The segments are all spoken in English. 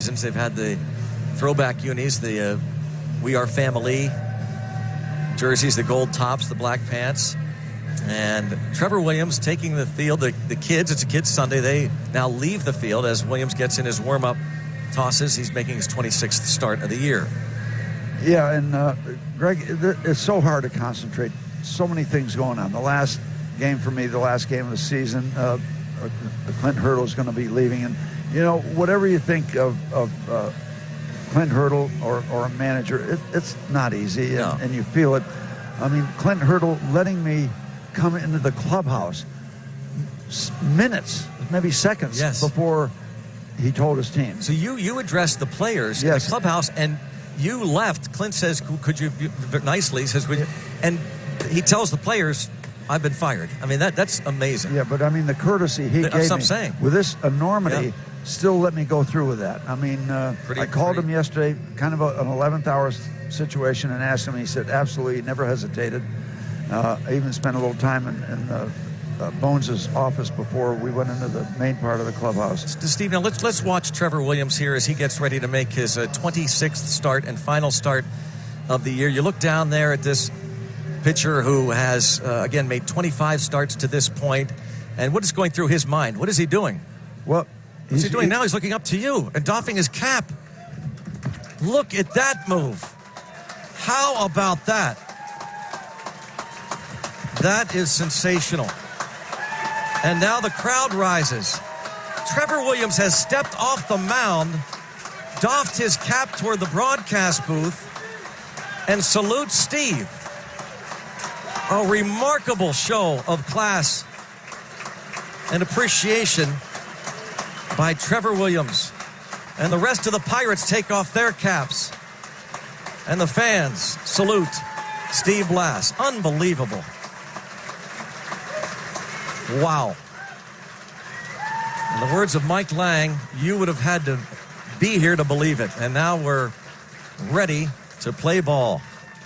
They've had the throwback unis, the We Are Family jerseys, the gold tops, the black pants. And Trevor Williams taking the field. The kids, it's a kids' Sunday. They now leave the field as Williams gets in his warm-up tosses. He's making his 26th start of the year. Yeah, and Greg, it's so hard to concentrate. So many things going on. The last game for me, the last game of the season, Clint Hurdle is going to be leaving. And, you know, whatever you think of Clint Hurdle or a manager, it's not easy, and you feel it. I mean, Clint Hurdle letting me come into the clubhouse minutes, maybe seconds before he told his team. So you addressed the players in the clubhouse, and you left. Clint says, could you, nicely, says, and he tells the players, I've been fired. I mean, that's amazing. Yeah, but I mean, the courtesy he gave me saying. With this enormity, still let me go through with that. I mean, I called him yesterday, kind of an 11th hour situation, and asked him. He said, absolutely, never hesitated. I even spent a little time in Bones' office before we went into the main part of the clubhouse. Steve, now let's watch Trevor Williams here as he gets ready to make his 26th start and final start of the year. You look down there at this pitcher who has, again, made 25 starts to this point. And what is going through his mind? What is he doing? Well, what's he doing now? He's looking up to you and doffing his cap. Look at that move. How about that? That is sensational. And now the crowd rises. Trevor Williams has stepped off the mound, doffed his cap toward the broadcast booth, and salutes Steve. A remarkable show of class and appreciation by Trevor Williams. And the rest of the Pirates take off their caps. And the fans salute Steve Blass. Unbelievable. Wow. In the words of Mike Lang, you would have had to be here to believe it. And now we're ready to play ball.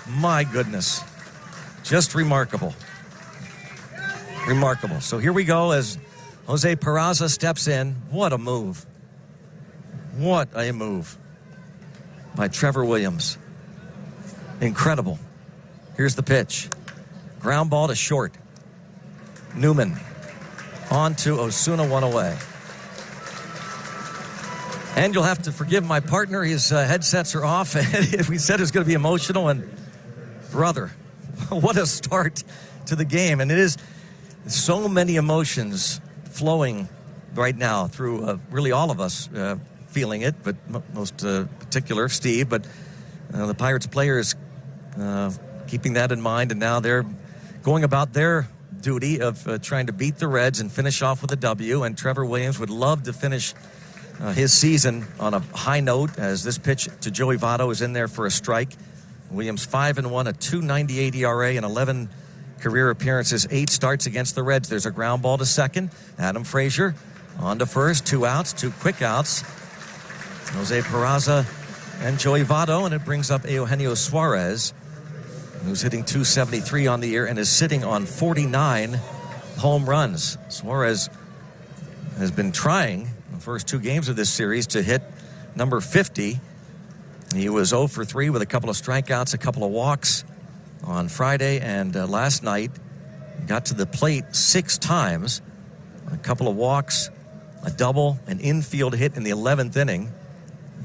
My goodness. Just remarkable. Remarkable. So here we go as Jose Peraza steps in. What a move. What a move by Trevor Williams. Incredible. Here's the pitch. Ground ball to short. Newman on to Osuna, one away. And you'll have to forgive my partner. His headsets are off. We said it was going to be emotional. And brother, what a start to the game. And it is so many emotions flowing right now through really all of us feeling it, but most particular Steve. But the Pirates players keeping that in mind. And now they're going about their duty of trying to beat the Reds and finish off with a W. And Trevor Williams would love to finish his season on a high note, as this pitch to Joey Votto is in there for a strike. Williams 5-1, a 2.98 ERA, and 11 career appearances, 8 starts against the Reds. There's a ground ball to second. Adam Frazier on to first, 2 outs, 2 quick outs. Jose Peraza and Joey Votto, and it brings up Eugenio Suarez, who's hitting 273 on the year and is sitting on 49 home runs. Suarez has been trying the first 2 games of this series to hit number 50. He was 0 for 3 with a couple of strikeouts, a couple of walks on Friday, and last night got to the plate 6 times, a couple of walks, a double, an infield hit in the 11th inning,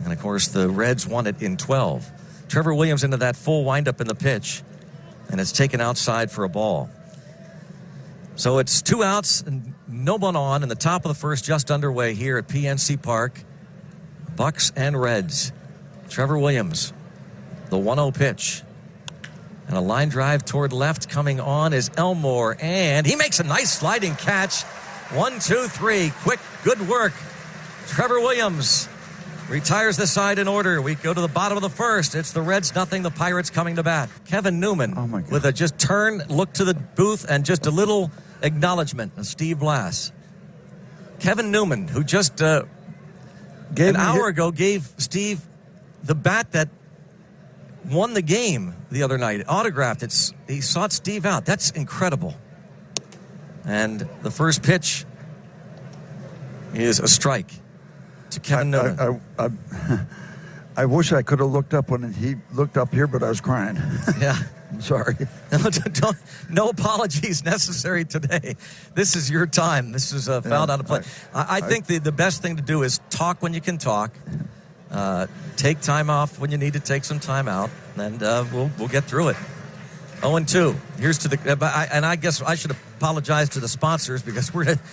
and of course the Reds won it in 12. Trevor Williams into that full windup in the pitch, and it's taken outside for a ball. So it's 2 outs and no one on in the top of the first, just underway here at PNC Park. Bucks and Reds. Trevor Williams, the 1-0 pitch. And a line drive toward left coming on is Elmore, and he makes a nice sliding catch. 1, 2, 3, quick, good work. Trevor Williams retires the side in order. We go to the bottom of the first. It's the Reds nothing, the Pirates coming to bat. Kevin Newman with a just turn, look to the booth, and just a little acknowledgement of Steve Blass. Kevin Newman, who just an hour ago gave Steve the bat that won the game the other night, autographed it. He sought Steve out. That's incredible. And the first pitch is a strike. to Kevin Newman. I wish I could have looked up when he looked up here, but I was crying. Yeah. I'm sorry. No apologies necessary today. This is your time. This is a foul out of play. I think the best thing to do is talk when you can talk. Take time off when you need to take some time out, and we'll get through it. 0-2. Here's to the and I guess I should apologize to the sponsors because we're going to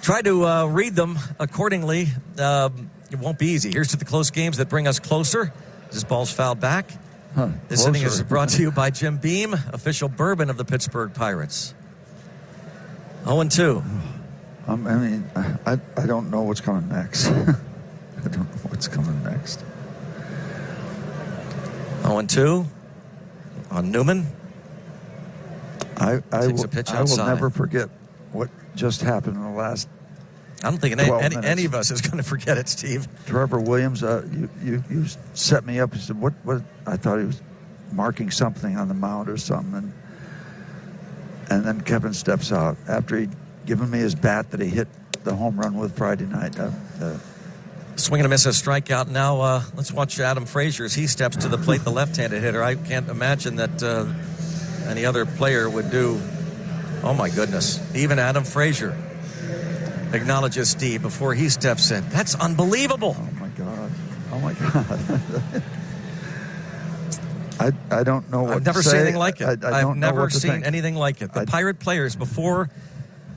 try to read them accordingly. It won't be easy. Here's to the close games that bring us closer. This ball's fouled back. This inning is brought to you by Jim Beam, official bourbon of the Pittsburgh Pirates. 0-2. I mean, I don't know what's coming next. I don't know what's coming next. 0-2 on Newman. I Takes a pitch will outside. never forget what just happened in the last. I don't think any of us is going to forget it, Steve. Trevor Williams, you set me up. He said, "What?" I thought he was marking something on the mound or something, and then Kevin steps out after he'd given me his bat that he hit the home run with Friday night. Swing and a miss, a strikeout. Now let's watch Adam Frazier as he steps to the plate, the left-handed hitter. I can't imagine that any other player would do. Oh, my goodness. Even Adam Frazier acknowledges Steve before he steps in. That's unbelievable. Oh, my God. Oh, my God. I don't know what I've never to say. seen anything like it. I've never seen think. anything like it. The Pirate players, before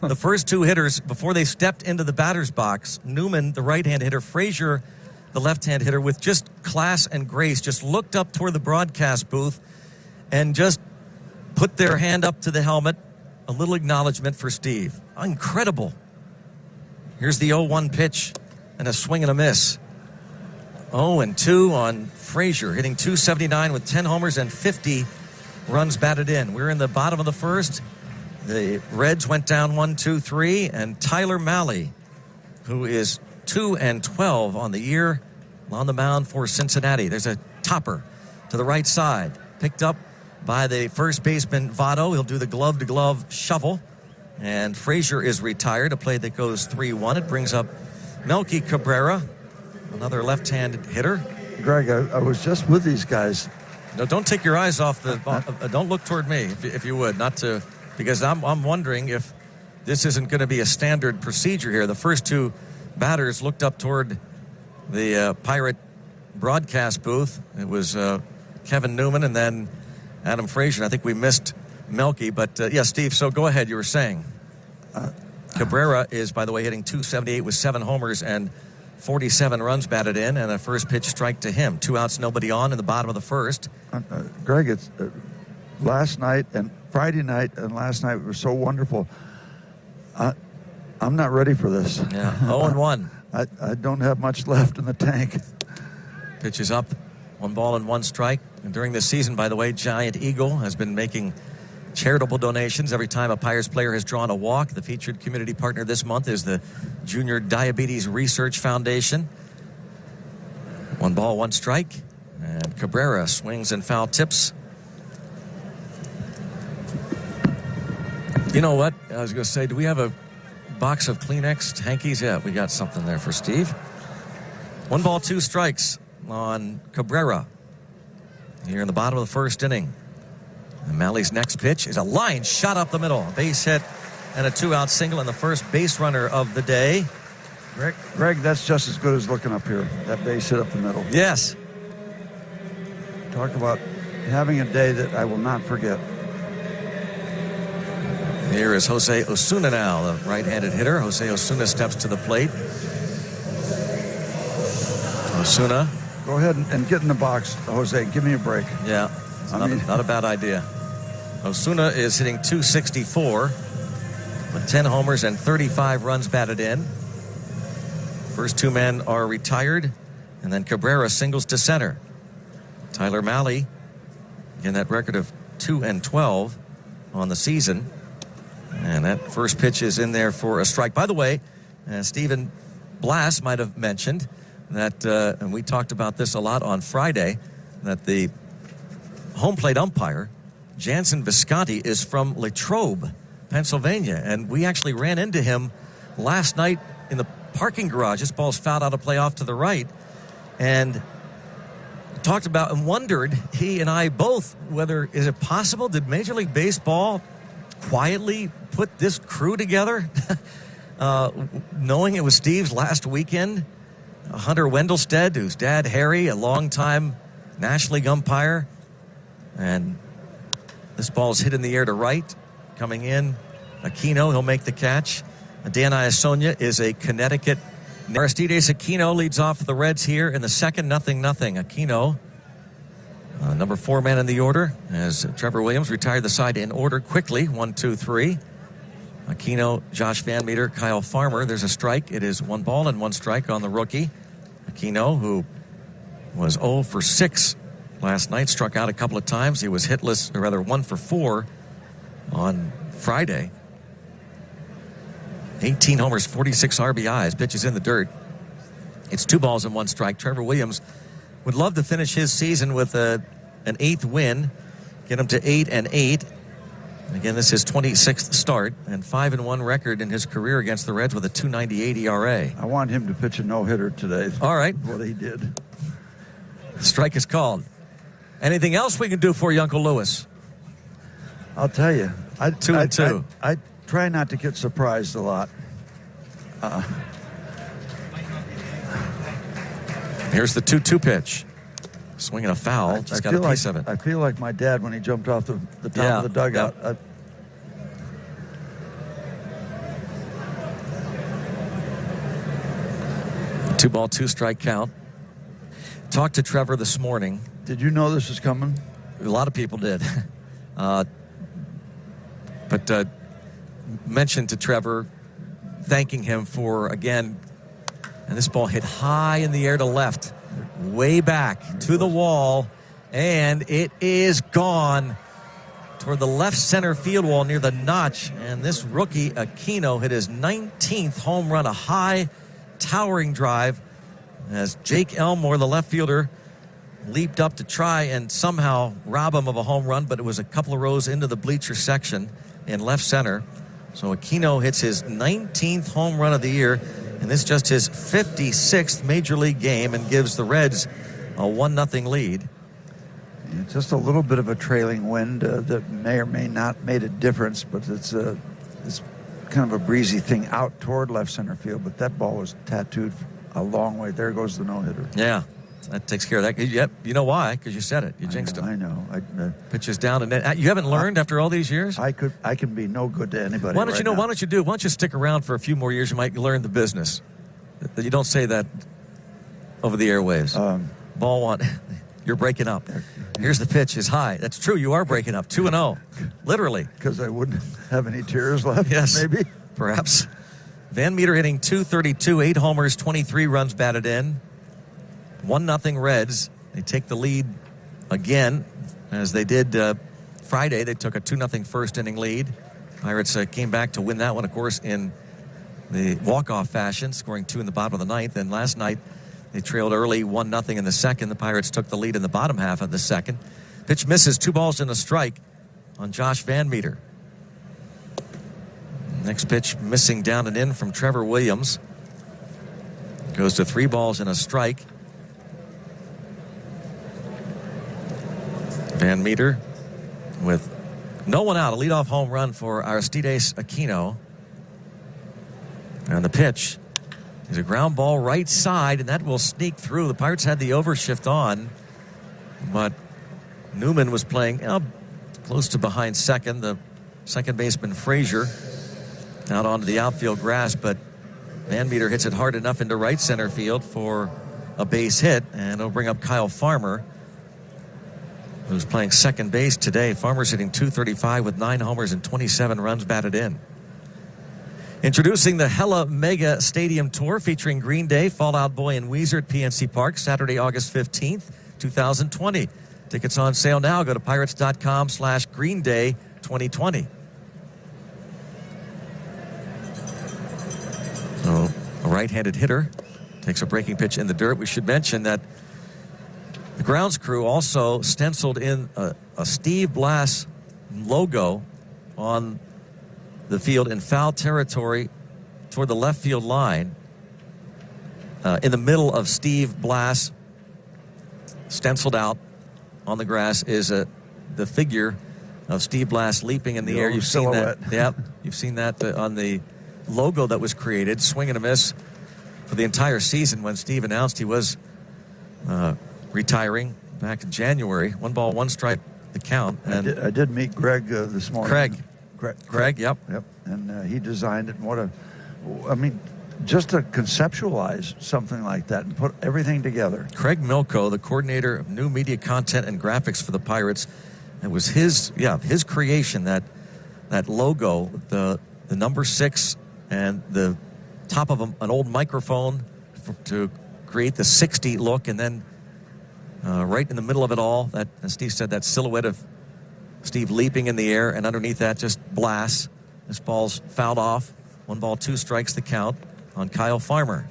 the first two hitters, before they stepped into the batter's box, Newman, the right-hand hitter, Frazier, the left-hand hitter, with just class and grace, just looked up toward the broadcast booth and just put their hand up to the helmet, a little acknowledgement for Steve. Incredible. Here's the 0-1 pitch and a swing and a miss. 0-2 on Frazier, hitting .279 with 10 homers and 50 runs batted in. We're in the bottom of the first. The Reds went down 1-2-3, and Tyler Mahle, who is 2-12 on the year, on the mound for Cincinnati. There's a topper to the right side, picked up by the first baseman Votto. He'll do the glove-to-glove shuffle, and Frazier is retired, a play that goes 3-1. It brings up Melky Cabrera, another left-handed hitter. Greg, I was just with these guys. No, don't take your eyes off the don't look toward me, if you would, not to, because I'm wondering if this isn't going to be a standard procedure here. The first two batters looked up toward the Pirate broadcast booth. It was Kevin Newman and then Adam Frazier. I think we missed Melky, but yeah, Steve, so go ahead. You were saying. Cabrera is, by the way, hitting .278 with 7 homers and 47 runs batted in, and a first pitch strike to him. 2 outs, nobody on in the bottom of the first. Greg, it's last night and Friday night and last night were so wonderful. I'm not ready for this. Yeah, 0-1. I don't have much left in the tank. Pitch is up, 1 ball and 1 strike. And during this season, by the way, Giant Eagle has been making charitable donations every time a Pirates player has drawn a walk. The featured community partner this month is the Junior Diabetes Research Foundation. 1 ball, 1 strike. And Cabrera swings and foul tips. You know what? I was going to say, do we have a box of Kleenex hankies? Yeah, we got something there for Steve. 1 ball, 2 strikes on Cabrera here in the bottom of the first inning. And Mahle's next pitch is a line shot up the middle. A base hit and a 2-out single, and the first base runner of the day. Greg, that's just as good as looking up here. That base hit up the middle. Yes. Talk about having a day that I will not forget. Here is Jose Osuna now, the right-handed hitter. Jose Osuna steps to the plate. Osuna. Go ahead and get in the box, Jose. Give me a break. Yeah, not a bad idea. Osuna is hitting .264 with 10 homers and 35 runs batted in. First 2 men are retired, and then Cabrera singles to center. Tyler Mahle, again, that record of 2-12 on the season. And that first pitch is in there for a strike. By the way, Stephen Blass might have mentioned that, and we talked about this a lot on Friday, that the home plate umpire, Jansen Visconti, is from Latrobe, Pennsylvania. And we actually ran into him last night in the parking garage. This ball's fouled out of play off to the right. And talked about and wondered, he and I both, whether is it possible, did Major League Baseball quietly put this crew together, knowing it was Steve's last weekend? Hunter Wendelstedt, whose dad, Harry, a longtime National League umpire. And this ball's hit in the air to right. Coming in, Aquino, he'll make the catch. Dan Iasonia is a Connecticut. Aristides Aquino leads off the Reds here in the second, 0-0. Aquino, number 4 man in the order, as Trevor Williams retired the side in order quickly. 1, 2, 3. Aquino, Josh Van Meter, Kyle Farmer. There's a strike. It is 1 ball and 1 strike on the rookie. Aquino, who was 0 for 6 last night, struck out a couple of times. He was hitless, or rather 1 for 4 on Friday. 18 homers, 46 RBIs. Pitches in the dirt. It's 2 balls and 1 strike. Trevor Williams would love to finish his season with an 8th win, get him to 8-8. Again, this is his 26th start and 5-1 record in his career against the Reds with a 2.98 ERA. I want him to pitch a no-hitter today. All right. What he did. Strike is called. Anything else we can do for you, Uncle Lewis? I'll tell you. 2-2. I try not to get surprised a lot. Here's the 2-2 pitch. Swinging a foul. Just got a piece of it. I feel like my dad when he jumped off the top of the dugout. Yep. 2 ball, 2 strike count. Talked to Trevor this morning. Did you know this was coming? A lot of people did. But mentioned to Trevor, thanking him for, again, and this ball hit high in the air to left, way back to the wall, and it is gone toward the left center field wall near the notch. And this rookie, Aquino, hit his 19th home run, a high towering drive, as Jake Elmore, the left fielder, leaped up to try and somehow rob him of a home run, but it was a couple of rows into the bleacher section in left center. So Aquino hits his 19th home run of the year, and this is just his 56th Major League game, and gives the Reds a 1-0 lead. It's just a little bit of a trailing wind that may or may not made a difference, but it's kind of a breezy thing out toward left center field, but that ball was tattooed a long way. There goes the no-hitter. Yeah, that takes care of that. Yep, you know why? Because you said it. You jinxed him. I know. Pitches down, and then you haven't learned after all these years. I can be no good to anybody. Why don't Why don't you stick around for a few more years? You might learn the business. You don't say that over the airwaves. Ball one, you're breaking up. Here's the pitch is high. That's true. You are breaking up. 2-0, literally. Because I wouldn't have any tears left. Yes, maybe. Perhaps. Van Meter hitting .232, 8 homers, 23 runs batted in. 1-0 Reds. They take the lead again, as they did Friday. They took a 2-0 first inning lead. Pirates came back to win that one, of course, in the walk-off fashion, scoring 2 in the bottom of the 9th. And last night, they trailed early 1-0 in the second. The Pirates took the lead in the bottom half of the second. Pitch misses, 2 balls and a strike on Josh Van Meter. Next pitch missing down and in from Trevor Williams. Goes to 3 balls and a strike. Van Meter with no one out. A leadoff home run for Aristides Aquino. And the pitch is a ground ball right side, and that will sneak through. The Pirates had the overshift on, but Newman was playing close to behind second. The second baseman, Frazier, out onto the outfield grass, but Van Meter hits it hard enough into right center field for a base hit, and it'll bring up Kyle Farmer, who's playing second base today. Farmer's hitting .235 with 9 homers and 27 runs batted in. Introducing the Hella Mega Stadium Tour featuring Green Day, Fall Out Boy, and Weezer at PNC Park, Saturday, August 15th, 2020. Tickets on sale now. Go to pirates.com/Green Day 2020. So a right-handed hitter takes a breaking pitch in the dirt. We should mention that the grounds crew also stenciled in a Steve Blass logo on the field in foul territory toward the left field line. in the middle of Steve Blass, stenciled out on the grass, is the figure of Steve Blass leaping in the air. You've silhouette. seen that. Yep, you've seen that on the logo that was created. Swing and a miss for the entire season when Steve announced he was retiring back in January. 1 ball, 1 strike, the count. And I did meet Greg this morning. Greg, yep. Yep, and he designed it. Just to conceptualize something like that and put everything together. Craig Milko, the coordinator of new media content and graphics for the Pirates, it was his creation, that logo, the number 6 and the top of an old microphone to create the 60 look, and then right in the middle of it all, that, as Steve said, that silhouette of Steve leaping in the air, and underneath that just Blass. This ball's fouled off. 1 ball, 2 strikes, the count on Kyle Farmer.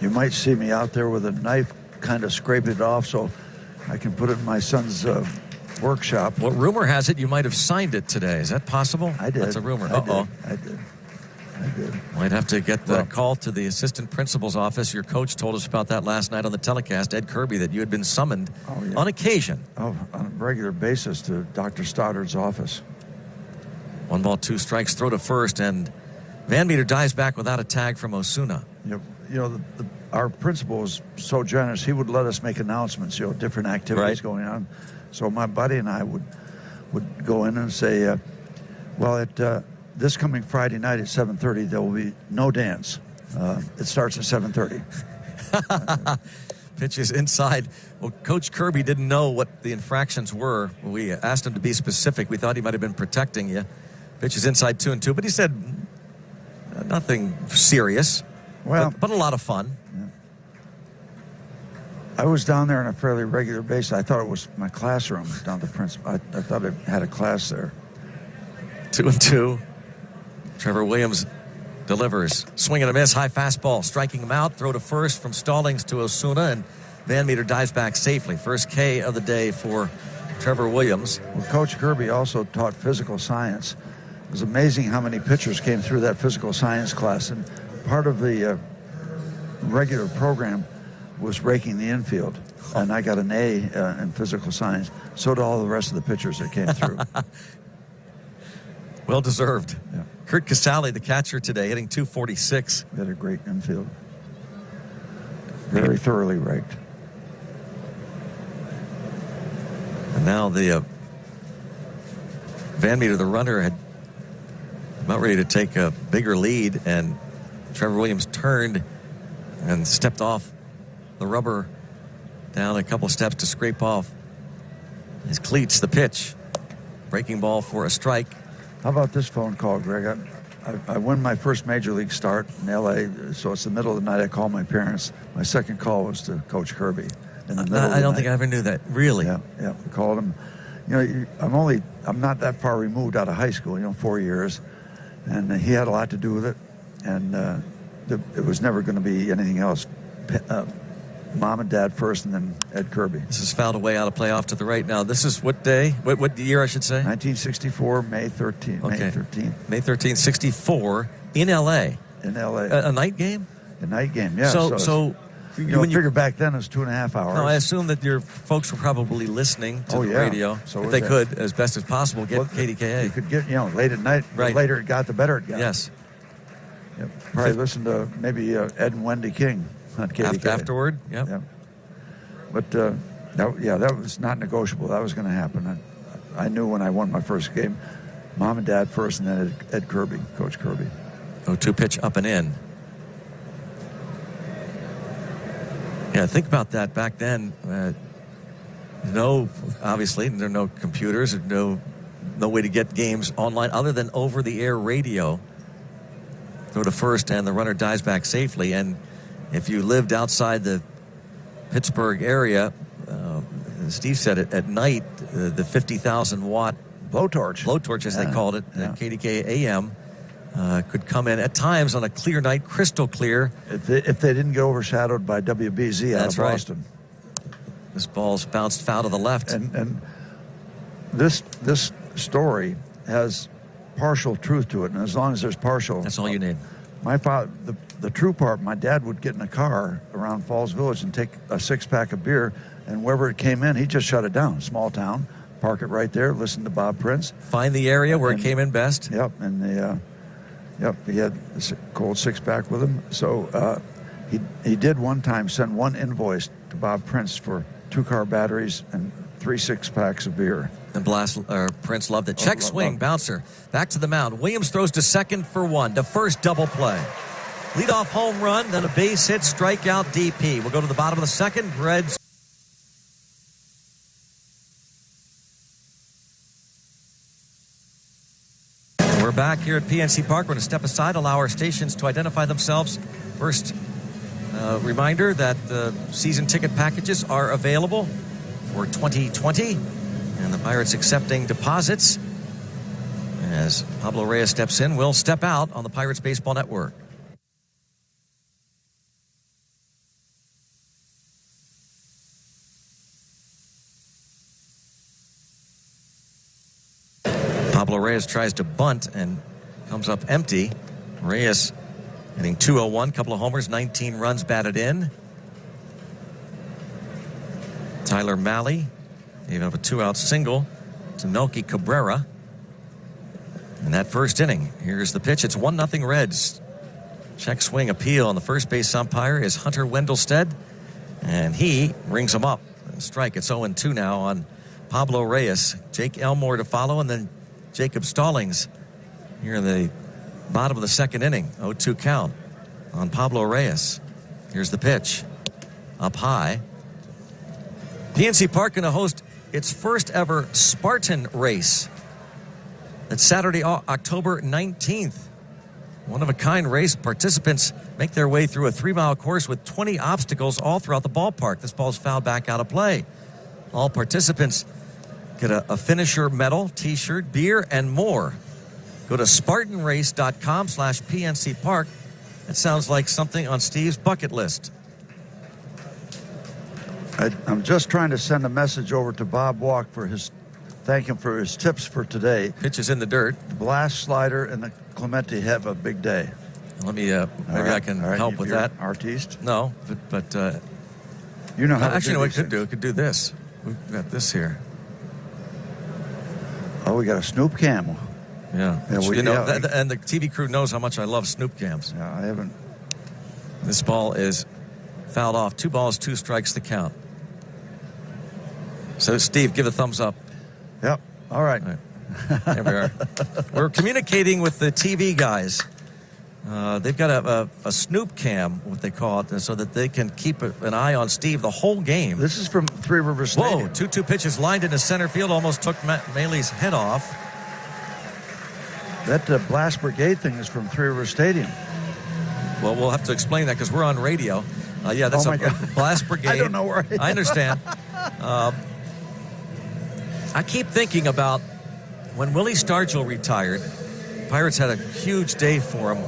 You might see me out there with a knife, kind of scrape it off so I can put it in my son's workshop. What rumor has it you might have signed it today? Is that possible? I did. That's a rumor. I did. Might have to get the call to the assistant principal's office. Your coach told us about that last night on the telecast, Ed Kirby, that you had been summoned on occasion. Oh, on a regular basis to Dr. Stoddard's office. 1 ball, 2 strikes, throw to first, and Van Meter dives back without a tag from Osuna. Our principal was so generous. He would let us make announcements, different activities going on. So my buddy and I would go in and say, this coming Friday night at 7:30, there will be no dance. It starts at 7:30. Pitches inside. Well, Coach Kirby didn't know what the infractions were. We asked him to be specific. We thought he might have been protecting you. Pitches inside 2-2, but he said nothing serious. Well, but a lot of fun. Yeah. I was down there on a fairly regular basis. I thought it was my classroom down the principal. I thought I had a class there. 2-2. Trevor Williams delivers. Swing and a miss, high fastball, striking him out. Throw to first from Stallings to Osuna, and Van Meter dives back safely. First K of the day for Trevor Williams. Well, Coach Kirby also taught physical science. It was amazing how many pitchers came through that physical science class, and part of the regular program was raking the infield, and I got an A in physical science. So did all the rest of the pitchers that came through. Well deserved. Yeah. Kurt Casale, the catcher today, hitting .246. We had a great infield. Very thoroughly raked. And now the Van Meter, the runner, had about ready to take a bigger lead, and Trevor Williams turned and stepped off the rubber down a couple steps to scrape off his cleats. The pitch. Breaking ball for a strike. How about this phone call, Greg? I win my first major league start in L.A., so it's the middle of the night. I call my parents. My second call was to Coach Kirby in the middle of the I don't night. think I ever knew that. Really? Yeah. I called him. I'm not that far removed out of high school, 4 years. And he had a lot to do with it. And it was never going to be anything else. Mom and Dad first, and then Ed Kirby. This is fouled away out of play off to the right. Now, this is what day? What year, I should say? 1964, May 13th. Okay. May 13th. May 13th, 64, in L.A. In L.A. A night game? A night game, yeah. So when you figure back then it was 2.5 hours. No, I assume that your folks were probably listening to the radio. So if they could, as best as possible, get KDKA. You could get, late at night. Right. The later it got, the better it got. Yes. Yep. Probably listen to maybe Ed and Wendy King on KDKA. Afterward, yep. But that was not negotiable. That was going to happen. I knew when I won my first game, Mom and Dad first, and then Ed Kirby, Coach Kirby. 0-2 pitch up and in. Yeah, think about that back then. Obviously, there are no computers, no way to get games online other than over-the-air radio. Throw to first, and the runner dives back safely. And if you lived outside the Pittsburgh area, Steve said it at night, the 50,000-watt blowtorch, as they called it, KDKA AM, could come in at times on a clear night, crystal clear. If they didn't get overshadowed by WBZ out of Boston. This ball's bounced foul to the left. And this story has partial truth to it, and as long as there's partial, that's all you need. My father, the true part, my dad would get in a car around Falls Village and take a 6-pack of beer, and wherever it came in, he'd just shut it down. Small town, park it right there, listen to Bob Prince. Find the area where it came in best. Yep, and he had a cold 6-pack with him. So he did one time send one invoice to Bob Prince for 2-car batteries and 3 6-packs of beer. And Prince loved it. Check swing, bouncer. Back to the mound. Williams throws to second for 1. To first, double play. Leadoff home run, then a base hit, strikeout, DP. We'll go to the bottom of the second. Reds. We're back here at PNC Park. We're going to step aside, allow our stations to identify themselves. First, reminder that the season ticket packages are available for 2020. And the Pirates accepting deposits. As Pablo Reyes steps in, we'll step out on the Pirates Baseball Network. Pablo Reyes tries to bunt and comes up empty. Reyes hitting .201, couple of homers, 19 runs batted in. Tyler Mahle gave up a 2-out single to Melky Cabrera in that first inning. Here's the pitch. It's 1-0 Reds. Check swing appeal on the first base umpire is Hunter Wendelstedt, and he rings him up. Strike. It's 0-2 now on Pablo Reyes. Jake Elmore to follow, and then Jacob Stallings here in the bottom of the second inning. 0-2 count on Pablo Reyes. Here's the pitch. Up high. PNC Park going to host its first ever Spartan race. It's Saturday, October 19th. One-of-a-kind race. Participants make their way through a 3-mile course with 20 obstacles all throughout the ballpark. This ball's fouled back out of play. All participants get a finisher medal, T-shirt, beer, and more. Go to SpartanRace.com/PNC Park. That sounds like something on Steve's bucket list. I'm just trying to send a message over to Bob Walk thank him for his tips for today. Pitch is in the dirt. The blast slider and the Clemente have a big day. Let me, maybe I can help with that. Artiste? No, but you know how actually, to what we could do, we could do this. We've got this here. Oh, we got a Snoop Cam. Yeah. Yeah, and the TV crew knows how much I love Snoop Cams. Yeah, I haven't. This ball is fouled off. 2 balls, 2 strikes to count. So, Steve, give a thumbs up. Yep. All right. There we are. We're communicating with the TV guys. They've got a Snoop Cam, what they call it, so that they can keep an eye on Steve the whole game. This is from Three Rivers Stadium. Whoa, 2-2 pitches lined into center field, almost took Mahle's head off. That Blast Brigade thing is from Three Rivers Stadium. Well, we'll have to explain that because we're on radio. Yeah, that's a Blast Brigade. I don't know where I understand. I keep thinking about when Willie Stargell retired. Pirates had a huge day for him.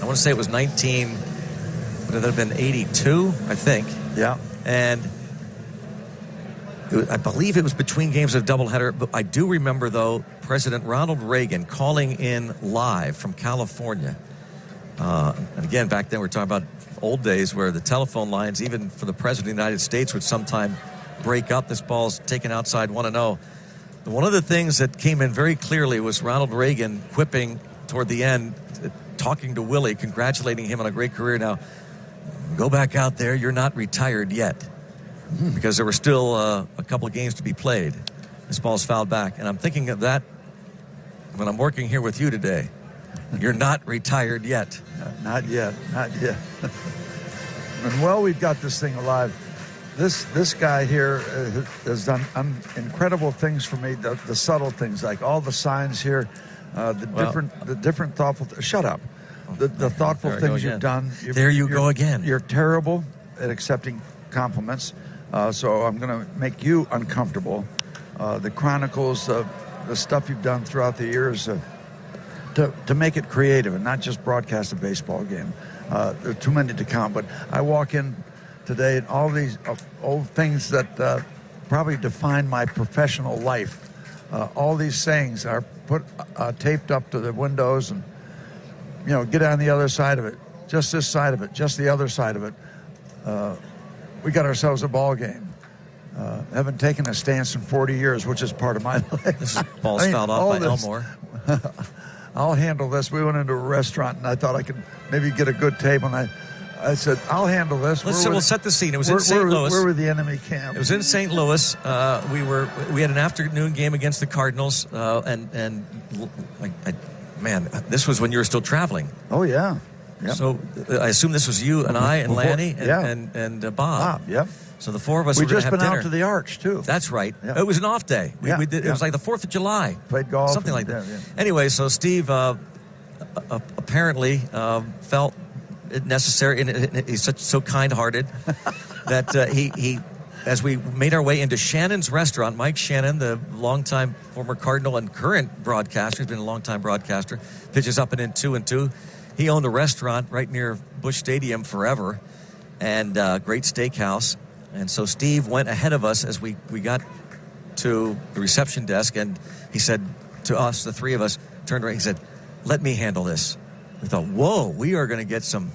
I want to say it was would it have been 82, I think. Yeah. And I believe it was between games of doubleheader. But I do remember, though, President Ronald Reagan calling in live from California. And again, back then we're talking about old days where the telephone lines, even for the President of the United States, would sometime break up. This ball's taken outside 1-0. One of the things that came in very clearly was Ronald Reagan quipping toward the end, talking to Willie, congratulating him on a great career. Now, go back out there. You're not retired yet. Because there were still a couple of games to be played. This ball's fouled back. And I'm thinking of that when I'm working here with you today. You're not retired yet. Not yet. Not yet. And well, we've got this thing alive. This guy here has done incredible things for me. The subtle things, like all the signs here, the different thoughtful. Shut up. The thoughtful things you've done. There you go again. You're terrible at accepting compliments, so I'm going to make you uncomfortable. The chronicles, the stuff you've done throughout the years to make it creative and not just broadcast a baseball game. There are too many to count, but I walk in today and all these old things that probably define my professional life. All these sayings are put taped up to the windows, and get on the other side of it. just this side of it, just the other side of it, we got ourselves a ball game. Haven't taken a stance in 40 years, which is part of my life. This is balls fouled off by Elmore. I'll handle this. We went into a restaurant, and I thought I could maybe get a good table, and I said, I'll handle this. We'll set the scene. It was in St. Louis. Where were the enemy camp? It was in St. Louis. We had an afternoon game against the Cardinals, man, this was when you were still traveling. Oh, yeah. Yep. So I assume this was you and I and Before, Lanny yeah. and Bob. Yep. So the four of us We were going just to have been dinner. out to the Arch, too. That's right. Yeah. It was an off day. Yeah. We did. It was like the 4th of July. Played golf. Something like that. Yeah. Anyway, so Steve apparently felt it necessary, and he's so kind-hearted that he, as we made our way into Shannon's restaurant, Mike Shannon, the longtime former Cardinal and current broadcaster, he's been a longtime broadcaster, pitches up and in 2-2. He owned a restaurant right near Busch Stadium forever, and great steakhouse. And so Steve went ahead of us as we got to the reception desk, and he said to us, the three of us, turned around, he said, "Let me handle this." We thought, whoa, we are going to get some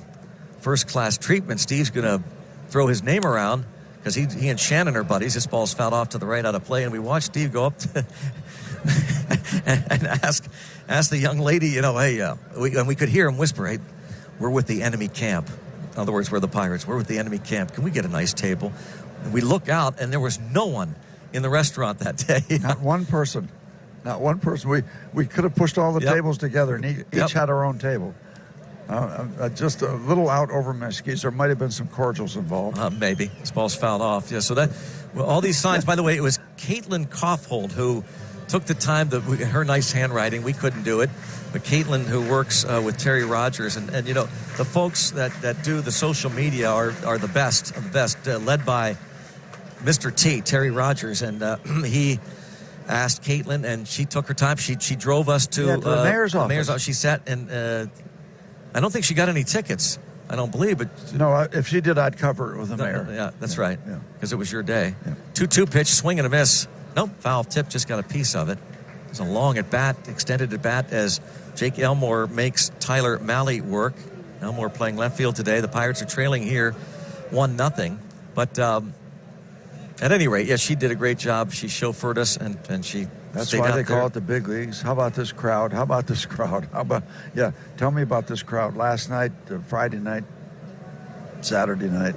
first-class treatment. Steve's going to throw his name around because he and Shannon are buddies. This ball's fouled off to the right out of play, and we watched Steve go up to and ask the young lady, hey, and we could hear him whisper, "Hey, we're with the enemy camp." In other words, we're the Pirates. We're with the enemy camp. Can we get a nice table? And we look out, and there was no one in the restaurant that day. Not one person. Not one person. We could have pushed all the tables together, and each had our own table. Just a little out over my skis. There might have been some cordials involved. Maybe. This ball's fouled off. Yeah, so all these signs, by the way, it was Caitlin Kaufhold who took the time, her nice handwriting. We couldn't do it. But Caitlin, who works with Terry Rogers, and the folks that do the social media are the best of the best, led by Mr. T, Terry Rogers. And he asked Caitlin, and she took her time. She drove us to the mayor's office. She sat, and I don't think she got any tickets. I don't believe, but no. If she did, I'd cover it with the mayor. Yeah, that's right. Because it was your day. Yeah. 2-2 pitch, swing and a miss. Nope, foul tip. Just got a piece of it. It's a long at bat, extended at bat as Jake Elmore makes Tyler Malley work. Elmore playing left field today. The Pirates are trailing here, 1-0. But at any rate, she did a great job. She chauffeured us, and she. That's why they call it the big leagues. How about this crowd? Tell me about this crowd. Last night, Friday night, Saturday night.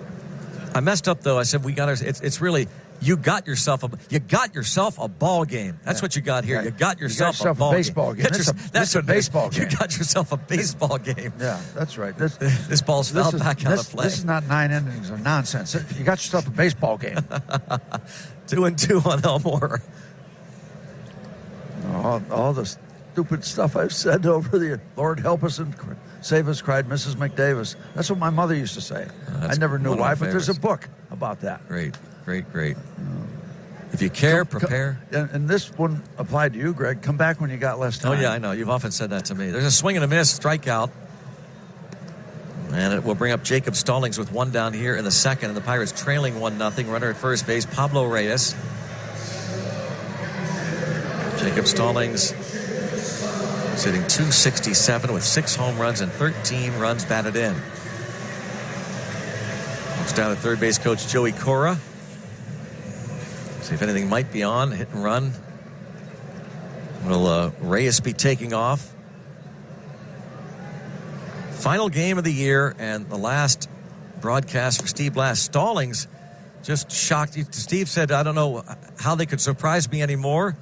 I messed up though. I said we got our. It's really. You got yourself a ball game. That's what you got here. Yeah. You got yourself a baseball game. That's a baseball game. You got yourself a baseball game. Yeah, that's right. This ball's fouled back out of play. This is not 9 innings of nonsense. You got yourself a baseball game. 2-2 on Elmore. All the stupid stuff I've said over the Lord help us and save us, cried Mrs. McDavis. That's what my mother used to say. I never knew why, but there's a book about that. Great. If you care, prepare. And this one applied to you, Greg. Come back when you got less time. Oh, yeah, I know. You've often said that to me. There's a swing and a miss, strikeout. And it will bring up Jacob Stallings with one down here in the second. And the Pirates trailing 1-0. Runner at first base, Pablo Reyes. Jacob Stallings sitting .267 with 6 home runs and 13 runs batted in. Looks down at third base coach Joey Cora. See if anything might be on. Hit and run. Will Reyes be taking off? Final game of the year and the last broadcast for Steve Blass. Stallings just shocked you. Steve said, I don't know how they could surprise me anymore.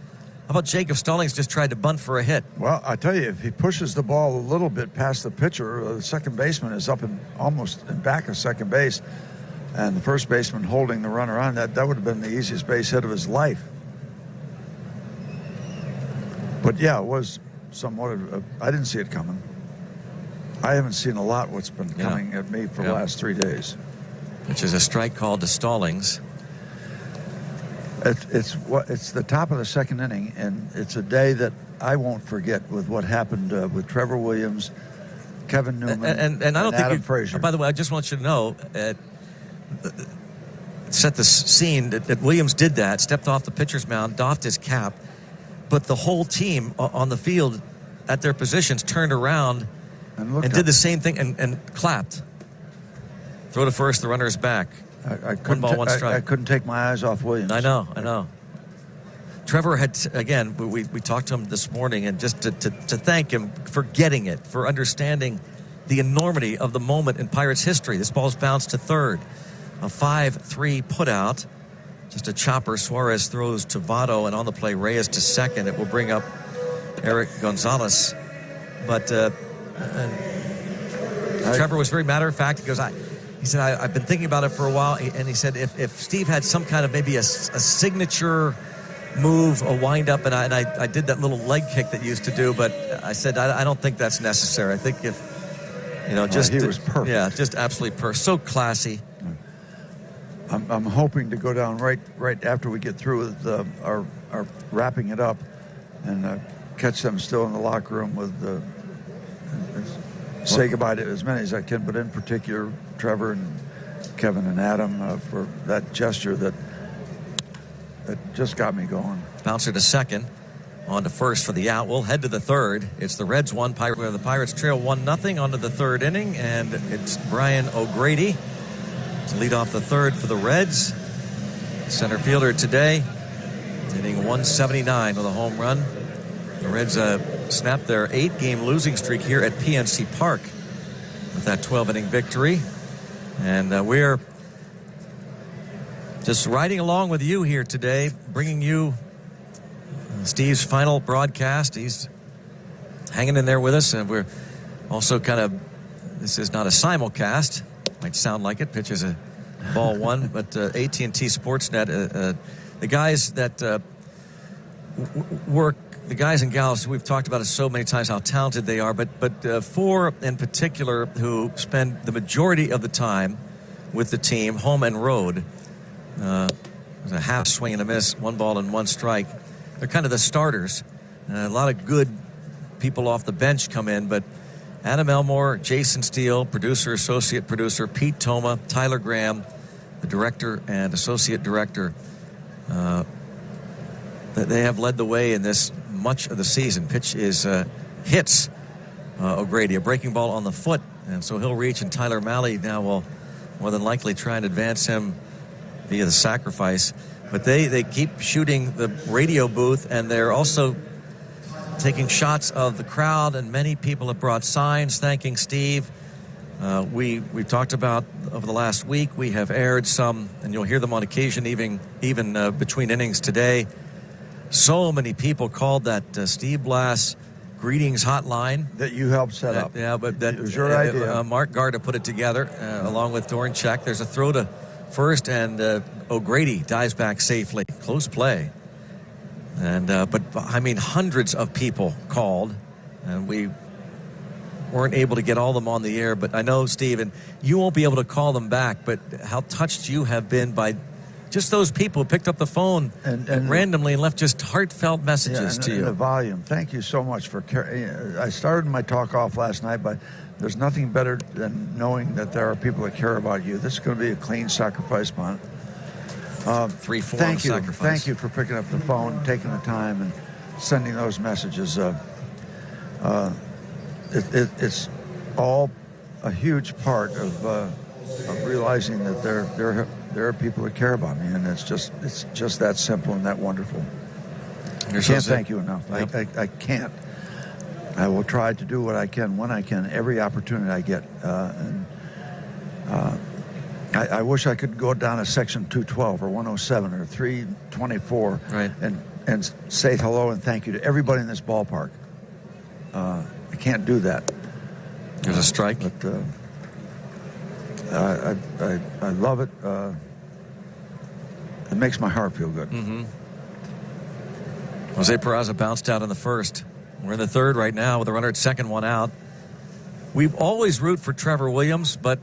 How about Jacob Stallings just tried to bunt for a hit? Well, I tell you, if he pushes the ball a little bit past the pitcher, the second baseman is up and almost in back of second base, and the first baseman holding the runner on, that would have been the easiest base hit of his life. But yeah, it was somewhat I didn't see it coming. I haven't seen a lot what's been coming at me for the last 3 days. Which is a strike called to Stallings. It's the top of the second inning, and it's a day that I won't forget with what happened with Trevor Williams, Kevin Newman, and I don't think Adam Frazier. By the way, I just want you to know, set the scene that Williams did that, stepped off the pitcher's mound, doffed his cap, but the whole team on the field at their positions turned around And did the same thing and clapped. Throw to first, the runner is back. I One ball, one strike. I couldn't take my eyes off Williams. I know. Trevor had, again, we talked to him this morning, and just to thank him for getting it, for understanding the enormity of the moment in Pirates history. This ball's bounced to third. A 5-3 putout. Just a chopper. Suarez throws to Votto, and on the play, Reyes to second. It will bring up Eric Gonzalez. But Trevor was very matter of fact. He goes, he said, I've been thinking about it for a while. And he said, if Steve had some kind of maybe a signature move, a wind-up, and I did that little leg kick that you used to do, but I said, I don't think that's necessary. I think if, just... he was perfect. Yeah, just absolutely perfect. So classy. I'm hoping to go down right after we get through with our wrapping it up and catch them still in the locker room with say goodbye to as many as I can, but in particular Trevor and Kevin and Adam for that gesture that just got me going. Bouncer to second, on to first for the out. We'll head to the third. It's the Reds 1, where the Pirates trail 1-0 onto the third inning, and it's Brian O'Grady to lead off the third for the Reds. Center fielder today, hitting 179 with a home run. The Reds snapped their 8-game losing streak here at PNC Park with that 12-inning victory. And we're just riding along with you here today, bringing you Steve's final broadcast. He's hanging in there with us, and we're also this is not a simulcast. Might sound like it. Pitch is a ball one, but AT&T Sportsnet, the guys that work, the guys and gals, we've talked about it so many times how talented they are, but four in particular who spend the majority of the time with the team, home and road. There's a half swing and a miss, 1 ball and 1 strike. They're kind of the starters. A lot of good people off the bench come in, but Adam Elmore, Jason Steele, producer, associate producer, Pete Toma, Tyler Graham, the director and associate director, they have led the way in this much of the season. Pitch is hits O'Grady, a breaking ball on the foot, and so he'll reach, and Tyler Malley now will more than likely try and advance him via the sacrifice. But they keep shooting the radio booth, and they're also taking shots of the crowd, and many people have brought signs thanking Steve. We've talked about over the last week. We have aired some, and you'll hear them on occasion, even between innings today. So many people called that Steve Blass greetings hotline that you helped set up. Yeah, but that it was your idea. Mark Garda put it together along with Doran Check. There's a throw to first, and O'Grady dives back safely. Close play. And but I mean, hundreds of people called, and we weren't able to get all of them on the air. But I know, Steve, and you won't be able to call them back, but how touched you have been by just those people who picked up the phone and randomly and left just heartfelt messages to you. And the volume. Thank you so much for caring. I started my talk off last night, but there's nothing better than knowing that there are people that care about you. This is going to be a clean sacrifice bunt. 3-4 sacrifice. Thank you for picking up the phone, taking the time, and sending those messages. It's all a huge part of realizing that there are people that care about me, and it's just that simple and that wonderful. I can't thank you enough. Yep. I can't. I will try to do what I can when I can, every opportunity I get. I wish I could go down to section 212 or 107 or 324 right. and say hello and thank you to everybody in this ballpark. I can't do that. There's a strike. But I love it. It makes my heart feel good. Mm-hmm. Jose Peraza bounced out in the first. We're in the third right now with a runner at second, 1 out. We always root for Trevor Williams, but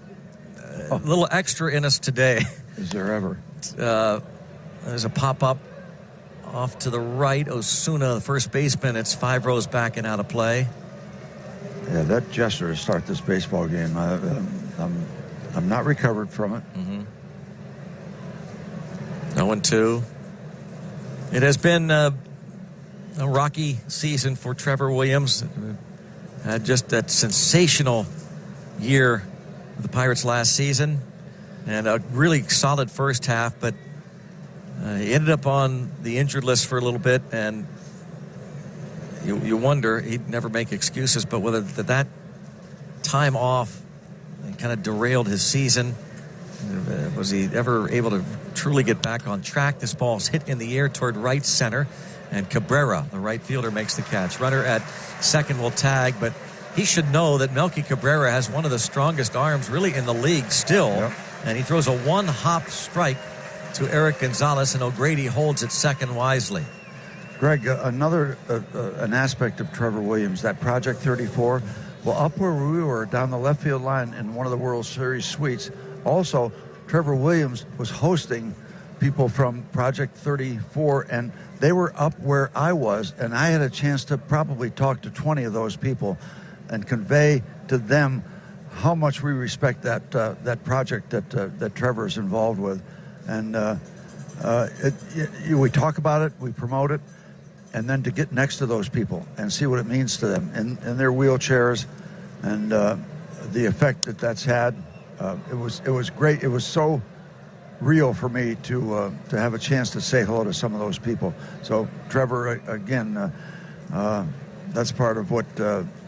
a little extra in us today. Is there ever? There's a pop-up off to the right. Osuna, the first baseman. It's 5 rows back and out of play. Yeah, that gesture to start this baseball game, I'm not recovered from it. Mm-hmm. 0-2. It has been a rocky season for Trevor Williams. had just that sensational year with the Pirates last season and a really solid first half, but he ended up on the injured list for a little bit, and you wonder, he'd never make excuses, but whether that time off kind of derailed his season. Was he ever able to truly get back on track? This ball's hit in the air toward right center, and Cabrera, the right fielder, makes the catch. Runner at second will tag, but he should know that Melky Cabrera has one of the strongest arms really in the league still. Yep. And he throws a one-hop strike to Eric Gonzalez, and O'Grady holds it second wisely. Greg, another an aspect of Trevor Williams, that Project 34, well, up where we were down the left field line in one of the World Series suites, also Trevor Williams was hosting people from Project 34, and they were up where I was, and I had a chance to probably talk to 20 of those people and convey to them how much we respect that project that Trevor's involved with. And we talk about it, we promote it, and then to get next to those people and see what it means to them in their wheelchairs, and the effect that's had. It was great. It was so real for me to have a chance to say hello to some of those people. So Trevor, again, that's part of what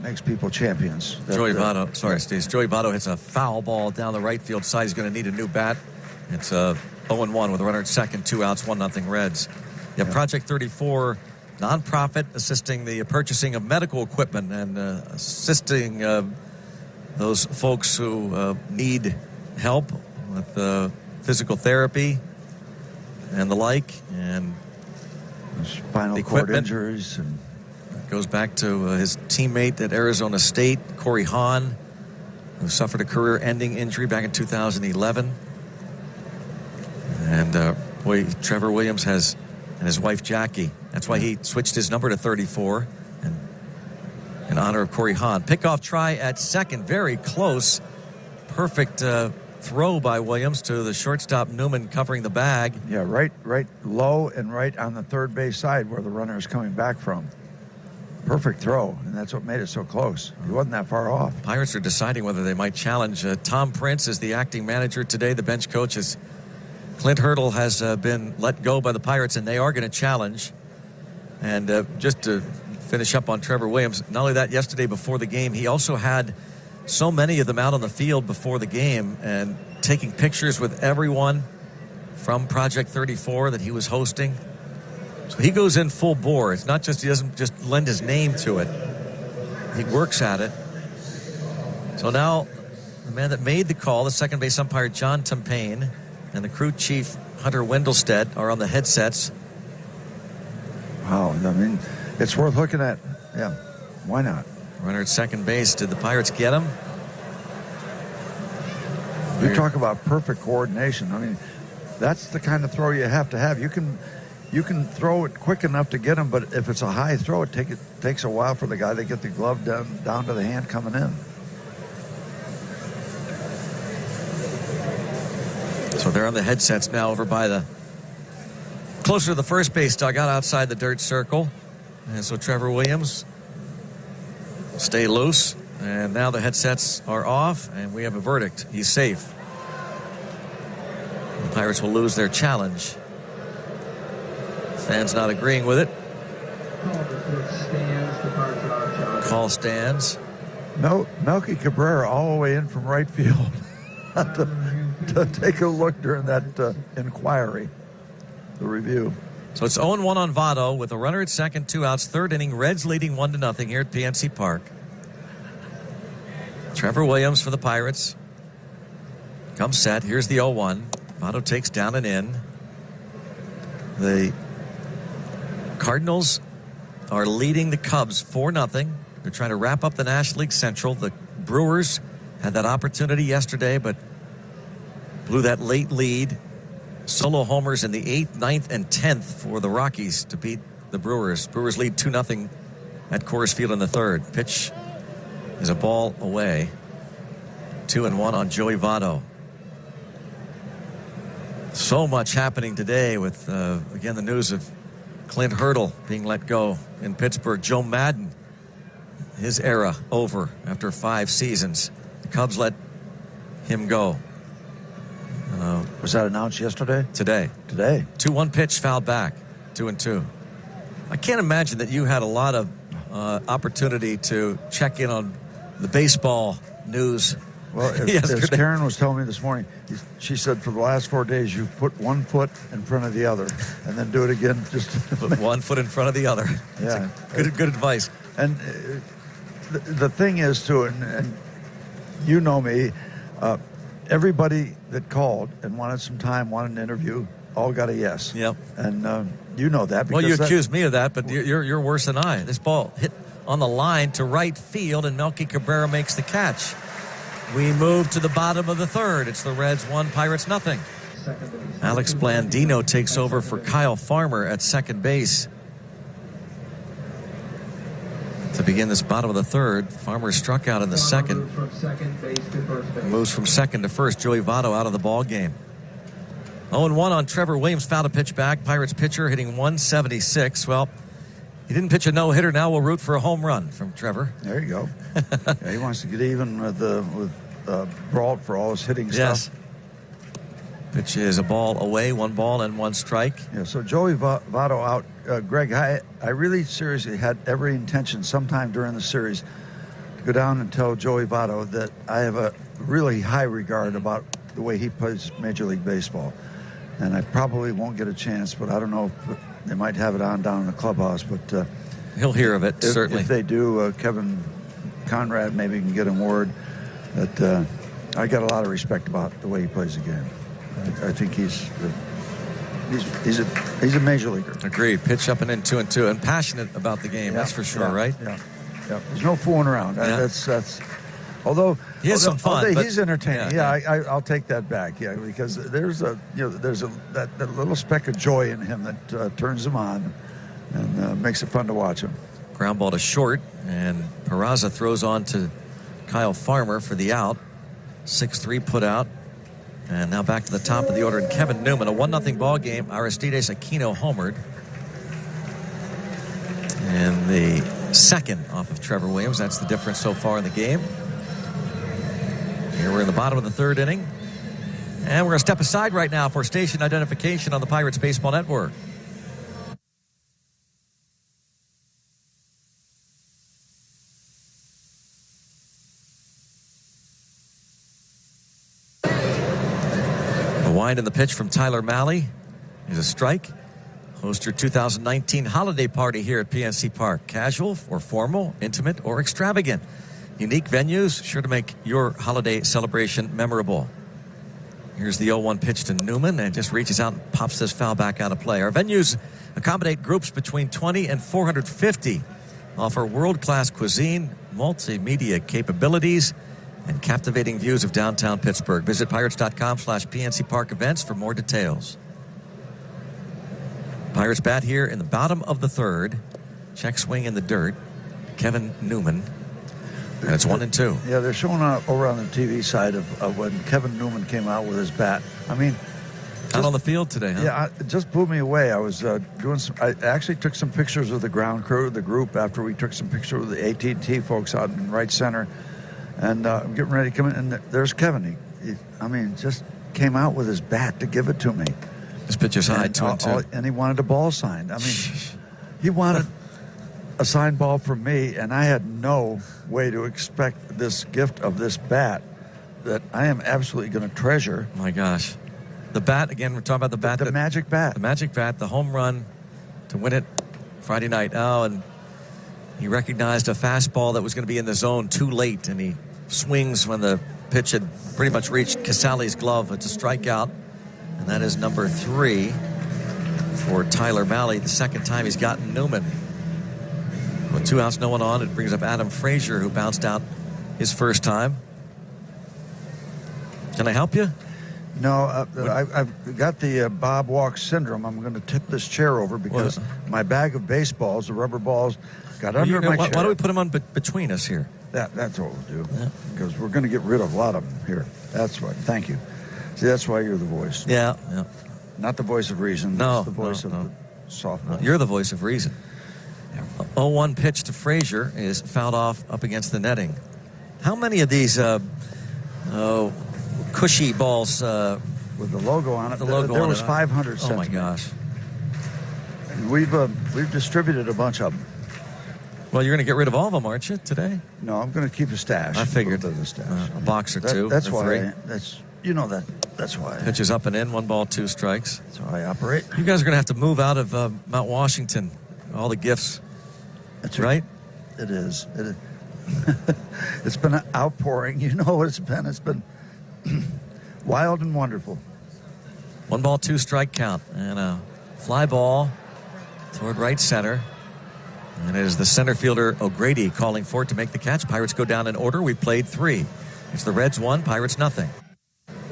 makes people champions. Joey Votto, sorry, Steve. Joey Votto hits a foul ball down the right field side. He's going to need a new bat. It's 0-1 with a runner at second, 2 outs, 1-0 Reds. Yeah, Project 34, nonprofit, assisting the purchasing of medical equipment and assisting those folks who need help with physical therapy and the like, and spinal cord injuries. And it goes back to his teammate at Arizona State, Corey Hahn, who suffered a career-ending injury back in 2011. And Trevor Williams and his wife Jackie. That's why he switched his number to 34 in honor of Corey Hahn. Pickoff try at second, very close. Perfect throw by Williams to the shortstop Newman, covering the bag. Yeah, right low and right on the third base side where the runner is coming back from. Perfect throw, and that's what made it so close. He wasn't that far off. Pirates are deciding whether they might challenge. Tom Prince is the acting manager today. The bench coach is Clint Hurdle has been let go by the Pirates, and they are going to challenge. And just to finish up on Trevor Williams, not only that, yesterday before the game, he also had so many of them out on the field before the game and taking pictures with everyone from Project 34 that he was hosting. So he goes in full bore. It's not just, he doesn't just lend his name to it. He works at it. So now the man that made the call, the second base umpire John Tumpain, and the crew chief Hunter Wendelstedt are on the headsets. Wow, I mean, it's worth looking at. Yeah, why not? Runner at second base. Did the Pirates get him? You talk about perfect coordination. I mean, that's the kind of throw you have to have. You can throw it quick enough to get him, but if it's a high throw, it takes a while for the guy to get the glove down to the hand coming in. So they're on the headsets now over by closer to the first base dugout outside the dirt circle. And so Trevor Williams, stay loose. And now the headsets are off, and we have a verdict. He's safe. The Pirates will lose their challenge. Fans not agreeing with it. Call stands. Melky Cabrera all the way in from right field to take a look during that inquiry, the review. So it's 0-1 on Votto with a runner at second, 2 outs, third inning. Reds leading 1-0 here at PNC Park. Trevor Williams for the Pirates. Comes set. Here's the 0-1. Votto takes down and in. The Cardinals are leading the Cubs 4-0. They're trying to wrap up the National League Central. The Brewers had that opportunity yesterday, but blew that late lead. Solo homers in the 8th, 9th, and 10th for the Rockies to beat the Brewers. Brewers lead 2-0 at Coors Field in the third. Pitch is a ball away. 2-1 on Joey Votto. So much happening today with, again, the news of Clint Hurdle being let go in Pittsburgh. Joe Madden his era over after 5 seasons. The Cubs let him go. Was that announced yesterday? Today. 2-1 pitch, fouled back. 2-2. I can't imagine that you had a lot of opportunity to check in on the baseball news. Well, as Karen was telling me this morning, she said for the last 4 days you've put one foot in front of the other, and then do it again. Just put one foot in front of the other. Yeah, good advice. And the thing is too, and you know me, everybody that called and wanted some time, wanted an interview, all got a yes. Yep. And you know that. Well, you accused me of that, but you're worse than I. This ball hit on the line to right field, and Melky Cabrera makes the catch. We move to the bottom of the third. It's the Reds 1, Pirates nothing. Alex Blandino takes over for Kyle Farmer at second base. To begin this bottom of the third, Farmer struck out in the second. Moves from second to first. Joey Votto out of the ball game. 0-1 on Trevor Williams, fouled a pitch back. Pirates pitcher hitting 176. Well, he didn't pitch a no-hitter. Now we'll root for a home run from Trevor. There you go. Yeah, he wants to get even with Brault for all his hitting stuff. Pitch is a ball away, 1 ball and 1 strike. Yeah, so Joey Votto out. Greg, I really seriously had every intention sometime during the series to go down and tell Joey Votto that I have a really high regard about the way he plays Major League Baseball. And I probably won't get a chance, but I don't know if they might have it on down in the clubhouse. But he'll hear of it, certainly. If they do, Kevin Conrad maybe can get him word that I got a lot of respect about the way he plays the game. I think he's a major leaguer. Agreed. Pitch up and in 2-2, and passionate about the game. That's for sure, right? Yeah. There's no fooling around. Yeah. That's. Although he has some fun, but he's entertaining. I'll take that back. Yeah, because there's that little speck of joy in him that turns him on and makes it fun to watch him. Ground ball to short, and Peraza throws on to Kyle Farmer for the out. 6-3 put out. And now back to the top of the order, and Kevin Newman, a 1-0 ball game. Aristides Aquino homered. And the second off of Trevor Williams. That's the difference so far in the game. Here we're in the bottom of the third inning. And we're going to step aside right now for station identification on the Pirates Baseball Network. The wind and the pitch from Tyler Mahle is a strike. Host your 2019 holiday party here at PNC Park. Casual or formal, intimate or extravagant. Unique venues, sure to make your holiday celebration memorable. Here's the 0-1 pitch to Newman, and just reaches out and pops this foul back out of play. Our venues accommodate groups between 20 and 450. Offer world-class cuisine, multimedia capabilities, and captivating views of downtown Pittsburgh. Visit pirates.com/PNC Park events for more details. Pirates bat here in the bottom of the third. Check swing in the dirt. Kevin Newman. And it's 1-2. Yeah, they're showing over on the TV side of when Kevin Newman came out with his bat. I mean, out on the field today, huh? Yeah, it just blew me away. I was I actually took some pictures of the ground crew, the group, after we took some pictures of the AT&T folks out in right center. And I'm getting ready to come in, and there's Kevin. He just came out with his bat to give it to me. This pitch is high, 2-2. And he wanted a ball signed. I mean, he wanted a signed ball from me, and I had no way to expect this gift of this bat that I am absolutely going to treasure. My gosh. The bat, again, we're talking about the bat. The magic bat. The magic bat, the home run to win it Friday night. Oh, and he recognized a fastball that was going to be in the zone too late, and he swings when the pitch had pretty much reached Casale's glove. It's a strikeout, and that is number 3 for Tyler Mahle. The second time he's gotten Newman. With 2 outs, no one on, it brings up Adam Frazier, who bounced out his first time. Can I help you? No, I've got the Bob Walk syndrome. I'm going to tip this chair over because my bag of baseballs, the rubber balls, got under my chair. Why don't we put them on between us here? That's what we'll do. Yeah. Because we're going to get rid of a lot of them here. That's right. Thank you. See, that's why you're the voice. Yeah. Not the voice of reason. No. It's the voice of the softball. No, you're the voice of reason. 0-1 pitch to Frazier is fouled off up against the netting. How many of these cushy balls with the logo on it? The logo there on was it. 500 Oh my centimeters. gosh. We've distributed a bunch of them. Well, you're going to get rid of all of them, aren't you, today? No, I'm going to keep a stash. I figured. A stash. A box or two. That's or why. three. That's why. Pitches up and in, 1 ball, 2 strikes. That's how I operate. You guys are going to have to move out of Mount Washington. All the gifts, That's right? It is. It's been an outpouring. You know what it's been. It's been wild and wonderful. 1 ball, 2 strike count. And a fly ball toward right center. And it is the center fielder O'Grady calling for it to make the catch. Pirates go down in order. We played 3. It's the Reds 1, Pirates nothing.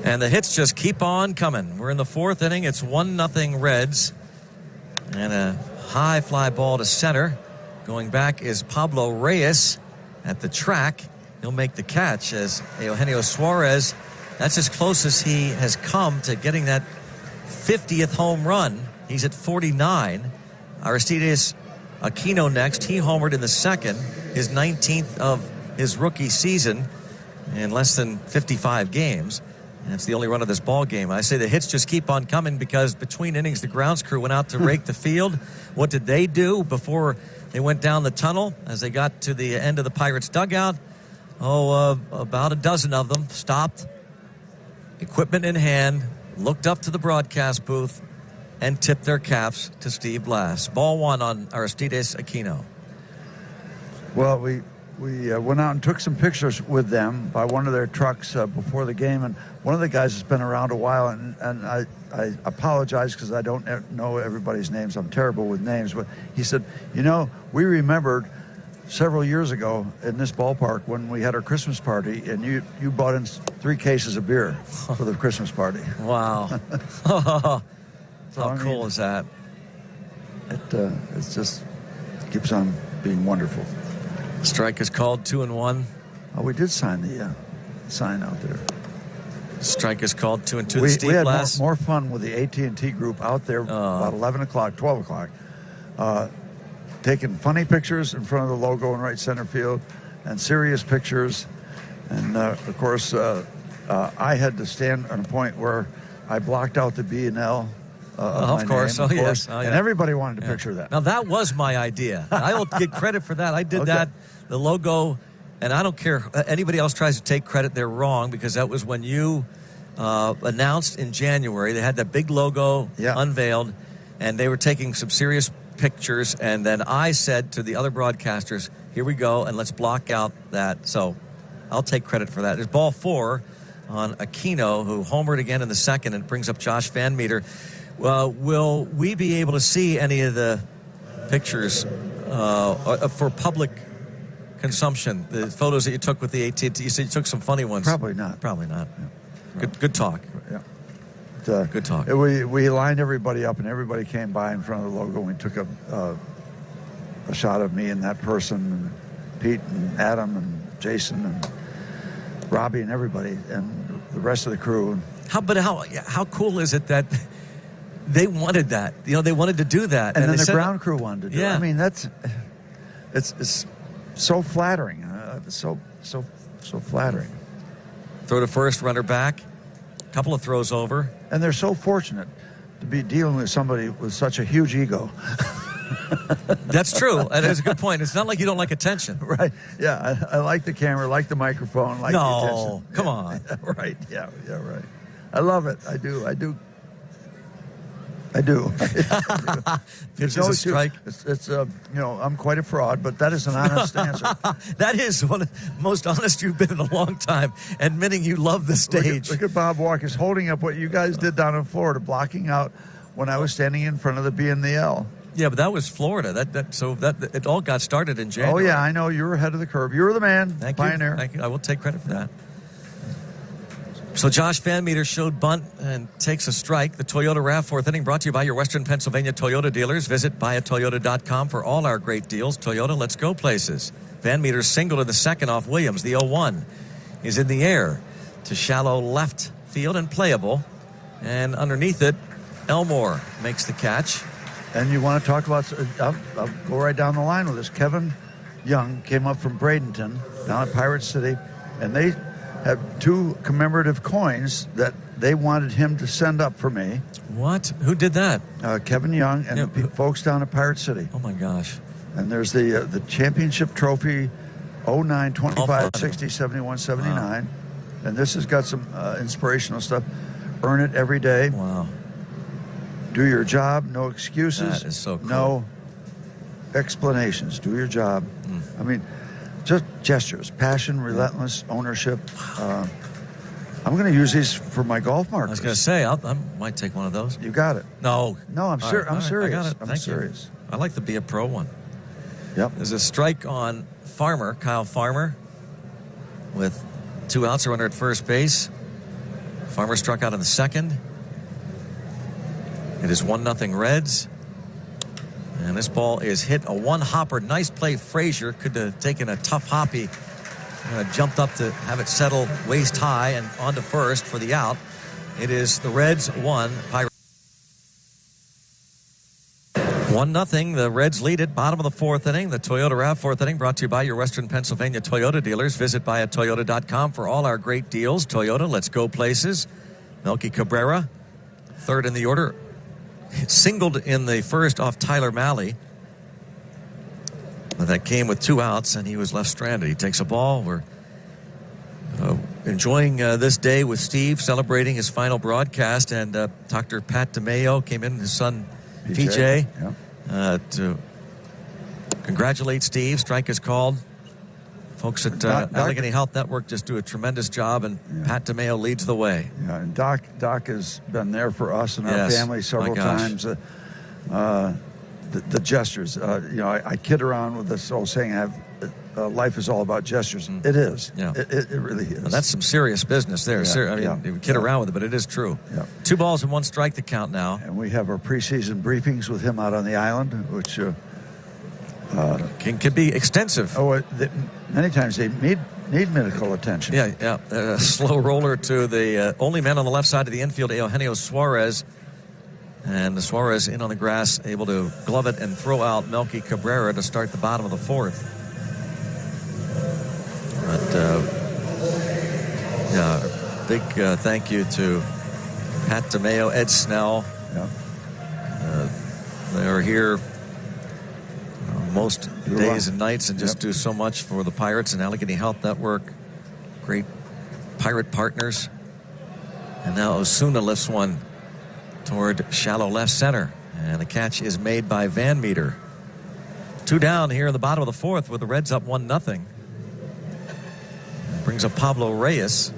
And the hits just keep on coming. We're in the 4th inning. It's 1-0 Reds. And a high fly ball to center. Going back is Pablo Reyes at the track. He'll make the catch as Eugenio Suarez. That's as close as he has come to getting that 50th home run. He's at 49. Aristides Aquino next. He homered in the 2nd, his 19th of his rookie season in less than 55 games. And it's the only run of this ball game. I say the hits just keep on coming because between innings, the grounds crew went out to rake the field. What did they do before they went down the tunnel as they got to the end of the Pirates dugout? About a dozen of them stopped, equipment in hand, looked up to the broadcast booth, and tipped their caps to Steve Blass. Ball 1 on Aristides Aquino. Well, we went out and took some pictures with them by one of their trucks before the game, and one of the guys has been around a while, and I apologize because I don't know everybody's names. I'm terrible with names, but he said, we remembered several years ago in this ballpark when we had our Christmas party, and you bought in 3 cases of beer for the Christmas party. Wow. How cool is that? It's just keeps on being wonderful. Strike is called, 2-1. Oh, we did sign the sign out there. Strike is called, 2-2. We Steve had Blass. more fun with the AT&T group out there about 11 o'clock, 12 o'clock, taking funny pictures in front of the logo in right center field and serious pictures. And, of course, I had to stand on a point where I blocked out the B and L. Of course. Yes. Oh, yeah. And everybody wanted to picture that. Now, that was my idea. I will get credit for that. I did that, the logo, and I don't care. Anybody else tries to take credit, they're wrong, because that was when you announced in January. They had that big logo unveiled, and they were taking some serious pictures. And then I said to the other broadcasters, here we go, and let's block out that. So I'll take credit for that. There's ball 4 on Aquino, who homered again in the 2nd, and brings up Josh Van Meter. Will we be able to see any of the pictures for public consumption? The photos that you took with the AT&T, you said you took some funny ones. Probably not. Probably not. Yeah. Good talk. Yeah. Good talk. We lined everybody up, and everybody came by in front of the logo, and we took a shot of me and that person, and Pete and Adam and Jason and Robbie and everybody, and the rest of the crew. How cool is it that they wanted that? They wanted to do that. And then the ground crew wanted to do it. I mean, it's so flattering. So flattering. Throw to first, runner back. Couple of throws over. And they're so fortunate to be dealing with somebody with such a huge ego. That's true. And it's a good point. It's not like you don't like attention. Right. Yeah. I like the camera, like the microphone, like the attention. Come on. Right. Yeah, right. I love it. I do. Pitches a strike. It's I'm quite a fraud, but that is an honest answer. That is one of the most honest you've been in a long time, admitting you love the stage. Look at Bob Walker's holding up what you guys did down in Florida, blocking out when I was standing in front of the B and the L. Yeah, but that was Florida. So it all got started in January. Oh yeah, I know. You were ahead of the curve. You were the man. Thank Pioneer. you. Thank you. I will take credit for that. So Josh Van Meter showed bunt and takes a strike. The Toyota RAV 4th inning brought to you by your Western Pennsylvania Toyota dealers. Visit buyatoyota.com for all our great deals. Toyota, let's go places. Van Meter singled in the 2nd off Williams. The 0-1 is in the air to shallow left field and playable. And underneath it, Elmore makes the catch. And you want to talk about, I'll go right down the line with this. Kevin Young came up from Bradenton down at Pirate City, and they have 2 commemorative coins that they wanted him to send up for me. What? Who did that? Kevin Young and the folks down at Pirate City. Oh, my gosh. And there's the championship trophy, 09, 25, 60, 71, 79. Wow. And this has got some inspirational stuff. Earn it every day. Wow. Do your job, no excuses. That is so cool. No explanations. Do your job. I mean, just gestures, passion, relentless ownership. I'm going to use these for my golf markers. I was going to say, I might take one of those. You got it. No. No, I'm serious. I'm serious. I got it. I'm serious. You. I like the Be a Pro one. Yep. There's a strike on Farmer, Kyle Farmer, with 2 outs, runner at first base. Farmer struck out in the second. It is 1-0 Reds. And this ball is hit a 1-hopper. Nice play, Frazier. Could have taken a tough hoppy. Jumped up to have it settle waist high and onto first for the out. It is the Reds 1, Pirates 1-0. The Reds lead it. Bottom of the 4th inning. The Toyota RAV4th inning brought to you by your Western Pennsylvania Toyota dealers. Visit buyatoyota.com for all our great deals. Toyota, let's go places. Melky Cabrera, 3rd in the order. Singled in the first off Tyler Mahle. That came with 2 outs, and he was left stranded. He takes a ball. We're enjoying this day with Steve, celebrating his final broadcast, and Dr. Pat DeMayo came in, his son PJ, to congratulate Steve. Strike is called. Folks at Allegheny Health Network just do a tremendous job, and Pat DeMayo leads the way. Yeah, and Doc has been there for us and our family several times. The gestures, I kid around with this old saying, life is all about gestures. It is. Yeah. It really is. Well, that's some serious business there. You kid around with it, but it is true. Yeah. 2 balls and 1 strike the count now. And we have our preseason briefings with him out on the island, which can be extensive. Many times they need medical attention. Yeah. A slow roller to the only man on the left side of the infield, Eugenio Suarez. And the Suarez in on the grass, able to glove it and throw out Melky Cabrera to start the bottom of the 4th. But, big thank you to Pat DeMayo, Ed Snell. Yeah. They are here most days and nights and just do so much for the Pirates and Allegheny Health Network. Great Pirate partners. And now Osuna lifts one toward shallow left center. And the catch is made by Van Meter. 2 down here in the bottom of the 4th with the Reds up 1-0. Brings up Pablo Reyes.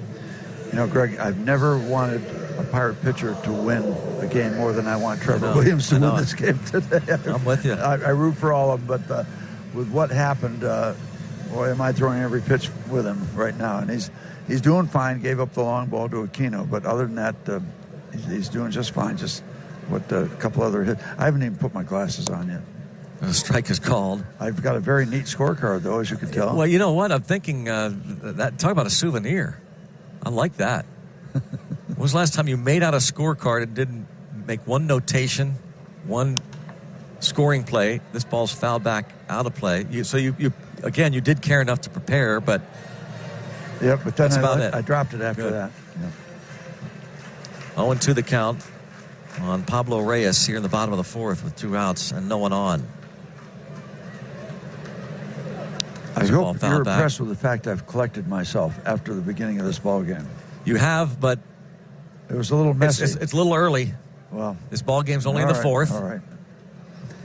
Greg, I've never wanted a Pirate pitcher to win a game more than I want Trevor Williams to win this game today. I'm with you. I root for all of them, but with what happened, boy, am I throwing every pitch with him right now. And he's doing fine. Gave up the long ball to Aquino, but other than that, he's doing just fine. Just a couple other hits. I haven't even put my glasses on yet. The strike is called. I've got a very neat scorecard, though, as you can tell. Well, you know what? I'm thinking talk about a souvenir. I like that. When was the last time you made out a scorecard and didn't make one notation, one scoring play? This ball's fouled back out of play. So you did care enough to prepare, but yeah, but then I dropped it after that. Yeah. 0-2 the count on Pablo Reyes here in the bottom of the 4th with 2 outs and no one on. I hope you're impressed with the fact I've collected myself after the beginning of this ball game. You have, but it was a little messy. It's a little early. Well, this ball game's only in the 4th. All right.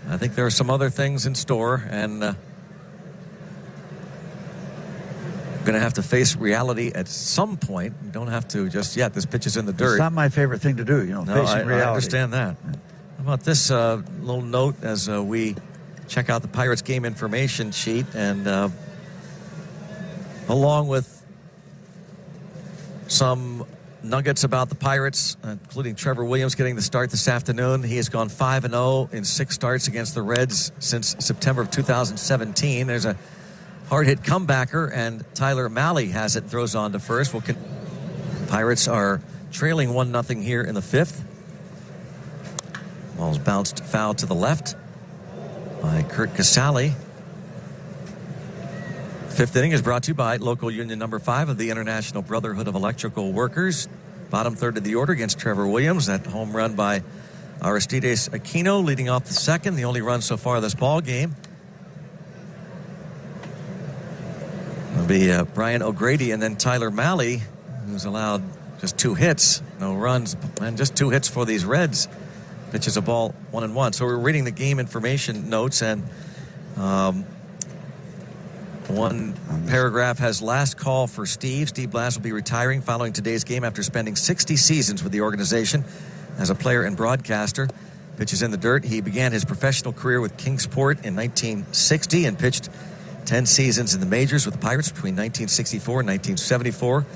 I think there are some other things in store, and going to have to face reality at some point. You don't have to just yet. This pitch is in the dirt. It's not my favorite thing to do, facing reality. I understand that. How about this little note as we check out the Pirates game information sheet, and along with some nuggets about the Pirates, including Trevor Williams getting the start this afternoon. He has gone 5-0 in 6 starts against the Reds since September of 2017. There's a hard-hit comebacker, and Tyler Mahle has it, throws on to first. Pirates are trailing 1-0 here in the 5th. Ball's bounced foul to the left by Curt Casali. Fifth inning is brought to you by local union number 5 of the International Brotherhood of Electrical Workers. Bottom third of the order against Trevor Williams. That home run by Aristides Aquino leading off the second. The only run so far this ball game. It'll be Brian O'Grady and then Tyler Mahle, who's allowed just 2 hits, no runs, and just 2 hits for these Reds. Pitches a ball 1-1. So we're reading the game information notes, and one paragraph has last call for Steve. Steve Blass will be retiring following today's game after spending 60 seasons with the organization as a player and broadcaster. Pitches in the dirt. He began his professional career with Kingsport in 1960 and pitched 10 seasons in the majors with the Pirates between 1964 and 1974.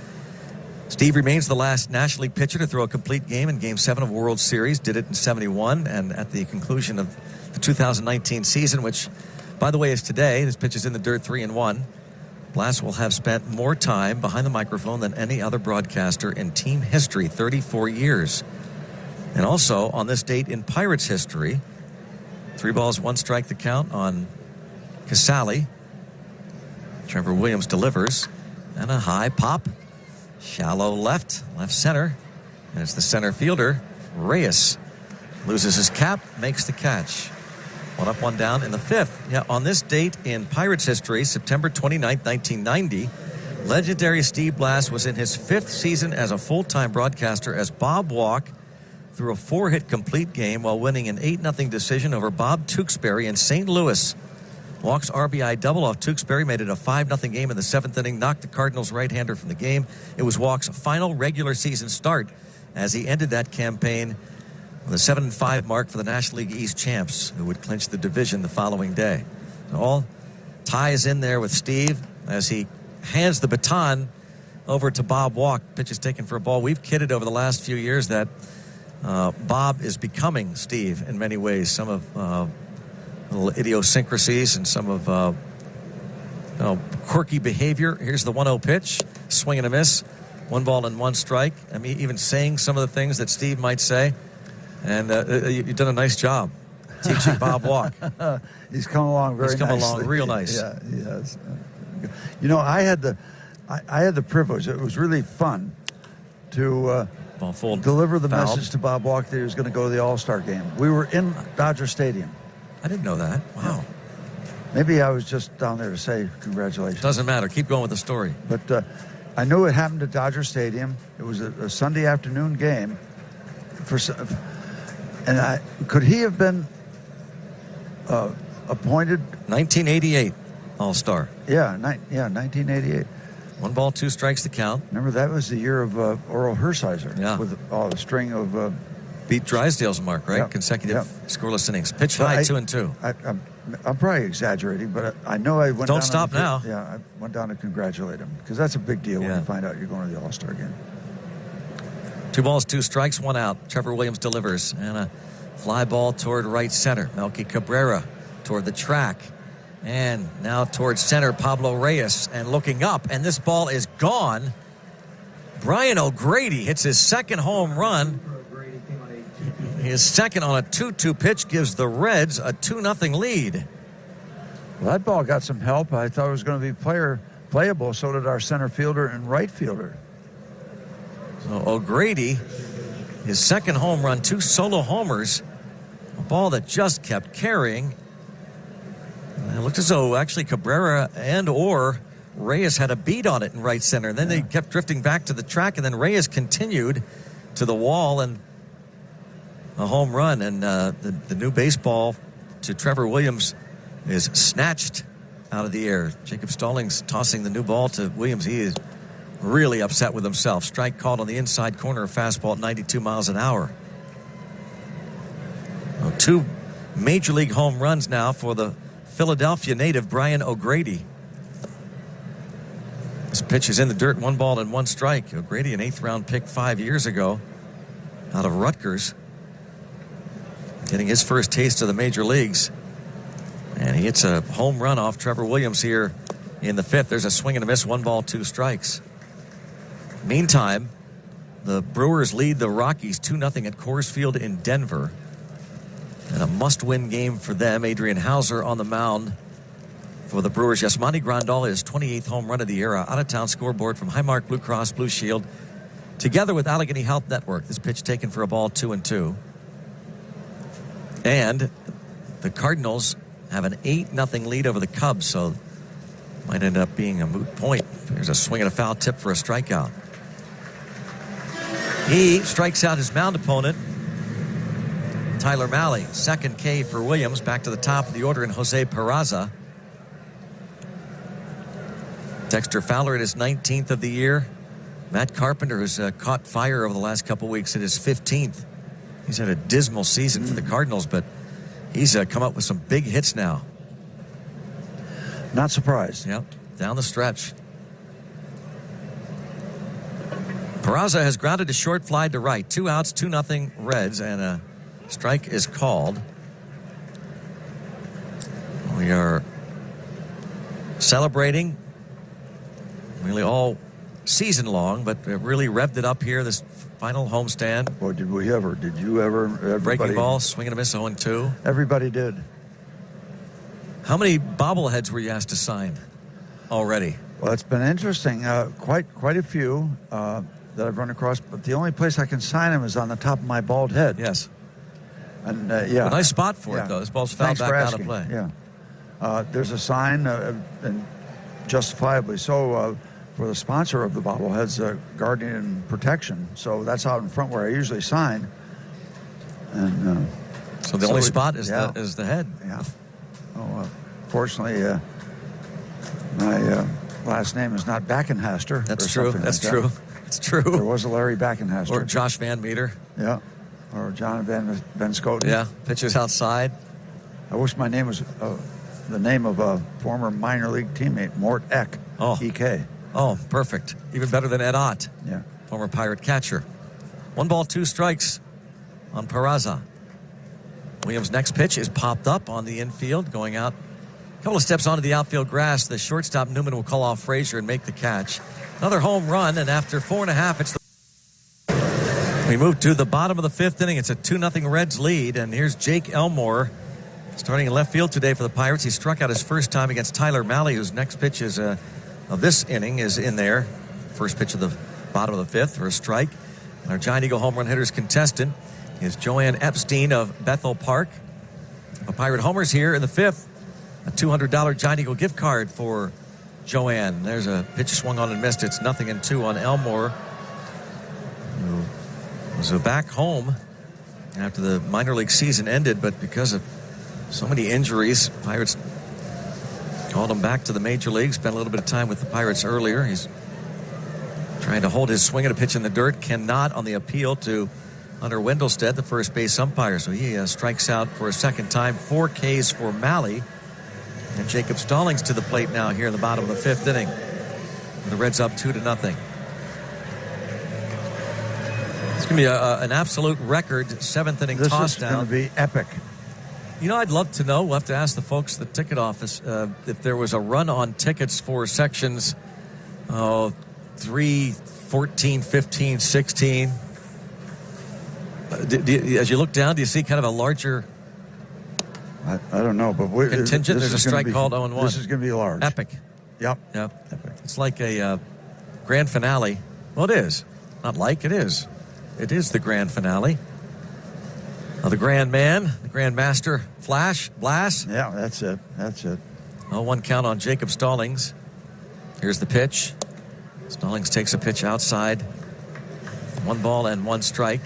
Steve remains the last National League pitcher to throw a complete game in Game 7 of World Series. Did it in 71, and at the conclusion of the 2019 season, which, by the way, is today. This pitch is in the dirt, 3-1. Blass will have spent more time behind the microphone than any other broadcaster in team history, 34 years. And also, on this date in Pirates history, 3 balls, 1 strike the count on Casali. Trevor Williams delivers, and a high pop, shallow left center, and it's the center fielder, Reyes. Loses his cap, makes the catch. 1 up, 1 down in the 5th. Yeah, on this date in Pirates history, September 29th, 1990, legendary Steve Blass was in his 5th season as a full-time broadcaster as Bob Walk threw a 4-hit complete game while winning an 8-0 decision over Bob Tewksbury in St. Louis. Walk's RBI double off Tewksbury made it a 5-0 game in the 7th inning, knocked the Cardinals right-hander from the game. It was Walk's final regular season start as he ended that campaign with a 7-5 mark for the National League East champs, who would clinch the division the following day. So all ties in there with Steve as he hands the baton over to Bob Walk. Pitch is taken for a ball. We've kidded over the last few years that Bob is becoming Steve in many ways. Some of little idiosyncrasies and some of quirky behavior. Here's the 1-0 pitch, swing and a miss, 1 ball and 1 strike. I mean, even saying some of the things that Steve might say. And you've done a nice job teaching Bob Walk. He's come along very nicely. He's come along real nice. Yeah, he has. You know, I had the privilege. It was really fun to deliver the message to Bob Walk that he was going to go to the All-Star game. We were in Dodger Stadium. I didn't know that. Wow. Maybe I was just down there to say congratulations. Doesn't matter. Keep going with the story. But I knew it happened at Dodger Stadium. It was a Sunday afternoon game. Could he have been appointed? 1988 All-Star. Yeah, 1988. 1 ball, 2 strikes to count. Remember, that was the year of Oral Hershiser. Yeah. With the string of... beat Drysdale's mark, right? Yep. Consecutive scoreless innings. Pitch high, 2-2. I'm probably exaggerating, but I know I went Don't down... stop now. Yeah, I went down to congratulate him, because that's a big deal when you find out you're going to the All-Star game. 2 balls, 2 strikes, 1 out. Trevor Williams delivers, and a fly ball toward right center. Melky Cabrera toward the track, and now towards center, Pablo Reyes, and looking up, and this ball is gone. Brian O'Grady hits his 2nd home run. His 2nd on a 2-2 pitch gives the Reds a 2-0 lead. Well, that ball got some help. I thought it was going to be playable. So did our center fielder and right fielder. So O'Grady, his 2nd home run, 2 solo homers. A ball that just kept carrying. And it looked as though actually Cabrera and or Reyes had a beat on it in right center. And then they kept drifting back to the track, and then Reyes continued to the wall and a home run. And the new baseball to Trevor Williams is snatched out of the air. Jacob Stallings tossing the new ball to Williams. He is really upset with himself. Strike called on the inside corner, of fastball at 92 miles an hour. Well, 2 major league home runs now for the Philadelphia native Brian O'Grady. This pitch is in the dirt, 1 ball and 1 strike. O'Grady, an 8th round pick 5 years ago out of Rutgers, getting his first taste of the major leagues. And he hits a home run off Trevor Williams here in the 5th. There's a swing and a miss, 1 ball, 2 strikes. Meantime, the Brewers lead the Rockies 2-0 at Coors Field in Denver. must-win game for them. Adrian Hauser on the mound for the Brewers. Yasmani Grandal, his 28th home run of the year. Out-of-town scoreboard from Highmark Blue Cross Blue Shield, together with Allegheny Health Network. This pitch taken for a ball, 2-2. And the Cardinals have an 8-0 lead over the Cubs, so might end up being a moot point. There's a swing and a foul tip for a strikeout. He strikes out his mound opponent, Tyler Mahle. Second K for Williams. Back to the top of the order in Jose Peraza. Dexter Fowler at his 19th of the year. Matt Carpenter, who's caught fire over the last couple weeks, at his 15th. He's had a dismal season for the Cardinals, but he's come up with some big hits now. Not surprised. Yep, down the stretch. Peraza has grounded a short fly to right. 2 outs, 2-0 Reds, and a strike is called. We are celebrating really all season long, but really revved it up here this final homestand. Boy, did we ever. Did you ever? Breaking ball, swing and a miss, 0-2. Everybody did. How many bobbleheads were you asked to sign already? Well, it's been interesting. Quite a few that I've run across, but the only place I can sign them is on the top of my bald head. Yes. And yeah, a nice spot for it though. This ball's fouled back out of play. Yeah. There's a sign, and justifiably so, for the sponsor of the bobbleheads, Guardian Protection. So that's out in front where I usually sign. And so the only spot is the head. Yeah. Oh, fortunately, my last name is not Backenhaster. That's true. That's like true. That. It's true. There was a Larry Backenhaster. Or Josh Van Meter. Yeah. Or John Van Scoten. Yeah. Pitches outside. I wish my name was the name of a former minor league teammate, Mort Eck. Oh. EK. Oh, perfect. Even better than Ed Ott. Yeah. Former Pirate catcher. 1 ball, 2 strikes on Peraza. Williams' next pitch is popped up on the infield, going out a couple of steps onto the outfield grass. The shortstop Newman will call off Frazier and make the catch. Another home run, and after 4.5, it's we move to the bottom of the 5th inning. It's a 2-0 Reds lead, and here's Jake Elmore starting in left field today for the Pirates. He struck out his first time against Tyler Mahle, whose next pitch is of this inning is in there. First pitch of the bottom of the 5th for a strike. And our Giant Eagle home run hitters contestant is Joanne Epstein of Bethel Park. A Pirate homers here in the 5th. A $200 Giant Eagle gift card for Joanne. There's a pitch swung on and missed. It's 0-2 on Elmore, who was back home after the minor league season ended, but because of so many injuries, Pirates called him back to the major leagues. Spent a little bit of time with the Pirates earlier. He's trying to hold his swing at a pitch in the dirt. Cannot on the appeal to Hunter Wendelstedt, the first base umpire. So he strikes out for a second time. 4 Ks for Mahle. And Jacob Stallings to the plate now here in the bottom of the 5th inning. The Reds up 2-0. It's going to be an absolute record 7th inning toss down. This is going to be epic. You know, I'd love to know. We'll have to ask the folks at the ticket office if there was a run on tickets for sections 3, 14, 15, 16. As you look down, do you see kind of a larger I don't know, but contingent? There's a strike called 0-1. This is going to be large. Epic. Yep. Epic. It's like a grand finale. Well, it is. Not like, it is. It is the grand finale. The Grand Man, the Grand Master, Flash, Blass. Yeah, that's it. 0-1 count on Jacob Stallings. Here's the pitch. Stallings takes a pitch outside. 1 ball and 1 strike.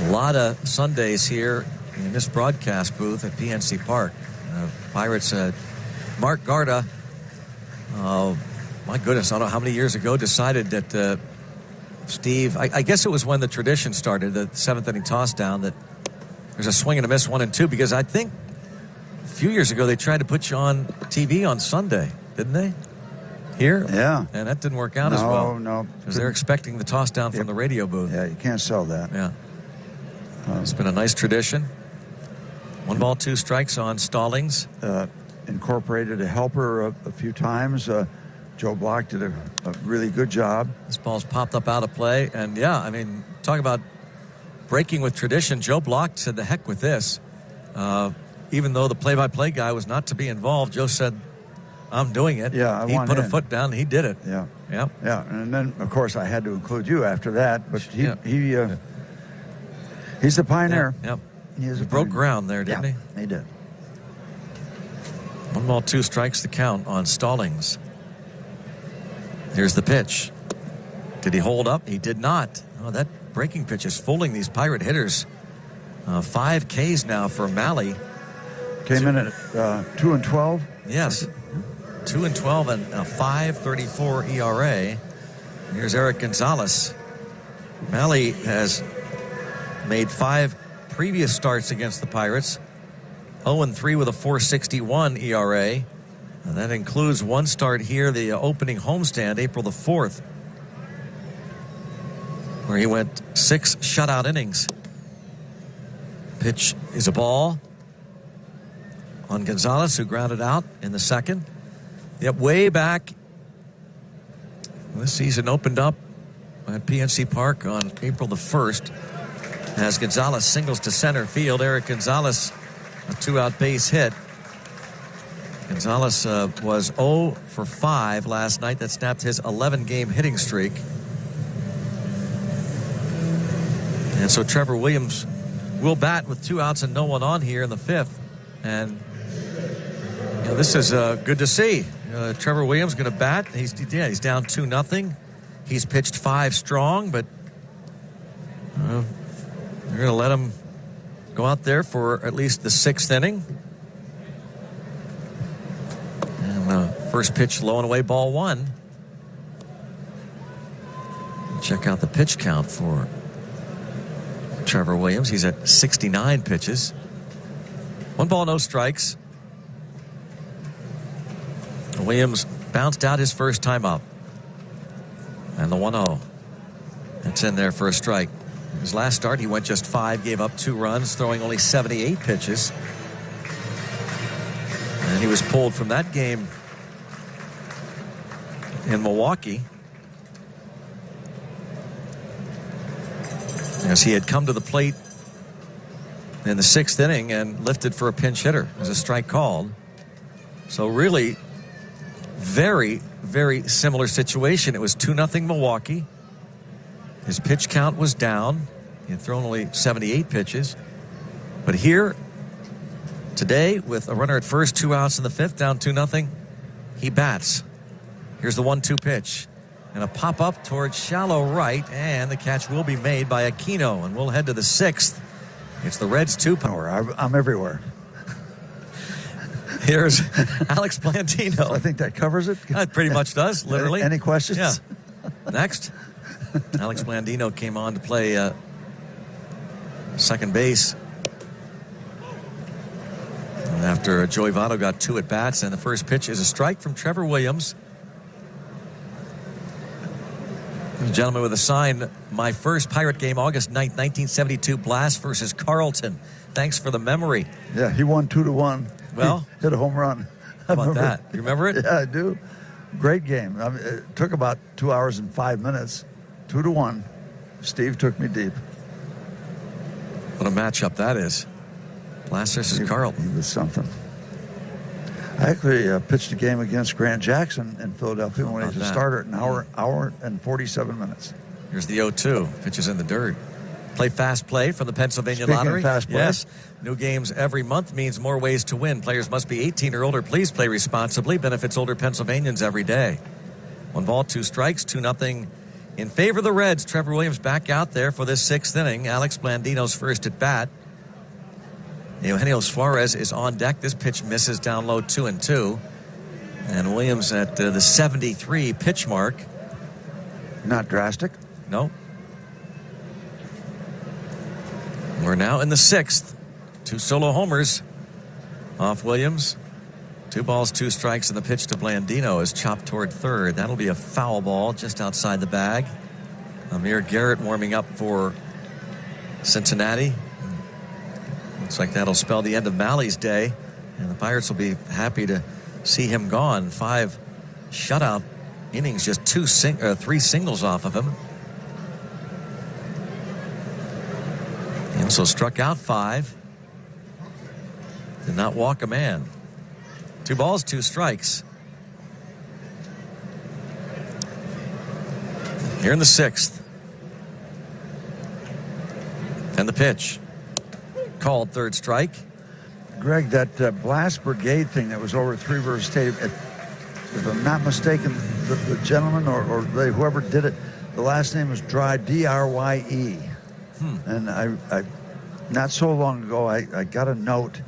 A lot of Sundays here in this broadcast booth at PNC Park. Pirates, Mark Garda, my goodness, I don't know how many years ago, decided that Steve, I guess it was when the tradition started, the 7th inning toss down, that there's a swing and a miss 1-2, because I think a few years ago they tried to put you on TV on Sunday, didn't they? Here? Yeah. And that didn't work out as well. No. Because they're expecting the toss down from the radio booth. Yeah, you can't sell that. Yeah. It's been a nice tradition. 1 ball, 2 strikes on Stallings. Incorporated a helper a few times. Joe Block did a really good job. This ball's popped up out of play. And, yeah, I mean, talk about breaking with tradition. Joe Block said, the heck with this. Even though the play-by-play guy was not to be involved, Joe said, I'm doing it. Yeah, he put a foot down, and he did it. Yeah. Yeah. Yeah, and then, of course, I had to include you after that. But he's the pioneer. Yeah. He broke ground there, didn't he? He did. 1 ball, 2 strikes to count on Stallings. Here's the pitch. Did he hold up? He did not. Oh, that breaking pitch is fooling these Pirate hitters. 5 Ks now for Mahle. Came in at 2 and 12. Yes. 2 and 12 and a 5.34 ERA. Here's Eric Gonzalez. Mahle has made 5 previous starts against the Pirates. 0-3 with a 4.61 ERA. And that includes 1 start here, the opening homestand, April the 4th, where he went 6 shutout innings. Pitch is a ball on Gonzalez, who grounded out in the second. Yep, way back. This season opened up at PNC Park on April the 1st as Gonzalez singles to center field. Eric Gonzalez, a 2-out base hit. Gonzalez was 0 for 5 last night. That snapped his 11-game hitting streak. And so Trevor Williams will bat with 2 outs and no one on here in the 5th. And this is good to see. Trevor Williams going to bat. He's down 2-0. He's pitched 5 strong, but they're going to let him go out there for at least the 6th inning. And first pitch low and away, ball 1. Check out the pitch count for Trevor Williams. He's at 69 pitches. 1 ball, no strikes. Williams bounced out his first time up. And the 1-0. That's in there for a strike. His last start, he went just 5, gave up 2 runs, throwing only 78 pitches. And he was pulled from that game in Milwaukee, as he had come to the plate in the 6th inning and lifted for a pinch hitter as a strike called. So really, very, very similar situation. It was 2-0 Milwaukee. His pitch count was down. He had thrown only 78 pitches. But here, today, with a runner at first, 2 outs in the 5th, down 2-0, he bats. Here's the 1-2 pitch. And a pop-up towards shallow right, and the catch will be made by Aquino. And we'll head to the 6th. It's the Reds' 2 power. I'm everywhere. Here's Alex Blandino. I think that covers it. That pretty much does, literally. Any questions? Yeah. Next, Alex Blandino came on to play second base. And after Joey Votto got 2 at-bats, and the first pitch is a strike from Trevor Williams. The gentleman with a sign, my first Pirate game, August 9th, 1972, Blast versus Carlton. Thanks for the memory. Yeah, he won 2-1. Well, he hit a home run. How about that? You remember it? Yeah, I do. Great game. I mean, it took about 2 hours and 5 minutes. 2-1. Steve took me deep. What a matchup that is. Blast versus Carlton. He was something. I actually pitched a game against Grant Jackson in Philadelphia when he was a starter at an hour and 47 minutes. Here's the 0-2. Pitches in the dirt. Play fast play from the Pennsylvania Speaking Lottery. Of fast play. Yes. New games every month means more ways to win. Players must be 18 or older. Please play responsibly. Benefits older Pennsylvanians every day. 1 ball, 2 strikes, 2-0 in favor of the Reds. Trevor Williams back out there for this 6th inning. Alex Blandino's first at bat. Eugenio Suarez is on deck. This pitch misses down low, 2-2. And Williams at the 73 pitch mark. Not drastic. No. We're now in the 6th. 2 solo homers off Williams. 2 balls, 2 strikes, and the pitch to Blandino is chopped toward third. That'll be a foul ball just outside the bag. Amir Garrett warming up for Cincinnati. Looks like that'll spell the end of Mahle's day, and the Pirates will be happy to see him gone. 5 shutout innings, just 3 singles off of him. Also struck out 5. Did not walk a man. 2 balls, 2 strikes. Here in the 6th. And the pitch. Called, 3rd strike. Greg, that Blast Brigade thing that was over at Three River Stadium, if I'm not mistaken, the gentleman or whoever did it, the last name was Drye, D-R-Y-E. And I not so long ago, I got a note,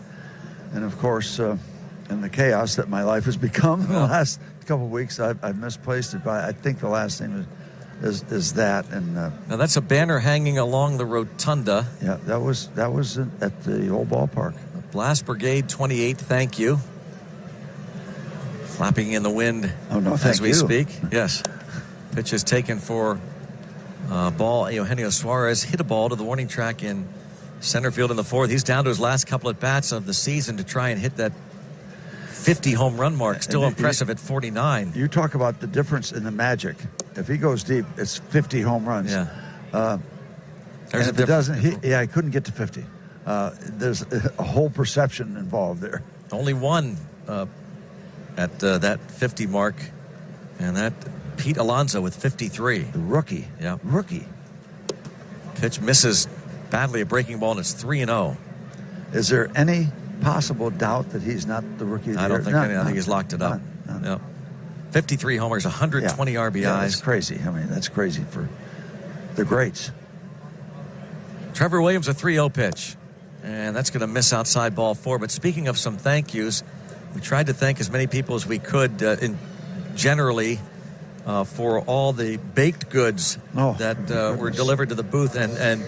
and of course, in the chaos that my life has become in the last couple of weeks, I've misplaced it. But I think the last name is that. And now that's a banner hanging along the rotunda. yeah, that was at the old ballpark. Blast Brigade 28, thank you. Flapping in the wind as we speak. Yes. Pitch is taken for ball. Eugenio Suarez hit a ball to the warning track in center field in the 4th. He's down to his last couple at bats of the season to try and hit that 50 home run mark. Still impressive at 49. You talk about the difference in the magic. If he goes deep, it's 50 home runs. Yeah. There's if it doesn't, he couldn't get to 50. There's a whole perception involved there. Only one at that 50 mark, and that Pete Alonso with 53. The rookie. Yeah. Rookie. Pitch misses badly, a breaking ball, and it's 3-0. Is there any possible doubt that he's not the rookie of the I don't year? think any. I think he's locked it up. None. Yep. 53 homers, 120 RBIs. Yeah, that's crazy. I mean, that's crazy for the greats. Trevor Williams, a 3-0 pitch. And that's going to miss outside ball 4. But speaking of some thank yous, we tried to thank as many people as we could generally for all the baked goods that were delivered to the booth. And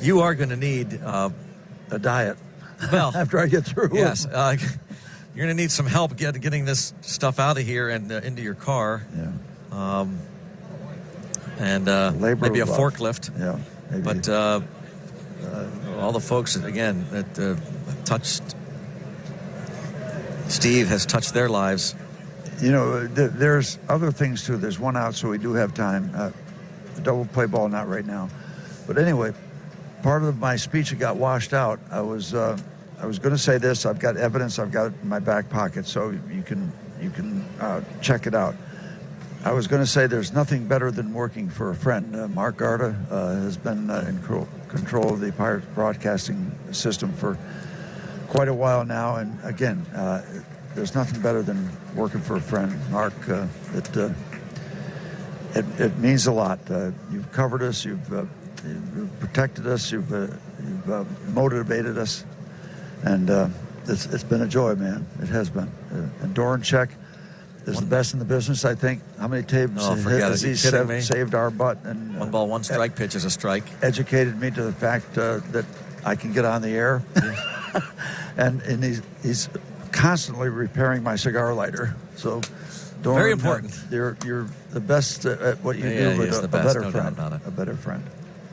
you are going to need a diet. Well, after I get through. Yes. You're going to need some help getting this stuff out of here and into your car. Yeah. And maybe a forklift. Yeah. Maybe. But all the folks, again, that touched Steve has touched their lives. You know, there's other things, too. There's one out, so we do have time. Double play ball, not right now. But anyway, part of my speech that got washed out, I was going to say this. I've got evidence. I've got it in my back pocket, so you can check it out. I was going to say there's nothing better than working for a friend. Mark Garda has been in control of the Pirates broadcasting system for quite a while now. And again, there's nothing better than working for a friend. Mark, it means a lot. You've covered us. You've protected us. You've motivated us. And it's been a joy, man. It has been. And Doranchek is the best in the business, I think. How many tapes has he saved our butt? And 1 ball, 1 strike pitch is a strike. Educated me to the fact that I can get on the air. and he's constantly repairing my cigar lighter. So, Doran, very important. You're the best at what you do, but a better friend. A better friend.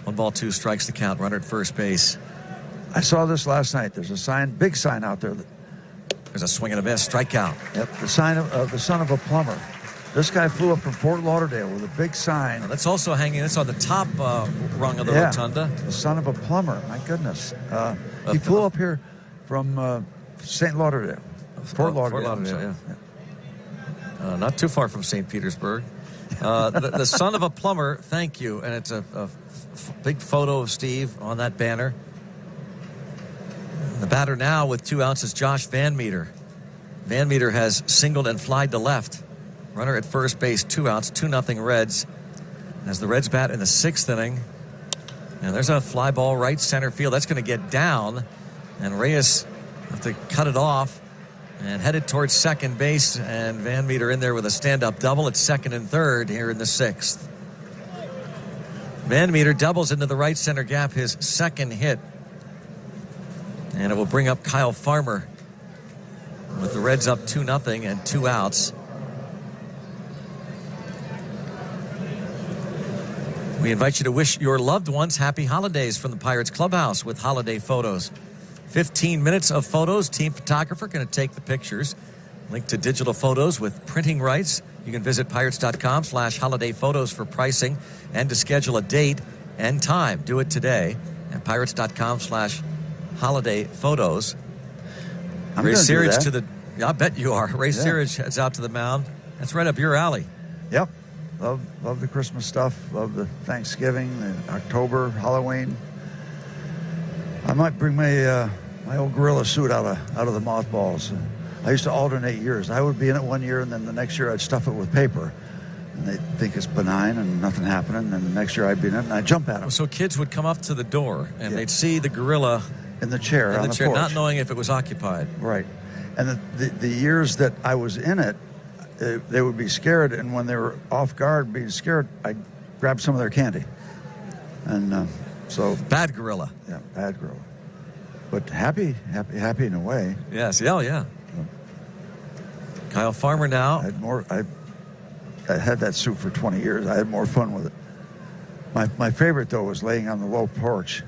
1 ball, 2 strikes to count. Runner at first base. I saw this last night. There's a big sign out there. There's a swing and a miss, strikeout. Yep, the sign of the son of a plumber. This guy flew up from Fort Lauderdale with a big sign. Now, that's also hanging. That's on the top rung of the rotunda. The son of a plumber. My goodness. He flew up here from St. Lauderdale. Fort Lauderdale. Yeah. Not too far from St. Petersburg. The son of a plumber, thank you. And it's a big photo of Steve on that banner. The batter now with 2 outs is Josh Van Meter. Van Meter has singled and flied to left. Runner at first base, 2 outs, 2-0 Reds. As the Reds bat in the 6th inning. And there's a fly ball right center field. That's going to get down. And Reyes have to cut it off and headed towards second base. And Van Meter in there with a stand-up double at 2nd and 3rd here in the 6th. Van Meter doubles into the right center gap, his 2nd hit. And it will bring up Kyle Farmer with the Reds up 2-0 and 2 outs. We invite you to wish your loved ones happy holidays from the Pirates Clubhouse with holiday photos. 15 minutes of photos. Team photographer going to take the pictures. Link to digital photos with printing rights. You can visit pirates.com/holiday photos for pricing and to schedule a date and time. Do it today and Pirates.com/holiday photos. I'm Ray gonna do Searage that. to the, I bet you are. Ray Searage heads out to the mound. That's right up your alley. Yep. Love the Christmas stuff. Love the Thanksgiving, the October, Halloween. I might bring my my old gorilla suit out of the mothballs. I used to alternate years. I would be in it one year, and then the next year I'd stuff it with paper. And they'd think it's benign and nothing happening. And then the next year I'd be in it, and I'd jump at them. So kids would come up to the door, and they'd see the gorilla in the chair in on the the chair, porch. not knowing if it was occupied. Right. And the years that I was in it, they would be scared, and when they were off guard, being scared, I'd grab some of their candy. And so... Bad gorilla. Yeah, bad gorilla. But happy in a way. Yes, yeah. Kyle Farmer now. I had that suit for 20 years. I had more fun with it. My favorite, though, was laying on the low porch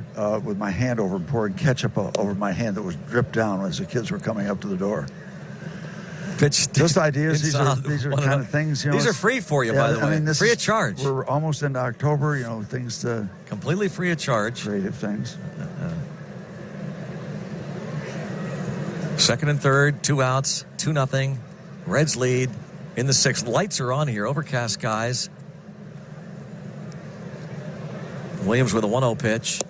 with my hand over and pouring ketchup over my hand that was dripped down as the kids were coming up to the door. Pitch just ideas. These are kind of things. These are free for you, by the way. This free of charge. We're almost into October. Things to completely free of charge. Creative things. Second and third, 2 outs, 2-0. Reds lead in the 6th. Lights are on here. Overcast skies. Williams with a 1-0 pitch.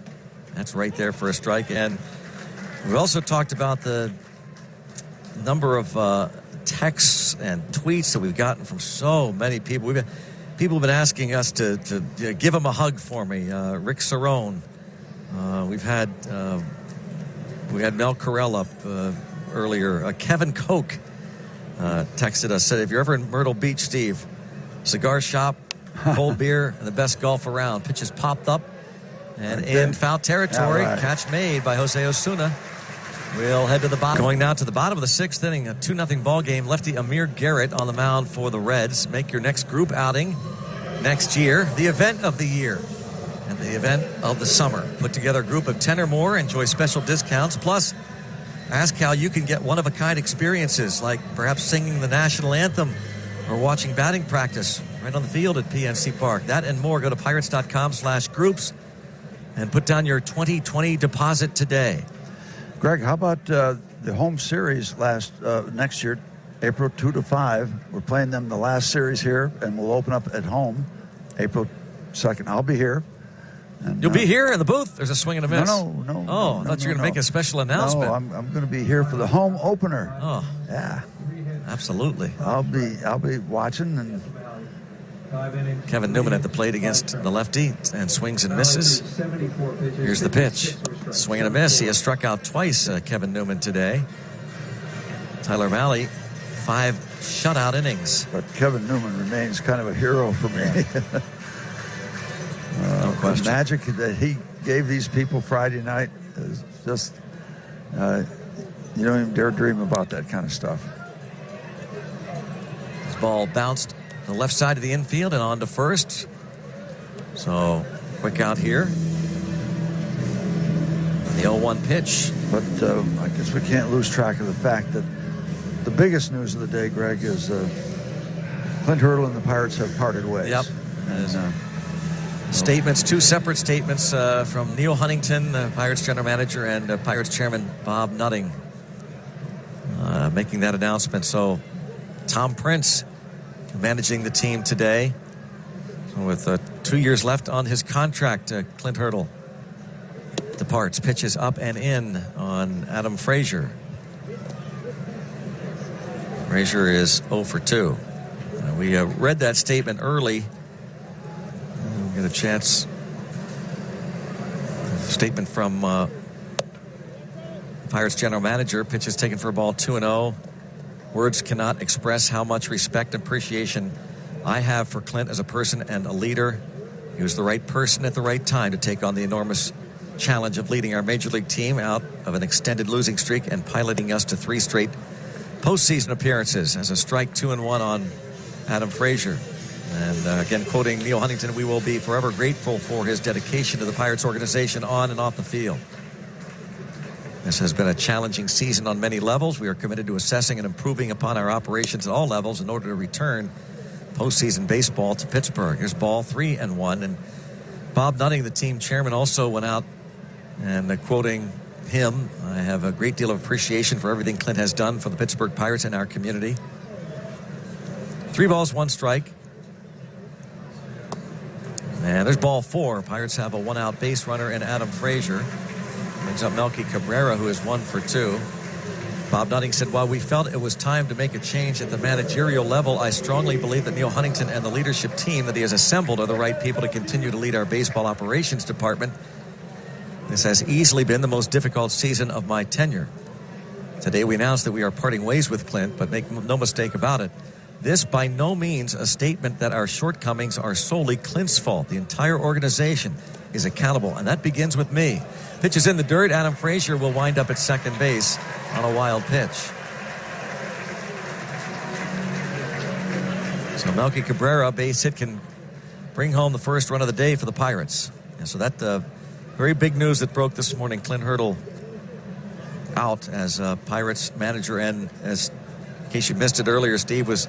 That's right there for a strike. And we also talked about the number of texts and tweets that we've gotten from so many people. People have been asking us to give them a hug for me. Rick Cerrone. We had Mel Carell up earlier. Kevin Koch texted us, said, if you're ever in Myrtle Beach, Steve, cigar shop, cold beer, and the best golf around. Pitches popped up and in foul territory. Right. Catch made by Jose Osuna. We'll head to the bottom. Going now to the bottom of the 6th inning, a 2-0 ball game. Lefty Amir Garrett on the mound for the Reds. Make your next group outing next year the event of the year and the event of the summer. Put together a group of 10 or more. Enjoy special discounts. Plus, ask how you can get one-of-a-kind experiences, like perhaps singing the national anthem or watching batting practice right on the field at PNC Park. That and more. Go to pirates.com/groups and put down your 2020 deposit today. Greg, how about the home series next year, April 2 to 5? We're playing them the last series here, and we'll open up at home April 2nd. I'll be here. And, you'll be here in the booth? There's a swing and a miss. No. Oh, I thought you were going to make a special announcement. No, I'm going to be here for the home opener. Oh, yeah, absolutely. I'll be watching. And Kevin Newman at the plate against the lefty and swings and misses. Here's the pitch. Swing and a miss. He has struck out twice, Kevin Newman, today. Tyler Mahle, 5 shutout innings. But Kevin Newman remains kind of a hero for me. No question. The magic that he gave these people Friday night is just, you don't even dare dream about that kind of stuff. This ball bounced the left side of the infield and on to first. So, quick out here. The 0-1 pitch. But I guess we can't lose track of the fact that the biggest news of the day, Greg, is Clint Hurdle and the Pirates have parted ways. Yep. And, statements, 2 separate statements from Neil Huntington, the Pirates general manager, and Pirates chairman Bob Nutting making that announcement. So Tom Prince managing the team today. So with 2 years left on his contract, Clint Hurdle departs. Pitches up and in on Adam Frazier. Frazier is 0 for 2. We read that statement early. We'll get a chance. Statement from Pirates general manager. Pitches taken for a ball 2-0. Words cannot express how much respect and appreciation I have for Clint as a person and a leader. He was the right person at the right time to take on the enormous challenge of leading our major league team out of an extended losing streak and piloting us to 3 straight postseason appearances. As a strike 2-1 on Adam Frazier. And again, quoting Neil Huntington, we will be forever grateful for his dedication to the Pirates organization on and off the field. This has been a challenging season on many levels. We are committed to assessing and improving upon our operations at all levels in order to return postseason baseball to Pittsburgh. Here's ball 3-1. And Bob Nutting, the team chairman, also went out And quoting him, I have a great deal of appreciation for everything Clint has done for the Pittsburgh Pirates and our community. 3 balls, 1 strike. And there's ball 4. Pirates have a 1-out base runner in Adam Frazier. Brings up Melky Cabrera, who is 1 for 2. Bob Nutting said, while we felt it was time to make a change at the managerial level, I strongly believe that Neil Huntington and the leadership team that he has assembled are the right people to continue to lead our baseball operations department. This has easily been the most difficult season of my tenure. Today we announced that we are parting ways with Clint, but make no mistake about it, this by no means a statement that our shortcomings are solely Clint's fault. The entire organization is accountable, and that begins with me. Pitch is in the dirt. Adam Frazier will wind up at second base on a wild pitch. So Melky Cabrera, base hit, can bring home the first run of the day for the Pirates. And so that very big news that broke this morning. Clint Hurdle out as Pirates manager, and as in case you missed it earlier, Steve was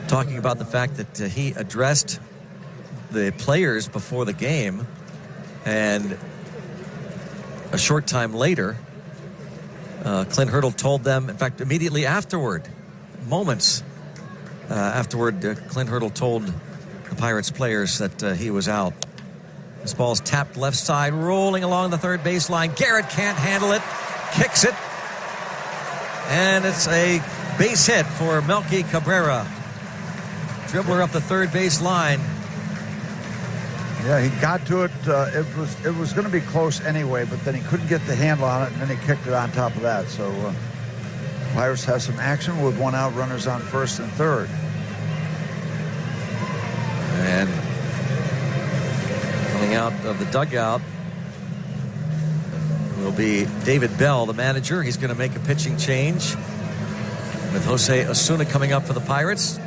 talking about the fact that he addressed the players before the game, and a short time later, Clint Hurdle told them, in fact, immediately afterward, moments afterward, Clint Hurdle told the Pirates players that he was out. This ball's tapped left side, rolling along the third baseline. Garrett can't handle it, kicks it, and it's a base hit for Melky Cabrera. Dribbler up the third base line. Yeah, he got to it. It was going to be close anyway, but then he couldn't get the handle on it, and then he kicked it on top of that. So Pirates have some action with 1 out, runners on first and third. And coming out of the dugout will be David Bell, the manager. He's going to make a pitching change with Jose Osuna coming up for the Pirates.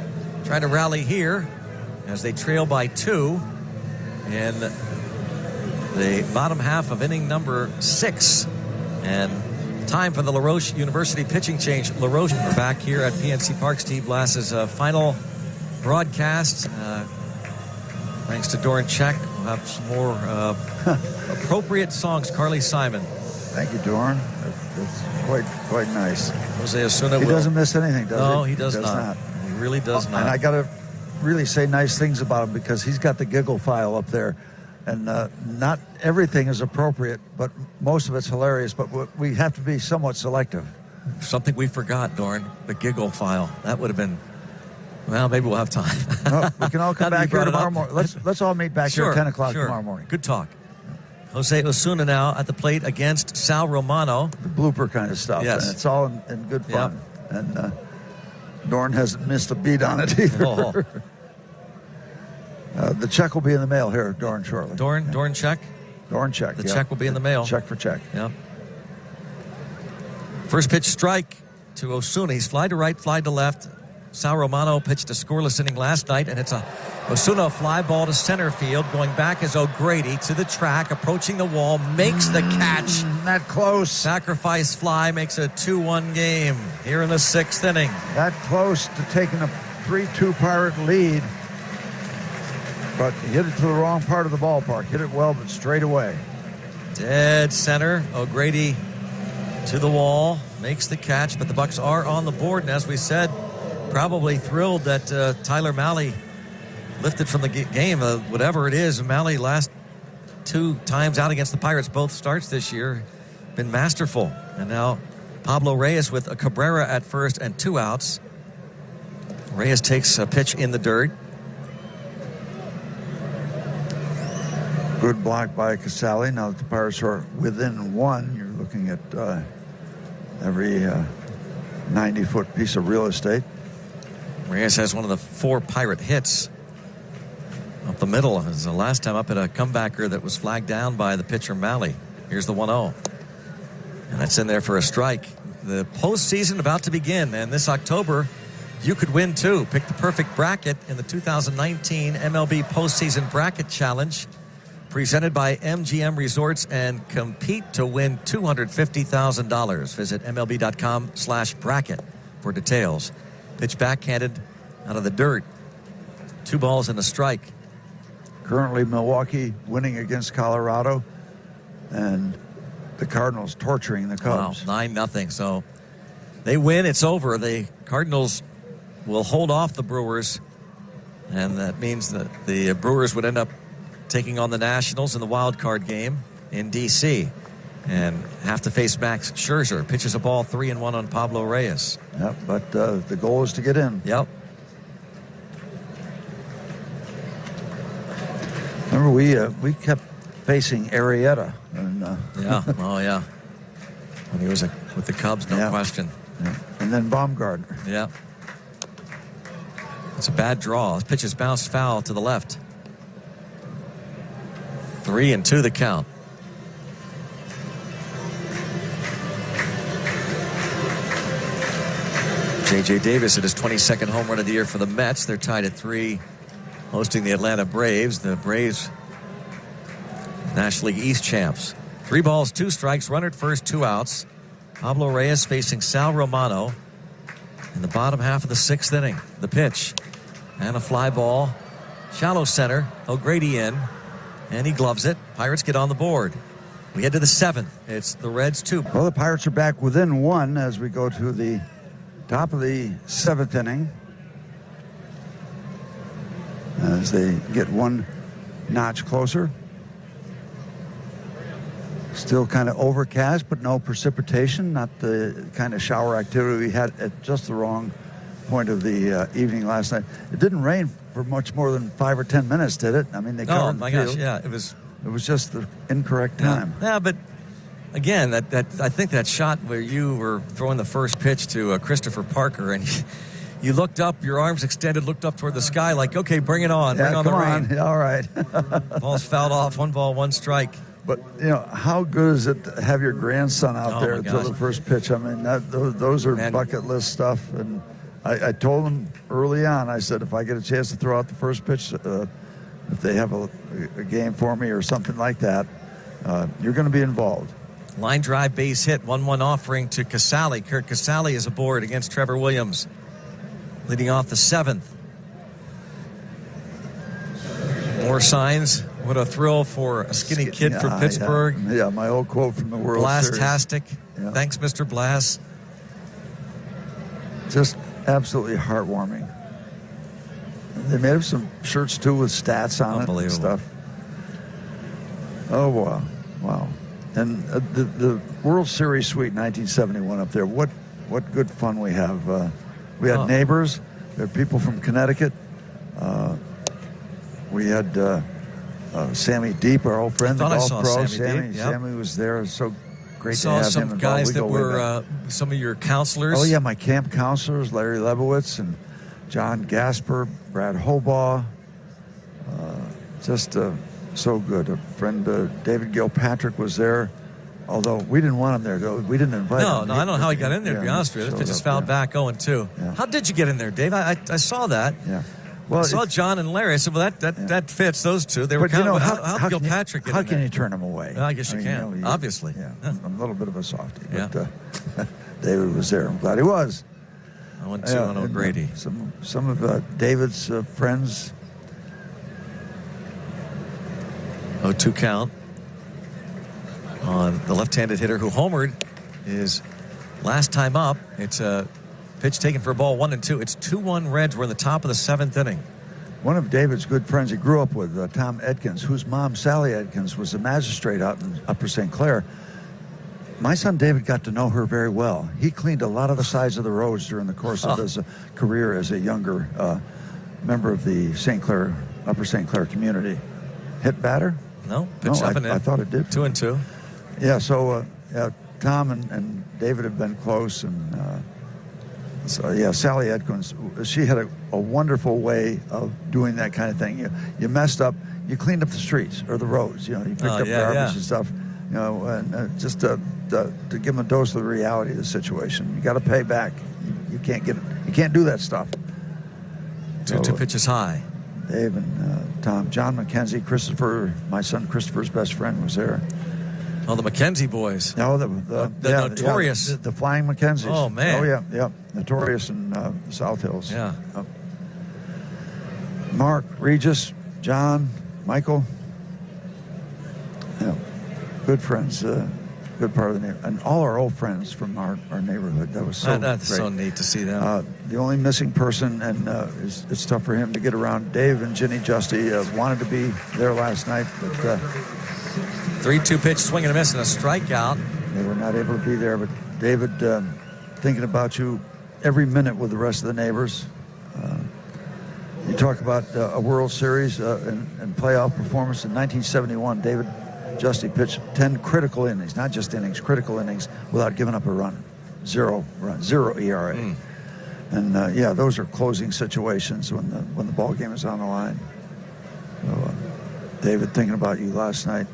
Trying to rally here as they trail by 2 in the bottom half of inning number 6. And time for the LaRoche University pitching change. LaRoche are back here at PNC Park. Steve Blass's final broadcast. Thanks to Doran Check. We'll have some more appropriate songs. Carly Simon. Thank you, Doran. That's quite nice. Jose Osuna. He doesn't miss anything, does he? No, he does not. He really does not. And I got to really say nice things about him because he's got the giggle file up there. And not everything is appropriate, but most of it's hilarious. But we have to be somewhat selective. Something we forgot, Doran, the giggle file. That would have been, well, maybe we'll have time. No, we can all come back here tomorrow morning. Let's all meet back here at 10 o'clock tomorrow morning. Good talk. Jose Osuna now at the plate against Sal Romano. The blooper kind of stuff. Yes. And it's all in good fun. Yep. And Doran hasn't missed a beat on it either. Oh. The check will be in the mail here, Doran, shortly. Doran check? Doran check. The check will be in the mail. Check for check. Yep. First pitch strike to Osuna. He's fly to right, fly to left. Sal Romano pitched a scoreless inning last night, and it's Osuna fly ball to center field. Going back is O'Grady to the track, approaching the wall, makes the catch. That close. Sacrifice fly makes a 2-1 game here in the 6th inning. That close to taking a 3-2 Pirate lead. But he hit it to the wrong part of the ballpark. Hit it well, but straight away. Dead center. O'Grady to the wall, makes the catch, but the Bucks are on the board. And as we said, probably thrilled that Tyler Mahle lifted from the game. Whatever it is, Mahle last 2 times out against the Pirates, both starts this year, been masterful. And now Pablo Reyes with a Cabrera at first and 2 outs. Reyes takes a pitch in the dirt. Good block by Casale. Now that the Pirates are within 1, you're looking at every 90-foot piece of real estate. Reyes has one of the 4 Pirate hits up the middle. It was the last time up at a comebacker that was flagged down by the pitcher Mahle. Here's the 1-0. And that's in there for a strike. The postseason about to begin, and this October, you could win too. Pick the perfect bracket in the 2019 MLB Postseason Bracket Challenge, presented by MGM Resorts, and compete to win $250,000. Visit MLB.com/bracket for details. Pitch backhanded out of the dirt. 2 balls and a strike. Currently, Milwaukee winning against Colorado. and the Cardinals torturing the Cubs. Wow, 9-0. So they win. It's over. The Cardinals will hold off the Brewers, and that means that the Brewers would end up taking on the Nationals in the wild card game in D.C. and have to face Max Scherzer. Pitches a ball 3-1 on Pablo Reyes. Yep, but the goal is to get in. Yep. Remember, we kept facing Arrieta. And, Yeah. Oh, yeah. When he was with the Cubs, no question. Yeah. And then Baumgartner. Yeah. It's a bad draw. His pitch is bounced foul to the left. 3-2 the count. J.J. Davis hit his 22nd home run of the year for the Mets. They're tied at 3, hosting the Atlanta Braves. The Braves, National League East champs. 3 balls, 2 strikes, runner at first, 2 outs. Pablo Reyes facing Sal Romano in the bottom half of the 6th inning. The pitch and a fly ball, shallow center. O'Grady in, and he gloves it. Pirates get on the board. We head to the 7th. It's the Reds 2. Well, the Pirates are back within 1 as we go to the top of the 7th inning, as they get 1 notch closer. Still kind of overcast, but no precipitation. Not the kind of shower activity we had at just the wrong point of the evening last night. It didn't rain for much more than 5 or 10 minutes, did it? I mean, they covered the field. Gosh, yeah, it was just the incorrect time. Yeah, but again, that I think that shot where you were throwing the first pitch to Christopher Parker, and you looked up, your arms extended, looked up toward the sky, like, okay, bring it on, bring on the rain. Yeah, all right. Ball's fouled off, 1 ball, 1 strike. But, how good is it to have your grandson out there until the first pitch? I mean, those are bucket list stuff. And I told him early on, I said, if I get a chance to throw out the first pitch, if they have a game for me or something like that, you're going to be involved. Line drive base hit, 1-1 offering to Casale. Kurt Casale is aboard against Trevor Williams, leading off the 7th. More signs. What a thrill for a skinny kid from Pittsburgh. Yeah, my old quote from the World Series. Blastastic. Yeah. Thanks, Mr. Blas. Just absolutely heartwarming. They made up some shirts, too, with stats on it and stuff. Oh, wow. Wow. And the World Series suite 1971 up there, what good fun we have. We had neighbors. There are people from Connecticut. We had Sammy Deep, our old friend, the golf pro. Sammy was there. It was so great to have him involved. Some guys that were some of your counselors. Oh, yeah, my camp counselors, Larry Lebowitz and John Gasper, Brad Hobaugh. Just so good. A friend, David Gilpatrick, was there. Although we didn't want him there. We didn't invite him. No, I don't know how he got in there, to be honest with you. This pitch is fouled back 0-2. Yeah. How did you get in there, Dave? I saw that. Yeah. Well, I saw John and Larry. I said, well, that fits those two. They were kind of, how Gilpatrick get in there? How can you turn him away? Well, I guess you can, obviously. Yeah, I'm a little bit of a softie, but David was there. I'm glad he was. 0-2 on O'Grady. Some of David's friends. 0-2 count on the left-handed hitter who homered his last time up. It's a pitch taken for a ball, 1-2. It's 2-1 Reds. We're in the top of the 7th inning. One of David's good friends he grew up with, Tom Edkins, whose mom, Sally Edkins, was a magistrate out in Upper St. Clair. My son David got to know her very well. He cleaned a lot of the sides of the roads during the course of his career as a younger member of the Upper St. Clair community. Hit batter? No, pitch up and in. I thought it did. 2-2. Yeah, so Tom and David have been close, and Sally Edkins, she had a wonderful way of doing that kind of thing. You messed up, you cleaned up the streets or the roads. You picked up garbage and stuff. And just to give them a dose of the reality of the situation. You got to pay back. You can't do that stuff. 2-2 pitches high. Dave and Tom, John McKenzie, Christopher, my son Christopher's best friend, was there. Oh, the McKenzie boys. No, the notorious. The Flying McKenzies. Oh, man. Oh, yeah. Notorious in South Hills. Yeah. Mark, Regis, John, Michael. Yeah. good friends, good part of the neighborhood, and all our old friends from our neighborhood. That was so That's great. so neat to see them. The only missing person, and it's tough for him to get around, Dave and Ginny Justy wanted to be there last night, but 3-2 pitch, swing and a miss, and a strikeout. they were not able to be there. But David, thinking about you every minute with the rest of the neighbors. You talk about a World Series and playoff performance in 1971. David Justy pitched 10 critical innings, not just innings, critical innings, without giving up a run. 0 ERA. And those are closing situations when the ball game is on the line. So, David, thinking about you last night.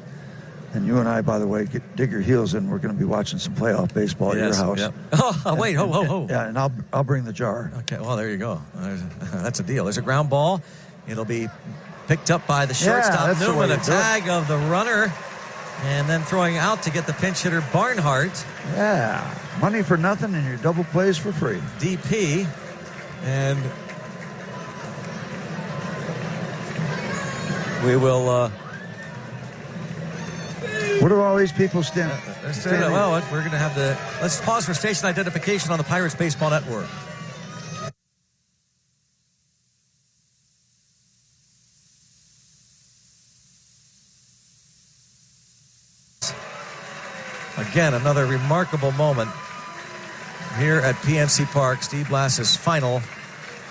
And you and I, by the way, dig your heels in. We're going to be watching some playoff baseball at your house. Yep. Oh, wait, ho. Yeah, and I'll bring the jar. Okay, well, there you go. That's a deal. There's a ground ball. It'll be picked up by the shortstop, Newman, a tag of the runner, and then throwing out to get the pinch hitter, Barnhart. Yeah, money for nothing and your double plays for free. DP, and we will... What do all these people standing? Well, we're going to have let's pause for station identification on the Pirates Baseball Network. Again, another remarkable moment here at PNC Park. Steve Blass's final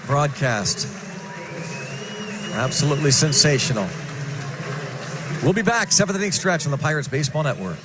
broadcast. Absolutely sensational. We'll be back, 7th inning stretch on the Pirates Baseball Network.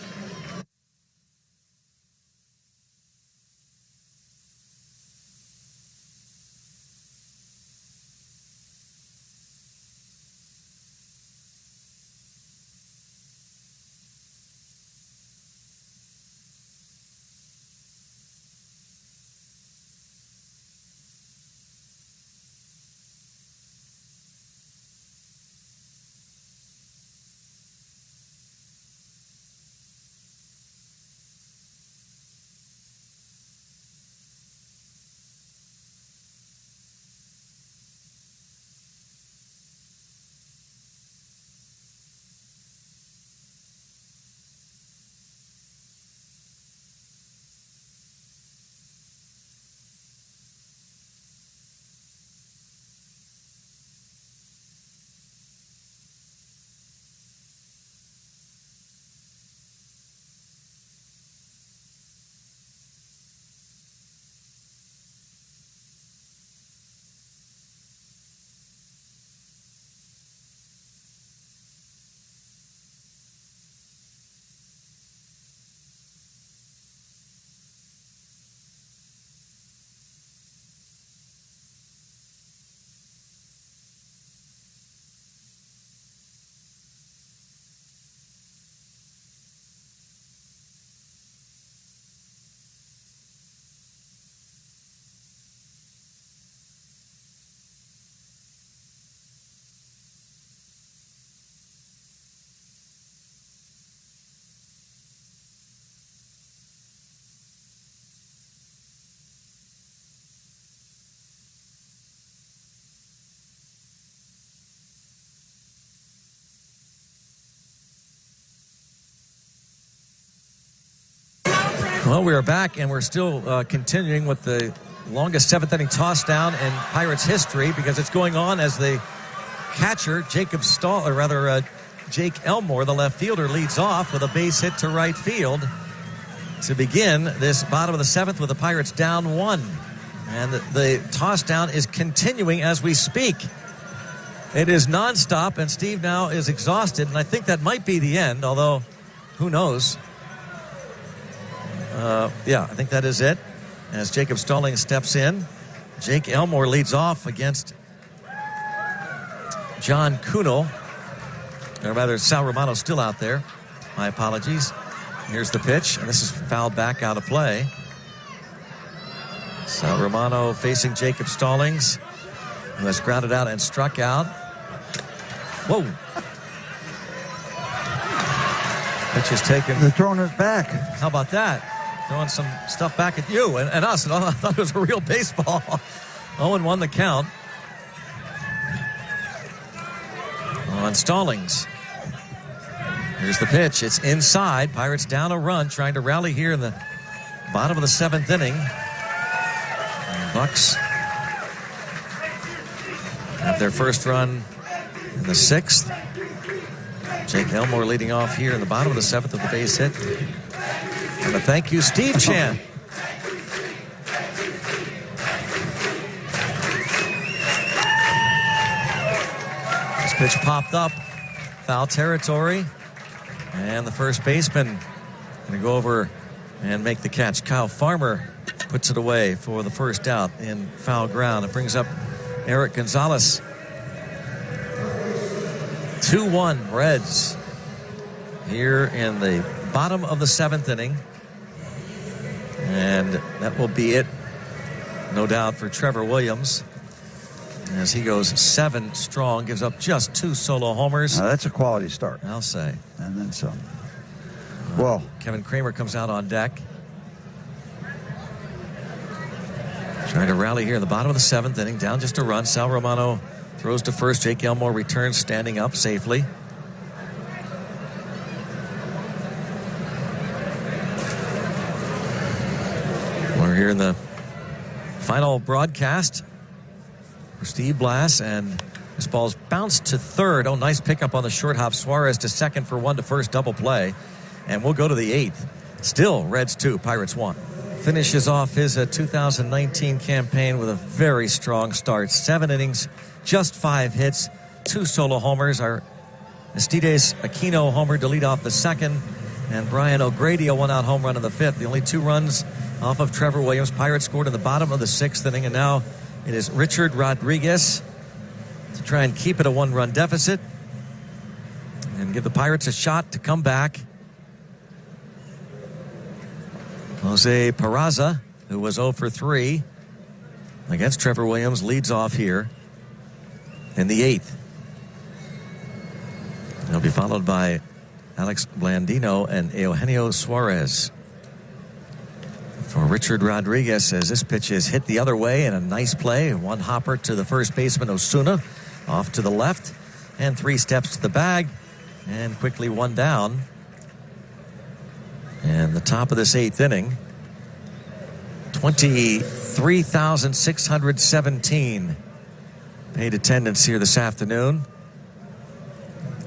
Well, we are back, and we're still continuing with the longest 7th inning toss down in Pirates history, because it's going on as the catcher, Jake Elmore, the left fielder, leads off with a base hit to right field to begin this bottom of the 7th with the Pirates down 1. And the toss down is continuing as we speak. It is nonstop, and Steve now is exhausted, and I think that might be the end, although who knows. I think that is it. As Jacob Stallings steps in, Jake Elmore leads off against John Kuhnel. Or rather, Sal Romano still out there. My apologies. Here's the pitch, and this is fouled back out of play. Sal Romano facing Jacob Stallings, who has grounded out and struck out. Whoa. Pitch is taken. They're throwing it back. How about that? Throwing some stuff back at you and us. And I thought it was a real baseball. 0-1 the count on Stallings. Here's the pitch. It's inside. Pirates down a run, trying to rally here in the bottom of the 7th inning. And Bucks have their first run in the 6th. Jake Elmore leading off here in the bottom of the 7th with the base hit. And a thank you, Steve chant. This pitch popped up. Foul territory. And the first baseman going to go over and make the catch. Kyle Farmer puts it away for the first out in foul ground. It brings up Eric Gonzalez. 2-1 Reds here in the bottom of the 7th inning. And that will be it, no doubt, for Trevor Williams, as he goes 7 strong, gives up just 2 solo homers. That's a quality start, I'll say. and then some. Well, Kevin Kramer comes out on deck, trying to rally here in the bottom of the 7th inning, down just a run. Sal Romano throws to first. Jake Elmore returns standing up safely. We're here in the final broadcast for Steve Blass, and this ball's bounced to third. Oh, nice pickup on the short hop. Suarez to second for 1 to first, double play. And we'll go to the 8th. Still Reds 2, Pirates 1. Finishes off his 2019 campaign with a very strong start. 7 innings, just 5 hits, 2 solo homers. Our Aristides Aquino homer to lead off the 2nd, and Brian O'Grady a 1-out home run in the 5th. The only 2 runs off of Trevor Williams. Pirates scored in the bottom of the 6th inning, and now it is Richard Rodriguez to try and keep it a 1-run deficit and give the Pirates a shot to come back. Jose Peraza, who was 0 for 3 against Trevor Williams, leads off here in the 8th. He'll be followed by Alex Blandino and Eugenio Suarez. For Richard Rodriguez, as this pitch is hit the other way, and a nice play. 1 hopper to the first baseman Osuna, off to the left, and 3 steps to the bag, and quickly 1 down. And the top of this 8th inning, 23,617 paid attendance here this afternoon.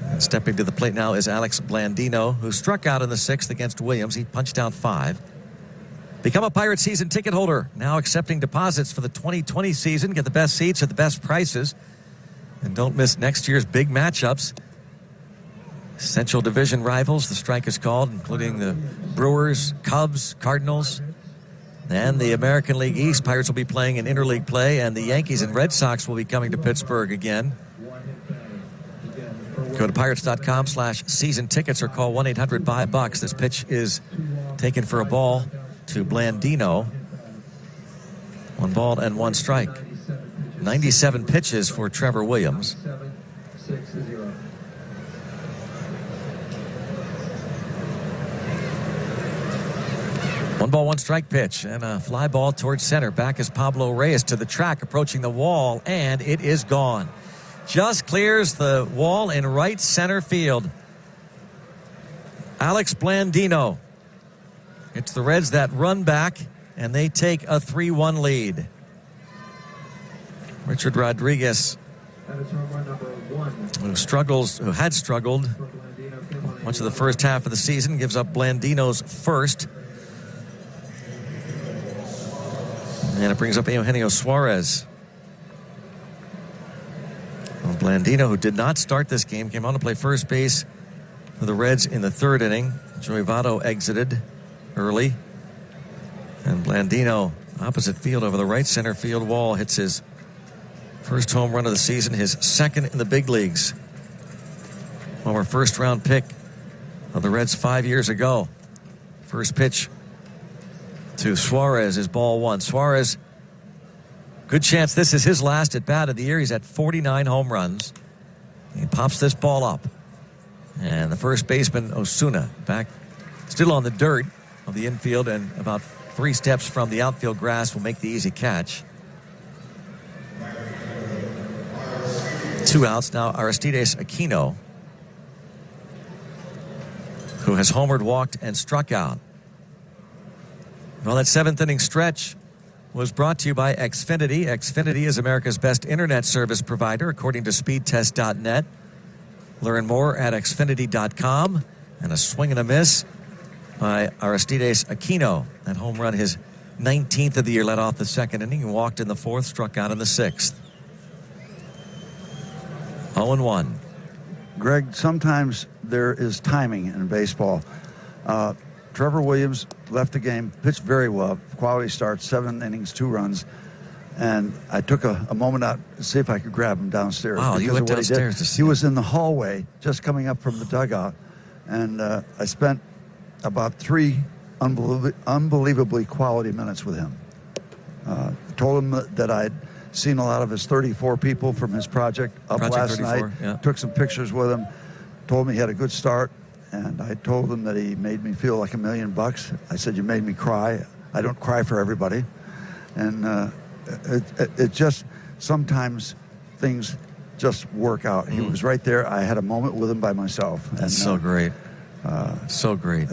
And stepping to the plate now is Alex Blandino, who struck out in the 6th against Williams. He punched out 5. Become a Pirate season ticket holder, now accepting deposits for the 2020 season. Get the best seats at the best prices. And don't miss next year's big matchups. Central Division rivals, the strike is called, including the Brewers, Cubs, Cardinals, and the American League East. Pirates will be playing in interleague play, and the Yankees and Red Sox will be coming to Pittsburgh again. Go to pirates.com/season tickets or call 1-800-BUY-BUCKS. This pitch is taken for a ball to Blandino. 1 ball and 1 strike. 97 pitches for Trevor Williams. 1 ball, 1 strike pitch, and a fly ball towards center. Back is Pablo Reyes to the track, approaching the wall, and it is gone. Just clears the wall in right center field. Alex Blandino. It's the Reds that run back, and they take a 3-1 lead. Richard Rodriguez, who had struggled much of the first half of the season, gives up Blandino's first. And it brings up Eugenio Suarez. Well, Blandino, who did not start this game, came on to play first base for the Reds in the 3rd inning. Joey Votto exited early. And Blandino, opposite field over the right center field wall, hits his first home run of the season, his 2nd in the big leagues. Former first-round pick of the Reds 5 years ago. First pitch to Suarez is ball 1. Suarez, good chance this is his last at bat of the year. He's at 49 home runs. He pops this ball up. And the first baseman, Osuna, back still on the dirt of the infield and about 3 steps from the outfield grass, will make the easy catch. 2 outs now. Aristides Aquino who has homered, walked, and struck out. Well, that seventh inning stretch was brought to you by Xfinity. Xfinity is America's best internet service provider, according to speedtest.net. Learn more at xfinity.com. And a swing and a miss by Aristides Aquino. That home run, his 19th of the year, led off the second inning. He walked in the fourth, struck out in the sixth. 0-1. Greg, sometimes there is timing in baseball. Trevor Williams left the game, pitched very well, quality start, 7 innings, 2 runs. And I took a moment out to see if I could grab him downstairs. Wow, you went downstairs to see He him. was in the hallway, just coming up from the dugout. And I spent about 3 unbelievably quality minutes with him. Told him that I'd seen a lot of his 34 people from his project up Project last 34, night. yeah. Took some pictures with him. Told me he had a good start. And I told him that he made me feel like $1 million. I said, you made me cry. I don't cry for everybody. And it just, sometimes things just work out. He was right there. I had a moment with him by myself. That's so great. So great.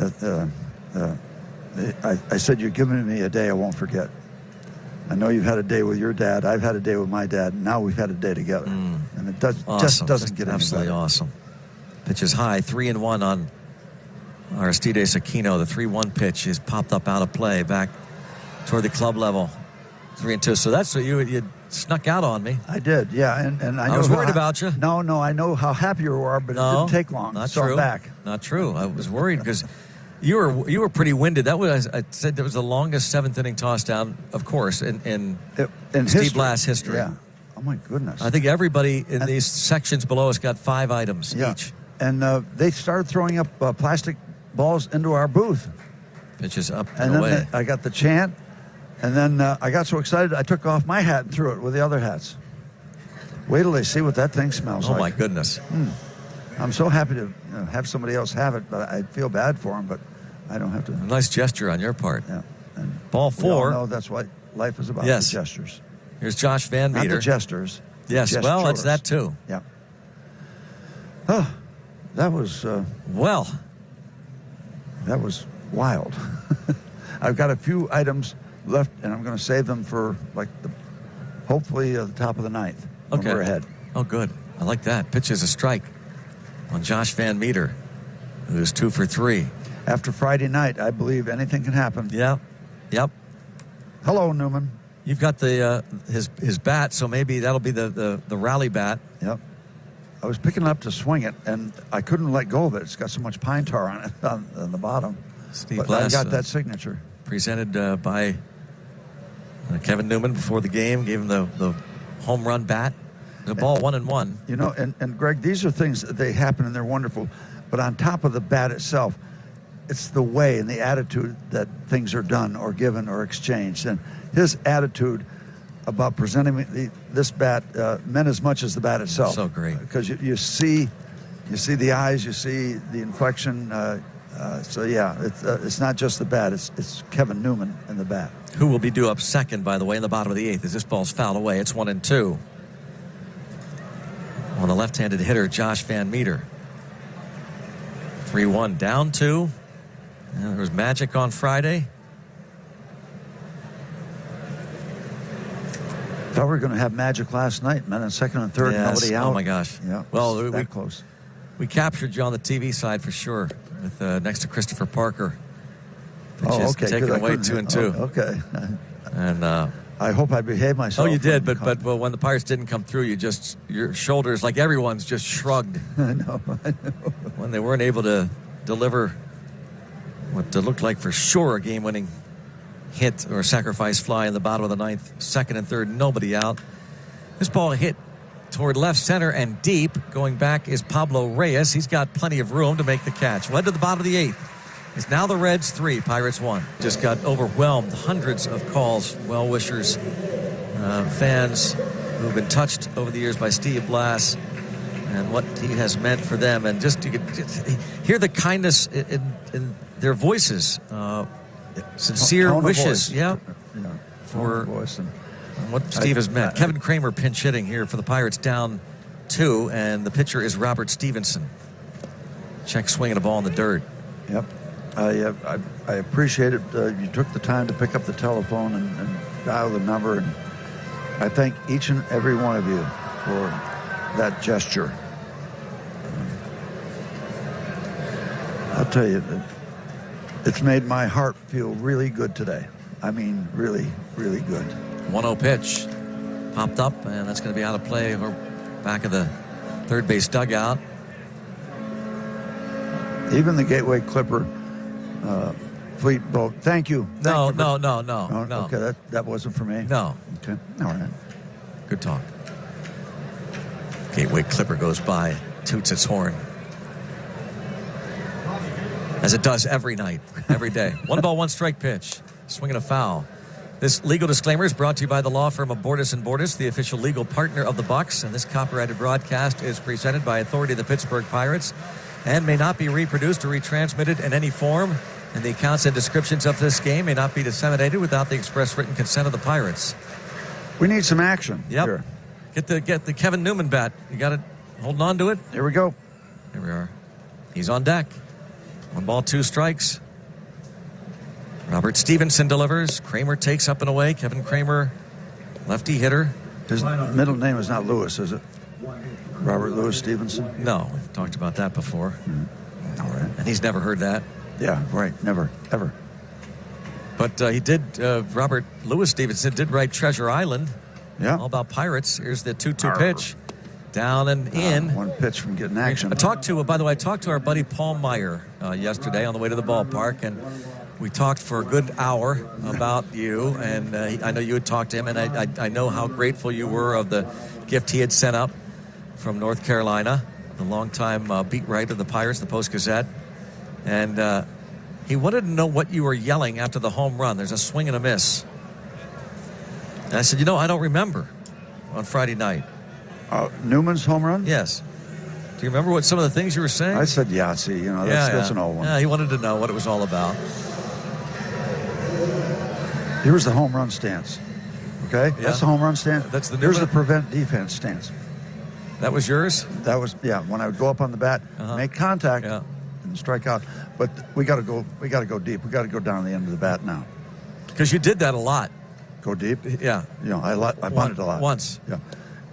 I said, you're giving me a day I won't forget. I know you've had a day with your dad. I've had a day with my dad. And now we've had a day together. And it just doesn't get any absolutely better. Awesome. Pitch is high, 3-1 on Aristides Aquino. The 3-1 pitch is popped up out of play back toward the club level. 3-2. So that's what you snuck out on me. I did, yeah. And I was worried about you. No, I know how happy you are, but it didn't take long. Not so true. I'm back. Not true. I was worried because you were pretty winded. That was, I said, that was the longest 7th inning toss down, of course, in Steve Blass history. Yeah. Oh my goodness. I think everybody in these sections below us got 5 items each. And they started throwing up plastic balls into our booth. Pitches up And and then away. I got the chant. And then I got so excited, I took off my hat and threw it with the other hats. Wait till they see what that thing smells like. Oh, my goodness. I'm so happy to have somebody else have it, but I feel bad for them, but I don't have to. A nice gesture on your part. Yeah. And Ball we all 4. know that's what life is about, Yes. the gestures. Here's Josh Van Not the Meter. gestures. Yes, well, it's that too. Yeah. Oh, that was that was wild. I've got a few items left, and I'm going to save them for hopefully the top of the 9th. When Okay. we're ahead. Oh, good. I like that. Pitch is a strike on Josh Van Meter, who's 2 for 3. After Friday night, I believe anything can happen. Yeah. Yep. Hello, Newman. You've got the his bat, so maybe that'll be the rally bat. Yep. I was picking it up to swing it, and I couldn't let go of it. It's got so much pine tar on it on the bottom. Steve But Blass, I got that signature. presented by Kevin Newman before the game. Gave him the home run bat. The ball 1-1. You know, and Greg, these are things that they happen and they're wonderful. But on top of the bat itself, it's the way and the attitude that things are done or given or exchanged. And his attitude about presenting me this bat meant as much as the bat itself. So great. Because you see the eyes, you see the inflection. So yeah, it's not just the bat. It's Kevin Newman and the bat. Who will be due up second, by the way, in the bottom of the 8th as this ball's fouled away. It's 1-2. On the left-handed hitter, Josh Van Meter. 3-1, down 2. And there was magic on Friday. Thought we were going to have magic last night, man. In second and third, Yes. nobody out. Oh my gosh. Yeah. Well, that close. We captured you on the TV side for sure, with next to Christopher Parker. Oh, okay. Taken good. away 2-2. Oh, okay. And I hope I behaved myself. oh, you did, but when the Pirates didn't come through, your shoulders, like everyone's, just shrugged I know. when they weren't able to deliver what looked like for sure a game-winning hit or sacrifice fly in the bottom of the 9th. Second and third, nobody out. This ball hit toward left center and deep. Going back is Pablo Reyes. He's got plenty of room to make the catch. Led to the bottom of the 8th. It's now the Reds 3, Pirates 1. Just got overwhelmed. Hundreds of calls, well-wishers, fans who've been touched over the years by Steve Blass and what he has meant for them. And just you could hear the kindness in their voices. Sincere Tone of wishes. voice. Yeah. For voice and what Steve has meant. Kevin Kramer pinch hitting here for the Pirates, down 2, and the pitcher is Robert Stevenson. Check swinging a ball in the dirt. Yep. I appreciate it. You took the time to pick up the telephone and dial the number, and I thank each and every one of you for that gesture. I'll tell you, it's made my heart feel really good today. I mean, really, really good. 1-0 pitch popped up, and that's going to be out of play over back of the third base dugout. Even the Gateway Clipper fleet boat. Thank you. No. Okay, that wasn't for me. No. Okay, all right. Good talk. Gateway Clipper goes by, toots its horn. As it does every night, every day. 1-1 pitch. Swinging a foul. This legal disclaimer is brought to you by the law firm of Bordas & Bordas, the official legal partner of the Bucks. And this copyrighted broadcast is presented by authority of the Pittsburgh Pirates and may not be reproduced or retransmitted in any form. And the accounts and descriptions of this game may not be disseminated without the express written consent of the Pirates. We need some action. Yep. Here. Get the Kevin Newman bat. You got it. Holding on to it. Here we go. Here we are. He's on deck. 1-2 strikes. Robert Stevenson delivers. Kramer takes up and away. Kevin Kramer, lefty hitter. His middle name is not Lewis, is it? Robert Louis Stevenson? No, we've talked about that before. All right. And he's never heard that. Yeah, right. Never, ever. But he did, Robert Louis Stevenson did write Treasure Island. Yeah. All about pirates. Here's the 2-2 pitch. Down and in. One pitch from getting action. I talked to our buddy Paul Meyer yesterday on the way to the ballpark, and we talked for a good hour about you, and I know you had talked to him, and I know how grateful you were of the gift he had sent up from North Carolina, the longtime beat writer of the Pirates, the Post-Gazette, and he wanted to know what you were yelling after the home run. There's a swing and a miss. And I said, I don't remember on Friday night. Newman's home run? Yes. Do you remember what some of the things you were saying? I said Yahtzee. That's an old one. Yeah, he wanted to know what it was all about. Here's the home run stance. Okay? Yeah. That's the home run stance. That's the Here's Newman? the prevent defense stance. That was yours? That was, when I would go up on the bat, make contact, and strike out. But we got to go deep. We got to go down the end of the bat now. Because you did that a lot. Go deep? Yeah. I bunted a lot. Once. Yeah.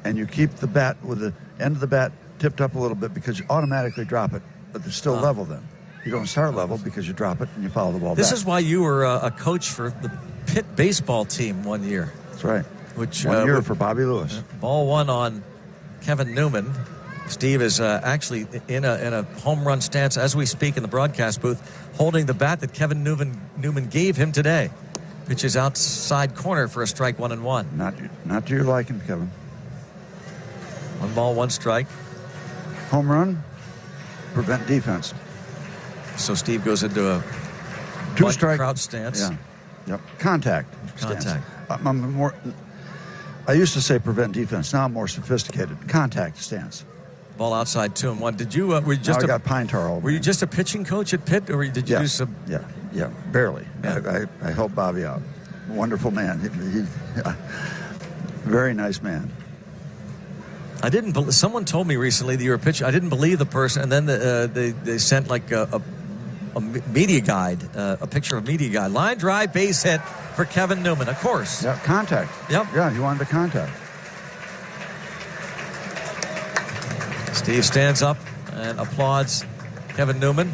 And you keep the bat with the end of the bat tipped up a little bit because you automatically drop it, but they're still level then. You don't start level because you drop it and you follow the ball back. This is why you were a coach for the Pitt baseball team one year. That's right. Which 1 year for Bobby Lewis. Ball one on Kevin Newman. Steve is actually in a home run stance as we speak in the broadcast booth, holding the bat that Kevin Newman gave him today. Pitches outside corner for a strike, 1-1. Not to your liking, Kevin. 1 strike. Home run, prevent defense. So Steve goes into a 2-strike crouch stance. Yeah. Yep. Contact. Contact. Stance. I used to say prevent defense. Now I'm more sophisticated. Contact stance. Ball outside 2-1. Did you? Were you just? I got pine tar all over. Were you just a pitching coach at Pitt, or did you do some? Yeah, barely. Yeah. I helped Bobby out. Wonderful man. He very nice man. I didn't. Someone told me recently that you were a pitcher. I didn't believe the person, and then they sent like a media guide, a picture of a media guide. Line drive, base hit for Kevin Newman. Of course. Yeah, contact. Yep. Yeah, he wanted to contact. Steve stands up and applauds Kevin Newman,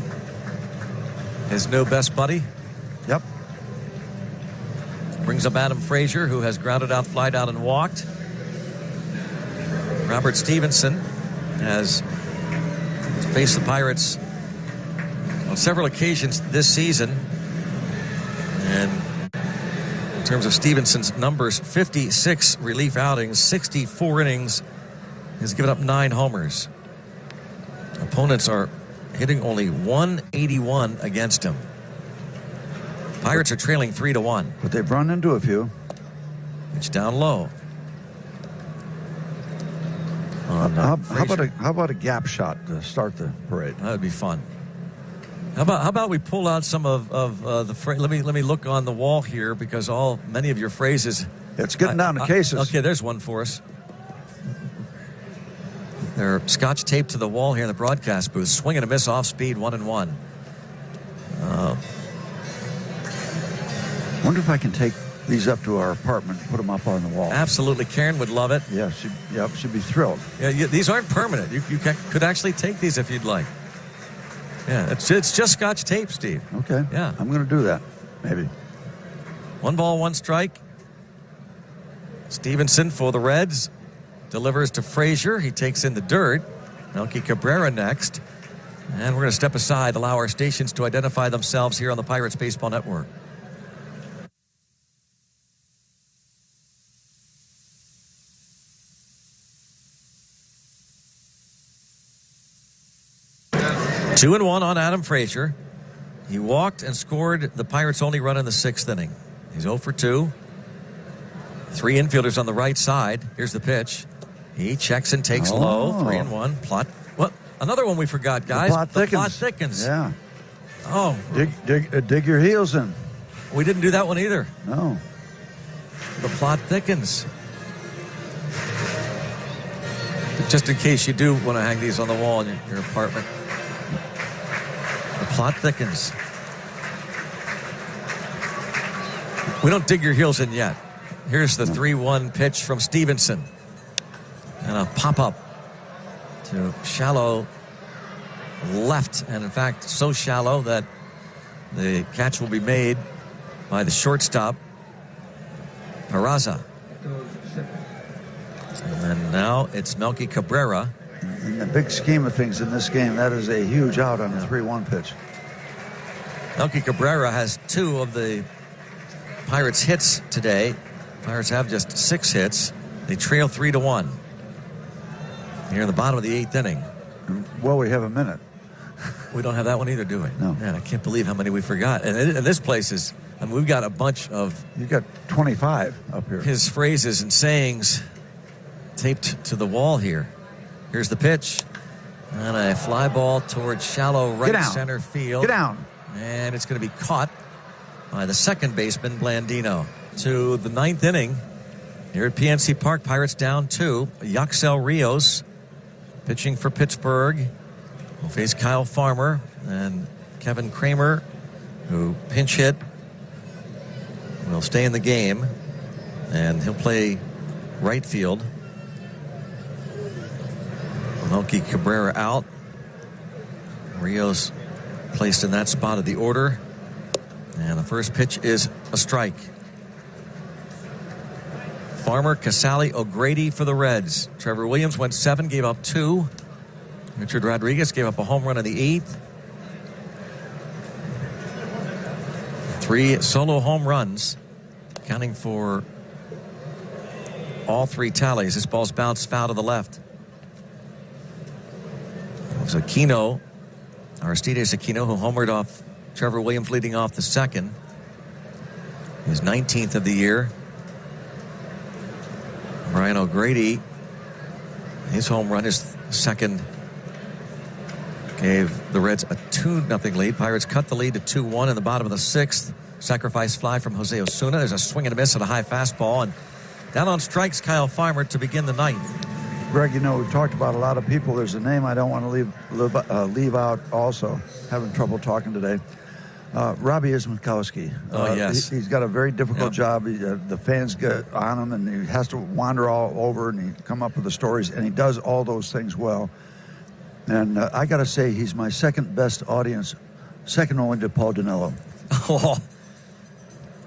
his new best buddy. Yep. Brings up Adam Frazier, who has grounded out, flied out, and walked. Robert Stevenson has faced the Pirates on several occasions this season. And in terms of Stevenson's numbers, 56 relief outings, 64 innings. He's given up 9 homers. Opponents are hitting only 181 against him. Pirates are trailing 3-1. But they've run into a few. It's down low. How about a gap shot to start the parade? That would be fun. How about we pull out some of the phrase? Let me look on the wall here because many of your phrases. It's getting down to cases. Okay, there's one for us. They're scotch taped to the wall here in the broadcast booth. Swing and a miss off speed, 1-1. wonder if I can take these up to our apartment and put them up on the wall. Absolutely. Karen would love it. Yeah, she'd be thrilled. Yeah, these aren't permanent. You could actually take these if you'd like. Yeah, it's just Scotch tape, Steve. Okay. Yeah. I'm going to do that, maybe. 1 ball, 1 strike. Stevenson for the Reds delivers to Frazier. He takes in the dirt. Melky Cabrera next. And we're going to step aside, allow our stations to identify themselves here on the Pirates Baseball Network. Two and one on Adam Frazier. He walked and scored the Pirates' only run in the 6th inning. He's 0 for 2. 3 infielders on the right side. Here's the pitch. He checks and takes low. 3-1. Plot. What? Another one we forgot, guys. The plot thickens. Yeah. Oh. Dig your heels in. We didn't do that one either. No. The plot thickens. Just in case you do want to hang these on the wall in your apartment. The plot thickens. We don't dig your heels in yet. Here's the 3-1 pitch from Stevenson. And a pop-up to shallow left. And, in fact, so shallow that the catch will be made by the shortstop, Peraza. And then now it's Melky Cabrera. In the big scheme of things in this game, that is a huge out on a 3-1 pitch. Melky Cabrera has 2 of the Pirates' hits today. Pirates have just 6 hits. They trail 3-1. Here in the bottom of the 8th inning. Well, we have a minute. We don't have that one either, do we? No. Man, I can't believe how many we forgot. And this place is, I mean, we've got a bunch of... You got 25 up here. His phrases and sayings taped to the wall here. Here's the pitch. And a fly ball towards shallow right center field. Get down. And it's going to be caught by the second baseman, Blandino. To the 9th inning here at PNC Park. Pirates down 2. Yaxel Rios pitching for Pittsburgh. Will face Kyle Farmer and Kevin Kramer, who pinch hit, will stay in the game. And he'll play right field. Melky Cabrera out. Rios placed in that spot of the order. And the first pitch is a strike. Farmer, Casali, O'Grady for the Reds. Trevor Williams went 7, gave up 2. Richard Rodriguez gave up a home run in the 8th. 3 solo home runs, accounting for all 3 tallies. This ball's bounced foul to the left. It was Aquino, Aristides Aquino, who homered off Trevor Williams, leading off the second. His 19th of the year. Brian O'Grady, his home run, his second, gave the Reds a 2-0 lead. Pirates cut the lead to 2-1 in the bottom of the 6th. Sacrifice fly from Jose Osuna. There's a swing and a miss at a high fastball. And down on strikes, Kyle Farmer to begin the 9th. Greg, you know, we've talked about a lot of people. There's a name I don't want to leave out also. Having trouble talking today. Robbie Ismakowski. Yes. He's got a very difficult job. The fans get on him, and he has to wander all over, and he come up with the stories, and he does all those things well. And I got to say, he's my second best audience, second only to Paul Danilo. Oh,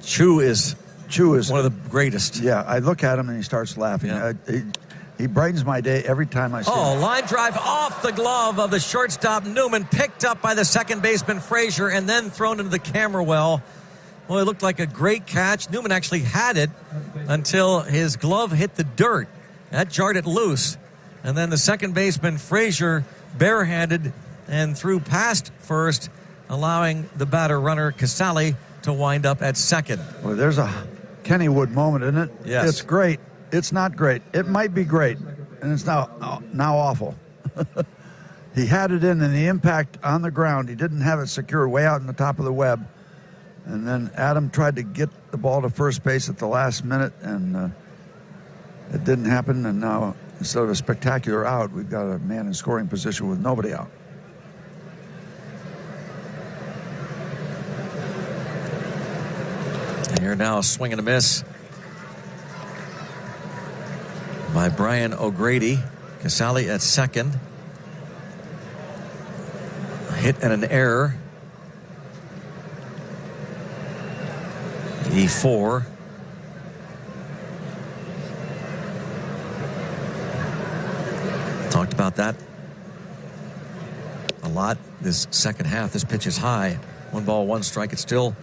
Chu is one of the greatest. Yeah, I look at him, and he starts laughing. Yeah. He brightens my day every time I see him. Oh, line drive off the glove of the shortstop Newman, picked up by the second baseman Frazier, and then thrown into the camera well. Well, it looked like a great catch. Newman actually had it until his glove hit the dirt. That jarred it loose. And then the second baseman Frazier barehanded and threw past first, allowing the batter runner Casali to wind up at second. Well, there's a Kennywood moment, isn't it? Yes. It's great. It's not great. It might be great, and it's now awful. He had it in, and the impact on the ground, he didn't have it secured way out in the top of the web. And then Adam tried to get the ball to first base at the last minute, and it didn't happen. And now, instead of a spectacular out, we've got a man in scoring position with nobody out. Here now, a swing and a miss by Brian O'Grady. Casale at second. A hit and an error. E4. Talked about that a lot this second half. This pitch is high. 1 ball, 1 strike. It still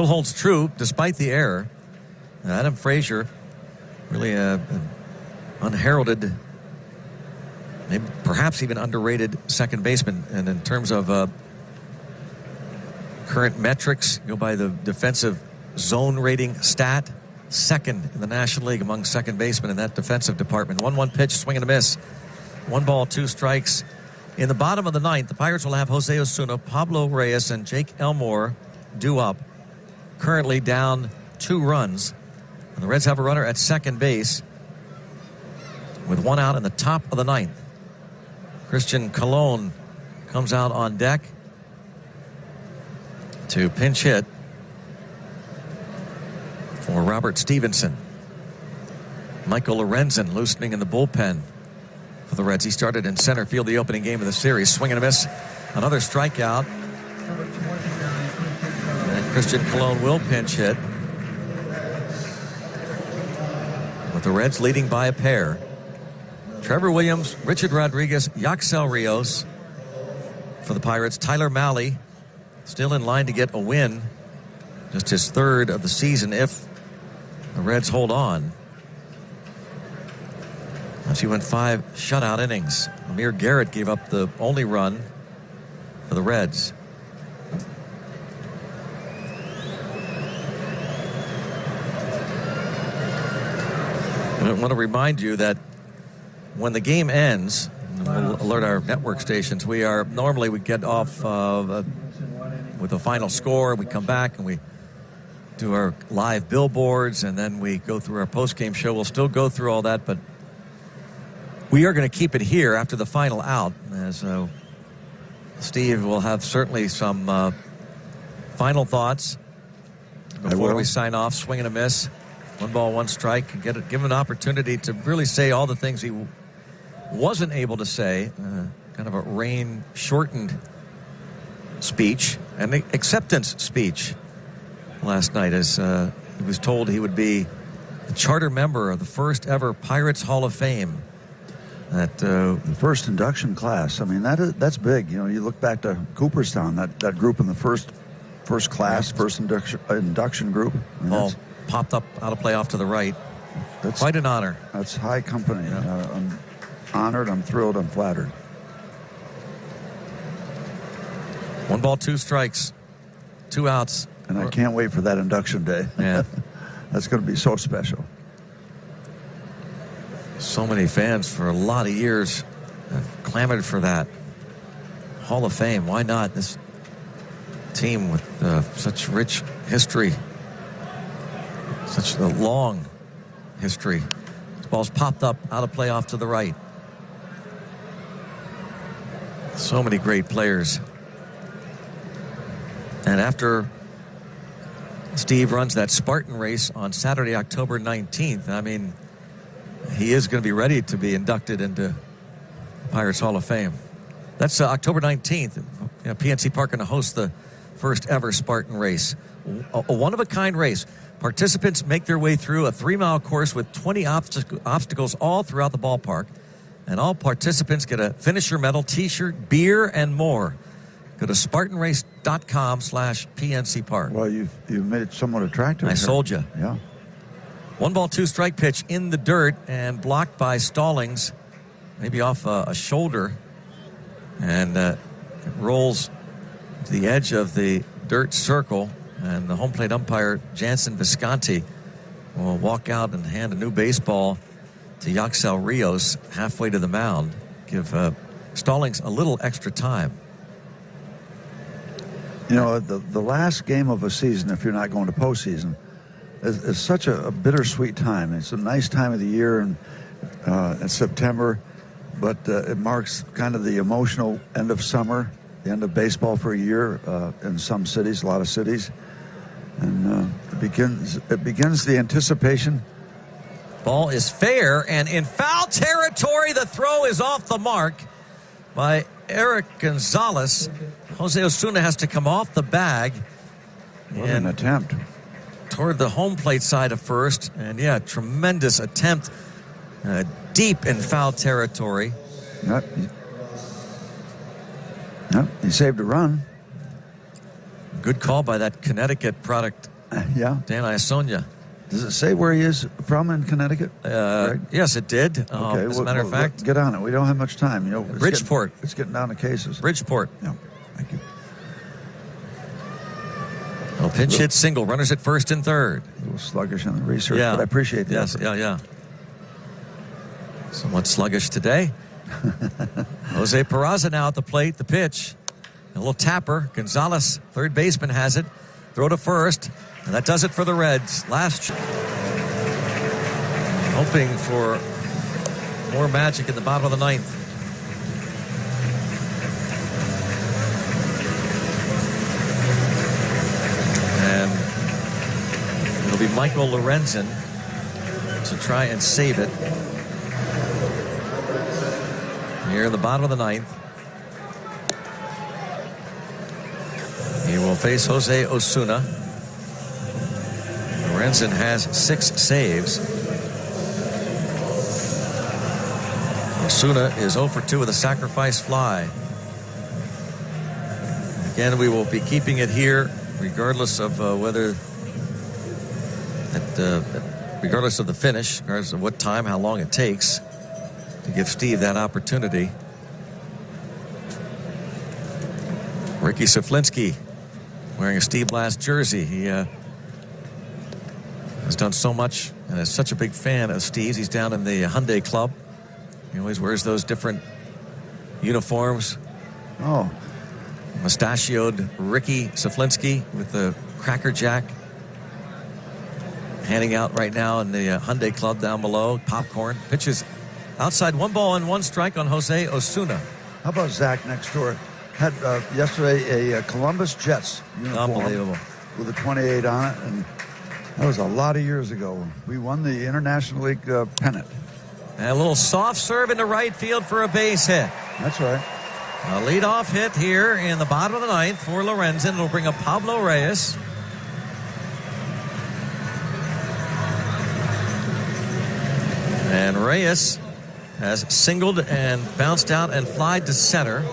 holds true despite the error. Adam Frazier, really unheralded, maybe perhaps even underrated second baseman. And in terms of current metrics, go by the defensive zone rating stat, second in the National League among second basemen in that defensive department. 1-1 pitch, swing and a miss. 1 ball, 2 strikes. In the bottom of the ninth, the Pirates will have Jose Osuna, Pablo Reyes, and Jake Elmore due up. Currently down 2 runs. And the Reds have a runner at second base with 1 out in the top of the ninth. Christian Colon comes out on deck to pinch hit for Robert Stevenson. Michael Lorenzen loosening in the bullpen for the Reds. He started in center field the opening game of the series. Swing and a miss. Another strikeout. And Christian Colon will pinch hit, with the Reds leading by a pair. Trevor Williams, Richard Rodriguez, Yaxel Rios for the Pirates. Tyler Mahle still in line to get a win. Just his 3rd of the season if the Reds hold on. As he went 5 shutout innings. Amir Garrett gave up the only run for the Reds. I want to remind you that when the game ends, we'll alert our network stations, we get off with a final score. We come back and we do our live billboards, and then we go through our post-game show. We'll still go through all that, but we are going to keep it here after the final out, as Steve will have certainly some final thoughts before we sign off. Swing and a miss, 1 ball, 1 strike, and give him an opportunity to really say all the things he wasn't able to say. Kind of a rain-shortened speech, an acceptance speech last night, as he was told he would be a charter member of the first ever Pirates Hall of Fame. The first induction class. I mean, that's big. You know, you look back to Cooperstown, that group in the first class, first induction group. I mean, Ball popped up out of play off to the right. That's quite an honor. That's high company. Yeah. I'm honored. I'm thrilled. I'm flattered. 1 ball, 2 strikes, 2 outs. And I can't wait for that induction day. Yeah. That's going to be so special. So many fans for a lot of years have clamored for that. Hall of Fame, why not? This team with such rich history, such a long history. This ball's popped up out of play off to the right. So many great players. And after Steve runs that Spartan race on Saturday, October 19th, I mean, he is going to be ready to be inducted into Pirates Hall of Fame. That's October 19th. PNC Park going to host the first ever Spartan race. A one-of-a-kind race. Participants make their way through a 3-mile course with 20 obstacles all throughout the ballpark. And all participants get a finisher medal, T-shirt, beer, and more. Go to SpartanRace.com/PNC Park. Well, you've made it somewhat attractive. I sold you. Yeah. 1 ball, 2 strike pitch in the dirt and blocked by Stallings, maybe off a shoulder, and it rolls to the edge of the dirt circle, and the home plate umpire, Jansen Visconti, will walk out and hand a new baseball to Yaxel Rios halfway to the mound. Give Stallings a little extra time. You know, the last game of a season, if you're not going to postseason, is such a bittersweet time. It's a nice time of the year in September, but it marks kind of the emotional end of summer, the end of baseball for a year in some cities, a lot of cities. And it begins the anticipation. Ball is fair and in foul territory. The throw is off the mark by Eric Gonzalez. Jose Osuna has to come off the bag. What an attempt. Toward the home plate side of first. And yeah, tremendous attempt deep in foul territory. Yep, he saved a run. Good call by that Connecticut product, Yeah. Dan Iasonia. Does it say where he is from in Connecticut? Yes, it did. Okay, As a matter of fact, get on it. We don't have much time. Bridgeport. It's getting down to cases. Bridgeport. Yeah. Thank you. Well, pinch hit single. Runners at first and third. A little sluggish on the research, but I appreciate the effort. Yeah. Somewhat sluggish today. Jose Peraza now at the plate. The pitch. A little tapper. Gonzalez, third baseman, has it. Throw to first. And that does it for the Reds. Hoping for more magic in the bottom of the ninth. And it'll be Michael Lorenzen to try and save it. Here in the bottom of the ninth. He will face Jose Osuna. Lorenzen has 6 saves. Osuna is 0 for 2 with a sacrifice fly. Again, we will be keeping it here regardless of regardless of the finish, regardless of what time, how long it takes, to give Steve that opportunity. Ricky Saflinski wearing a Steve Blass jersey. He has done so much and is such a big fan of Steve's. He's down in the Hyundai Club. He always wears those different uniforms. Oh. Mustachioed Ricky Saflinski with the Cracker Jack handing out right now in the Hyundai Club down below. Popcorn. Pitches outside, 1 ball and 1 strike on Jose Osuna. How about Zach next door? Had yesterday a Columbus Jets uniform. Unbelievable. With a 28 on it, and that was a lot of years ago. We won the International League pennant. And a little soft serve into right field for a base hit. That's right. A leadoff hit here in the bottom of the ninth for Lorenzen. It'll bring up Pablo Reyes. And Reyes has singled and bounced out and flied to center.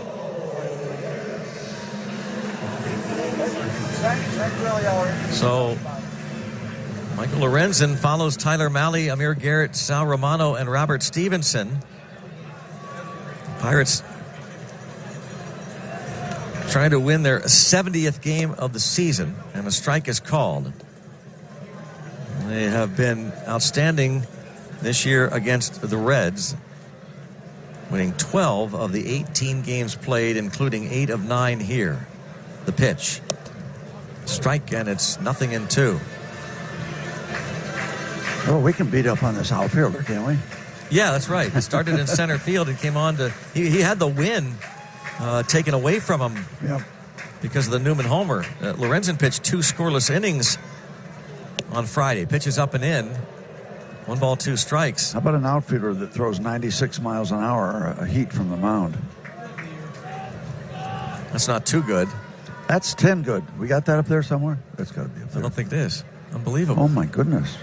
So Michael Lorenzen follows Tyler Mahle, Amir Garrett, Sal Romano, and Robert Stevenson. Pirates trying to win their 70th game of the season, and a strike is called. They have been outstanding this year against the Reds, winning 12 of the 18 games played, including 8 of 9 here. The pitch. Strike, and it's 0-2. Oh, we can beat up on this outfielder, can't we? Yeah, that's right. He started in center field and came on to... He had the win taken away from him because of the Newman homer. Lorenzen pitched 2 scoreless innings on Friday. Pitches up and in. 1 ball, 2 strikes. How about an outfielder that throws 96 miles an hour, a heat from the mound? That's not too good. That's 10 good. We got that up there somewhere? That's got to be up there. I don't think it is. Unbelievable. Oh, my goodness.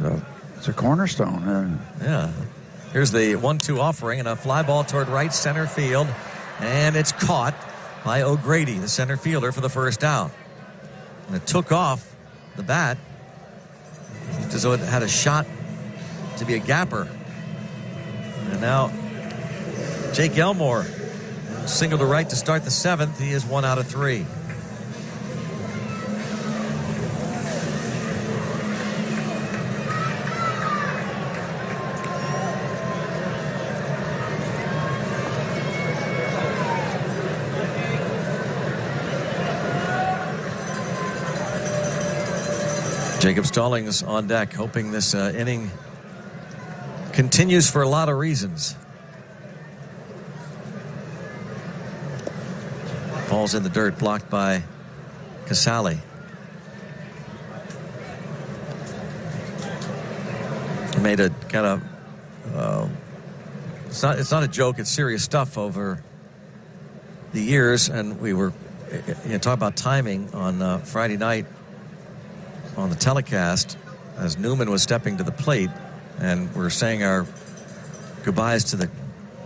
It's a cornerstone. Yeah. Here's the 1-2 offering and a fly ball toward right center field. And it's caught by O'Grady, the center fielder, for the first out. And it took off the bat as though it had a shot to be a gapper. And now Jake Elmore single to right to start the 7th. He is 1 out of 3. Jacob Stallings on deck, hoping this inning continues for a lot of reasons. Ball's in the dirt, blocked by Casale. made a kind of it's not a joke, it's serious stuff over the years. And we were talking about timing on Friday night on the telecast as Newman was stepping to the plate, and we're saying our goodbyes to the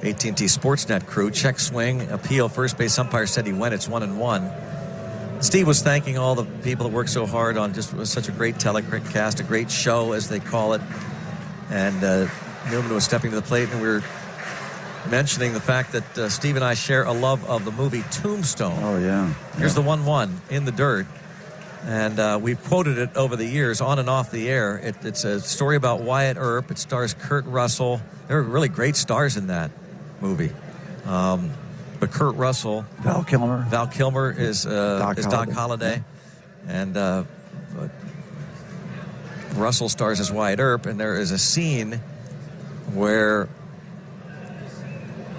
AT&T Sportsnet crew. Check swing, appeal, first base umpire said he went. It's 1-1. Steve was thanking all the people that worked so hard on just such a great telecast, a great show, as they call it. And Newman was stepping to the plate, and we were mentioning the fact that Steve and I share a love of the movie Tombstone. Oh, yeah. Here's the 1-1 in the dirt. And we've quoted it over the years, on and off the air. It's a story about Wyatt Earp. It stars Kurt Russell. There are really great stars in that movie. But Kurt Russell. Val Kilmer. Val Kilmer is Doc Holliday. Yeah. And Russell stars as Wyatt Earp. And there is a scene where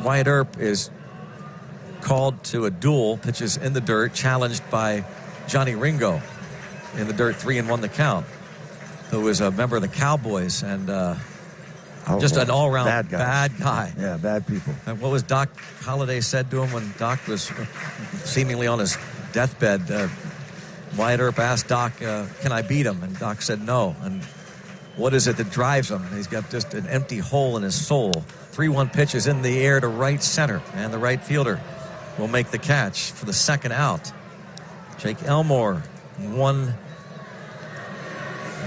Wyatt Earp is called to a duel, pitches in the dirt, challenged by Johnny Ringo in the dirt, 3-1 the count, who was a member of the Cowboys and just an all-around bad guy. Yeah, bad people. And what was Doc Holliday said to him when Doc was seemingly on his deathbed? Wyatt Earp asked Doc, can I beat him? And Doc said no. And what is it that drives him? He's got just an empty hole in his soul. 3-1 pitch is in the air to right center, and the right fielder will make the catch for the second out. Jake Elmore, one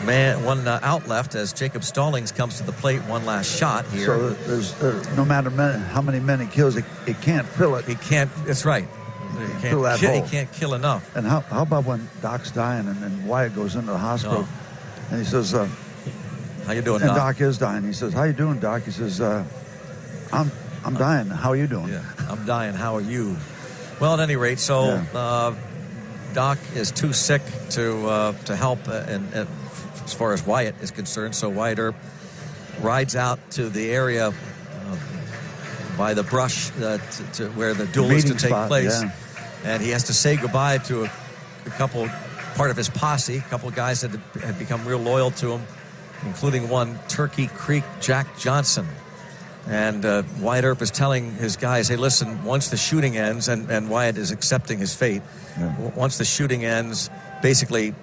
out left as Jacob Stallings comes to the plate. One last shot here. So there's no matter how many men he kills, it can't fill it. He can't. That's right. Fill that hole. He can't kill enough. And how about when Doc's dying and Wyatt goes into the hospital and he says, "How you doing, and Doc?" Doc is dying. He says, "How you doing, Doc?" He says, "I'm dying. How are you doing?" Yeah, I'm dying. How are you? Well, at any rate, so. Yeah. Doc is too sick to help, and as far as Wyatt is concerned. So Wyatt Earp rides out to the area by the brush to where the duel is to take place, and he has to say goodbye to a couple, part of his posse, a couple of guys that had become real loyal to him, including one Turkey Creek Jack Johnson. And Wyatt Earp is telling his guys, hey, listen, once the shooting ends, and Wyatt is accepting his fate, once the shooting ends, basically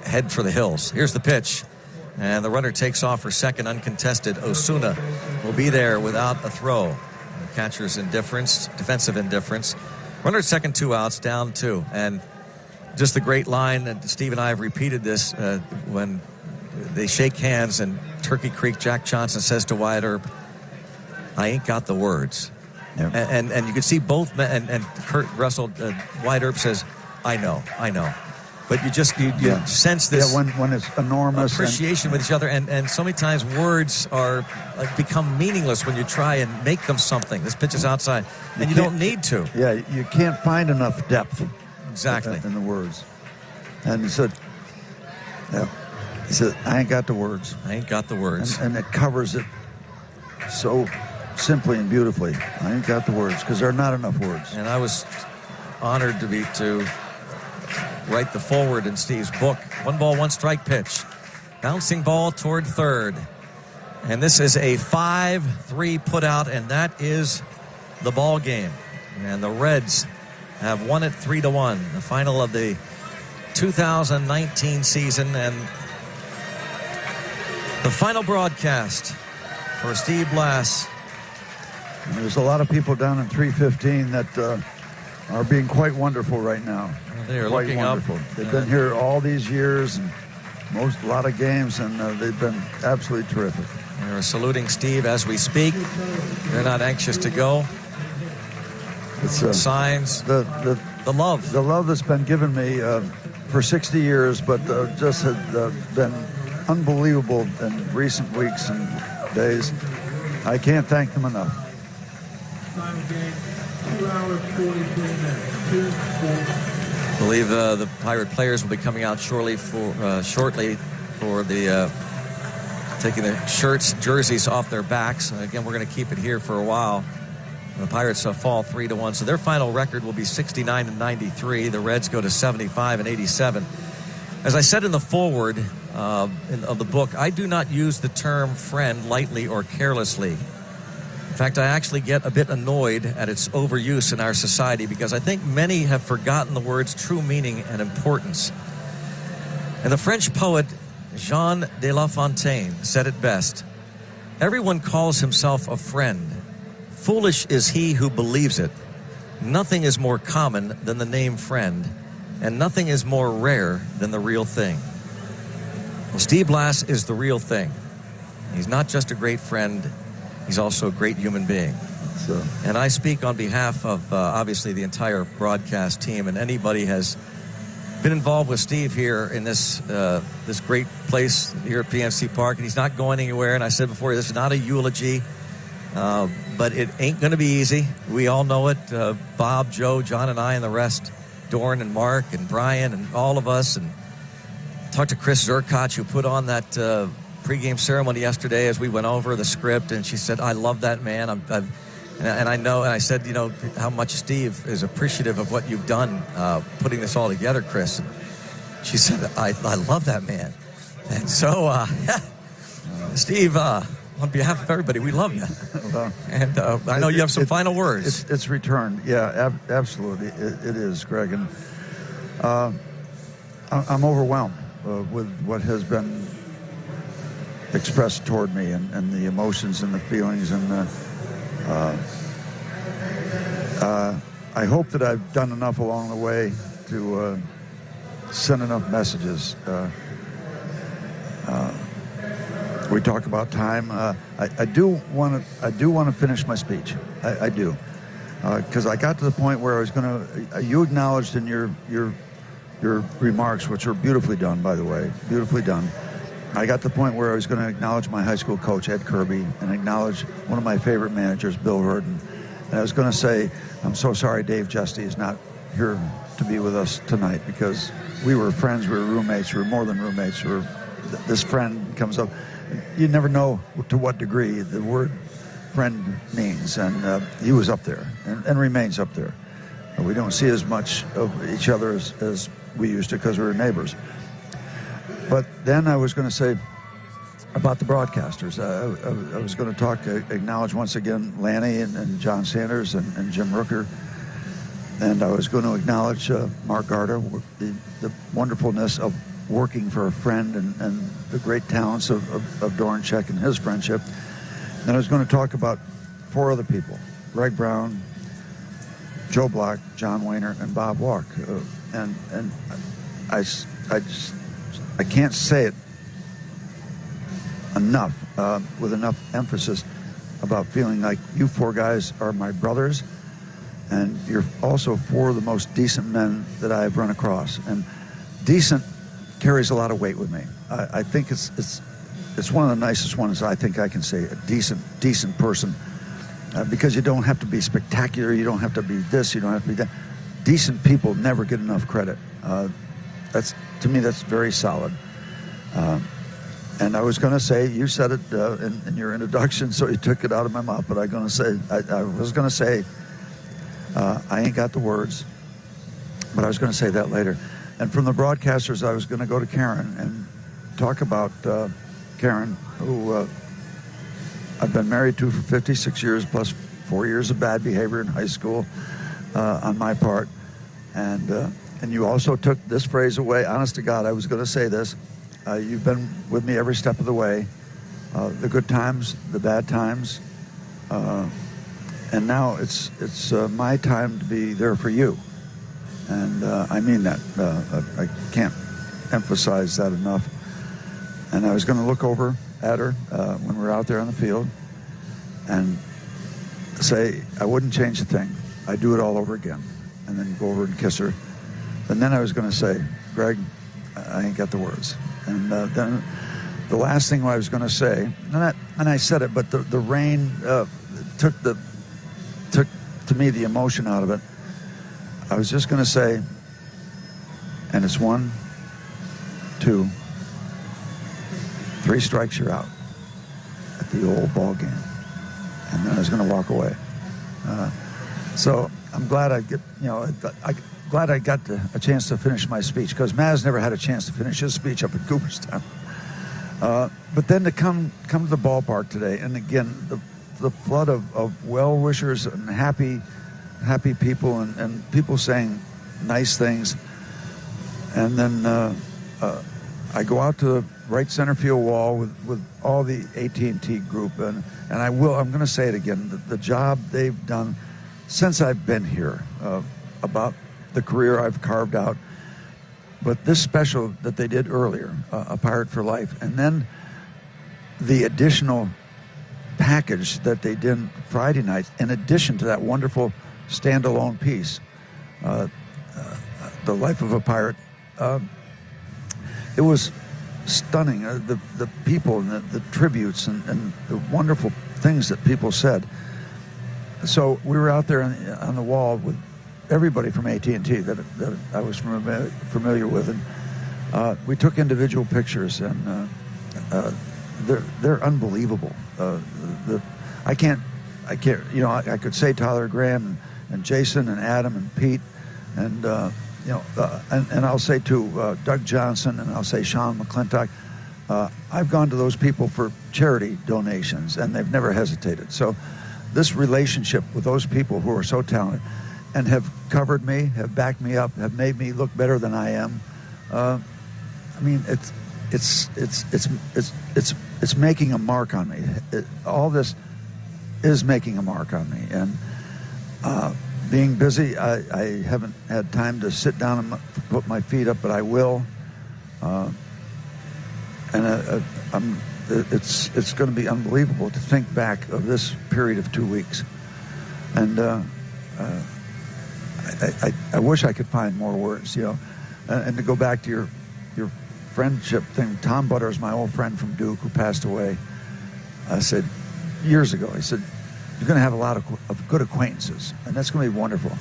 head for the hills. Here's the pitch. And the runner takes off for second, uncontested. Osuna will be there without a throw. The catcher's indifference, defensive indifference. Runner at second, 2 outs, down 2. And just the great line, and Steve and I have repeated this, when they shake hands and Turkey Creek Jack Johnson says to Wyatt Earp, I ain't got the words. Yep. And you can see both men, and Kurt Russell, Wyatt Earp says, I know. But you sense this when it's enormous appreciation with each other. And so many times words are become meaningless when you try and make them something. This pitch is outside, and you don't need to. Yeah, you can't find enough depth. Exactly. In the words. And he said, I ain't got the words. I ain't got the words. And it covers it so simply and beautifully. I ain't got the words, because there are not enough words. And I was honored to write the foreword in Steve's book. 1 ball, 1 strike pitch. Bouncing ball toward third. And this is a 5-3 putout, and that is the ball game. And the Reds have won it 3-1. The final of the 2019 season, and the final broadcast for Steve Blass. And there's a lot of people down in 315 that are being quite wonderful right now. They are quite looking wonderful. up. They've been here all these years, and a lot of games, and they've been absolutely terrific. They're saluting Steve as we speak. They're not anxious to go. It's signs. The love. The love that's been given me for 60 years, but just has been unbelievable in recent weeks and days. I can't thank them enough. I believe the Pirate players will be coming out shortly for the taking their shirts, jerseys off their backs. Again, we're going to keep it here for a while. The Pirates fall 3-1, so their final record will be 69-93. The Reds go to 75-87. As I said in the foreword, of the book, I do not use the term friend lightly or carelessly. In fact, I actually get a bit annoyed at its overuse in our society because I think many have forgotten the word's true meaning and importance. And the French poet Jean de La Fontaine said it best: "Everyone calls himself a friend. Foolish is he who believes it. Nothing is more common than the name friend, and nothing is more rare than the real thing." Well, Steve Blass is the real thing. He's not just a great friend, he's also a great human being. And I speak on behalf of, obviously, the entire broadcast team, and anybody has been involved with Steve here in this great place here at PNC Park, and he's not going anywhere. And I said before, this is not a eulogy, but it ain't going to be easy. We all know it. Bob, Joe, John, and I, and the rest, Dorn and Mark and Brian and all of us. And talked to Chris Zerkach, who put on that pregame ceremony yesterday as we went over the script, and she said, "I love that man." And I know, and I said, how much Steve is appreciative of what you've done putting this all together, Chris. And she said, I love that man. And so, Steve, on behalf of everybody, we love you. And I know you have some final words. It's returned. Yeah, absolutely. It is, Greg. And I'm overwhelmed with what has been expressed toward me and the emotions and the feelings and I hope that I've done enough along the way to send enough messages. We talk about time. I do want to finish my speech. I do, because I got to the point where I was going to. You acknowledged in your remarks, which were beautifully done, by the way, beautifully done. I got to the point where I was going to acknowledge my high school coach, Ed Kirby, and acknowledge one of my favorite managers, Bill Verdon. And I was going to say, I'm so sorry Dave Justy is not here to be with us tonight, because we were friends, we were roommates, we were more than roommates. This friend comes up. You never know to what degree the word friend means, and he was up there and remains up there. We don't see as much of each other as we used to because we were neighbors. But then I was going to say about the broadcasters. I was going to acknowledge once again Lanny and John Sanders and Jim Rooker. And I was going to acknowledge Mark Garda, the wonderfulness of working for a friend and the great talents of Dorncheck and his friendship. And I was going to talk about four other people: Greg Brown, Joe Block, John Wehner, and Bob Walk. And I can't say it enough, with enough emphasis, about feeling like you four guys are my brothers, and you're also four of the most decent men that I've run across. And decent carries a lot of weight with me. I think it's one of the nicest ones I think I can say, a decent person, because you don't have to be spectacular, you don't have to be this, you don't have to be that. Decent people never get enough credit. To me, that's very solid. And I was going to say, you said it in your introduction, so you took it out of my mouth. But I was going to say, I ain't got the words, but I was going to say that later. And from the broadcasters, I was going to go to Karen and talk about Karen, who I've been married to for 56 years, plus 4 years of bad behavior in high school on my part. And you also took this phrase away. Honest to God, I was going to say this. You've been with me every step of the way, the good times, the bad times, and now it's my time to be there for you. And I mean that. I can't emphasize that enough. And I was going to look over at her when we were out there on the field and say, I wouldn't change a thing. I'd do it all over again. And then go over and kiss her. And then I was going to say, Greg, I ain't got the words. And then the last thing I was going to say, and I said it, but the rain took to me the emotion out of it. I was just going to say, and it's 1, 2, 3 strikes, you're out at the old ball game. And then I was going to walk away. So I'm glad glad I got a chance to finish my speech, because Maz never had a chance to finish his speech up in Cooperstown. But then to come to the ballpark today, and again, the flood of well-wishers and happy people and people saying nice things. And then I go out to the right center field wall with all the AT&T group, and I'm going to say it again, the job they've done since I've been here, about the career I've carved out. But this special that they did earlier, A Pirate for Life, and then the additional package that they did Friday night, in addition to that wonderful standalone piece, The Life of a Pirate, it was stunning. The people and the tributes and the wonderful things that people said. So we were out there on the wall with everybody from AT&T that I was familiar with, and we took individual pictures, and they're unbelievable. I can't. I could say Tyler Graham and Jason and Adam and Pete, and and I'll say too Doug Johnson, and I'll say Sean McClintock. I've gone to those people for charity donations, and they've never hesitated. So this relationship with those people who are so talented and have covered me, have backed me up, have made me look better than I am. I mean, it's making a mark on me. All this is making a mark on me, and being busy, I haven't had time to sit down and put my feet up, but I will. It's going to be unbelievable to think back of this period of 2 weeks, and I wish I could find more words, and to go back to your friendship thing. Tom Butter is my old friend from Duke who passed away. I said years ago, he said, you're going to have a lot of good acquaintances, and that's going to be wonderful.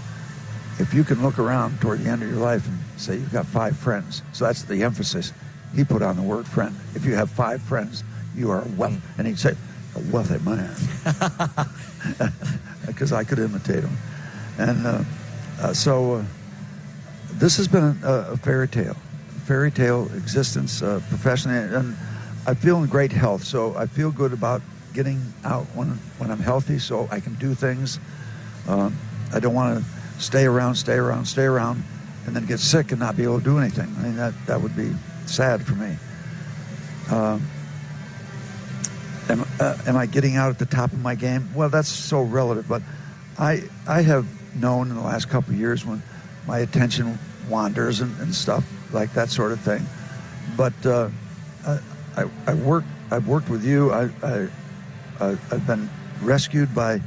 If you can look around toward the end of your life and say you've got 5 friends. So that's the emphasis he put on the word friend. If you have 5 friends, you are a wealthy, and he'd say, a wealthy man. Because I could imitate him. And so this has been a fairy tale existence professionally, and I feel in great health, so I feel good about getting out when I'm healthy so I can do things. I don't want to stay around, and then get sick and not be able to do anything. I mean, that would be sad for me. Am I getting out at the top of my game? Well, that's so relative, but I have known in the last couple of years when my attention wanders and stuff like that sort of thing. But I've worked with you. I've been rescued by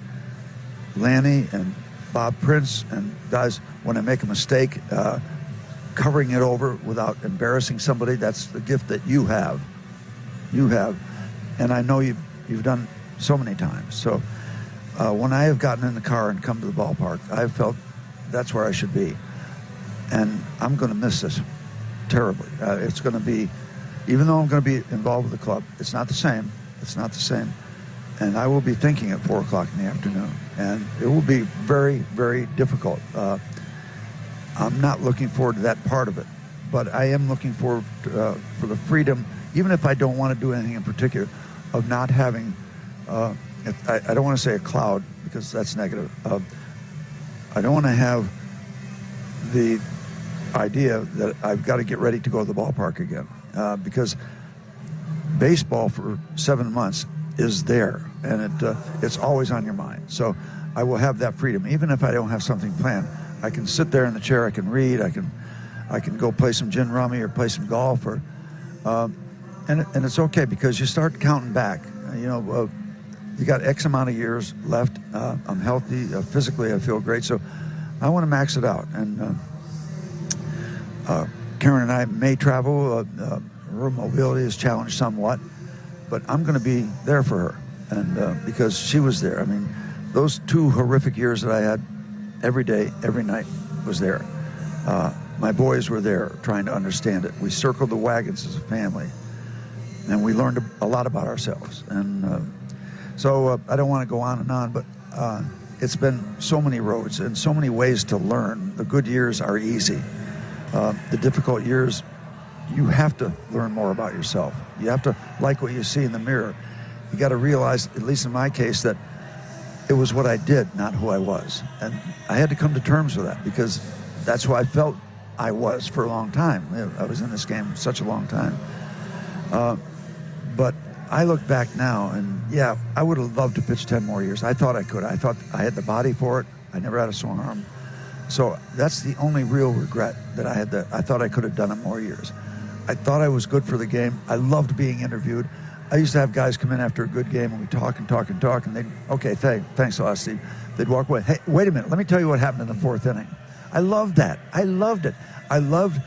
Lanny and Bob Prince and guys. When I make a mistake, covering it over without embarrassing somebody, that's the gift that you have. And I know you've done so many times. So when I have gotten in the car and come to the ballpark, I've felt that's where I should be. And I'm going to miss this terribly. It's going to be, even though I'm going to be involved with the club, it's not the same. And I will be thinking at 4 o'clock in the afternoon. And it will be very, very difficult. I'm not looking forward to that part of it. But I am looking forward for the freedom, even if I don't want to do anything in particular, of not having, I don't want to say a cloud, because that's negative. I don't want to have the idea that I've got to get ready to go to the ballpark again, because baseball for 7 months is there, and it's always on your mind. So I will have that freedom, even if I don't have something planned. I can sit there in the chair, I can read, I can go play some gin rummy or play some golf, or and it's okay, because you start counting back. You got X amount of years left. I'm healthy physically. I feel great, so I want to max it out. And Karen and I may travel. Her mobility is challenged somewhat, but I'm going to be there for her, and because she was there. I mean, those 2 horrific years that I had, every day, every night was there. My boys were there trying to understand it. We circled the wagons as a family, and we learned a lot about ourselves. And so I don't want to go on and on, but it's been so many roads and so many ways to learn. The good years are easy. The difficult years you have to learn more about yourself. You have to like what you see in the mirror. You got to realize, at least in my case, that it was what I did, not who I was. And I had to come to terms with that, because that's who I felt I was for a long time. I was in this game such a long time. But I look back now, and yeah, I would have loved to pitch 10 more years. I thought I could. I thought I had the body for it. I never had a sore arm. So that's the only real regret, that I had. I thought I could have done it more years. I thought I was good for the game. I loved being interviewed. I used to have guys come in after a good game, and we talk and talk and talk, and they'd, okay, thanks a lot, Steve. They'd walk away. Hey, wait a minute. Let me tell you what happened in the fourth inning. I loved that. I loved it. I loved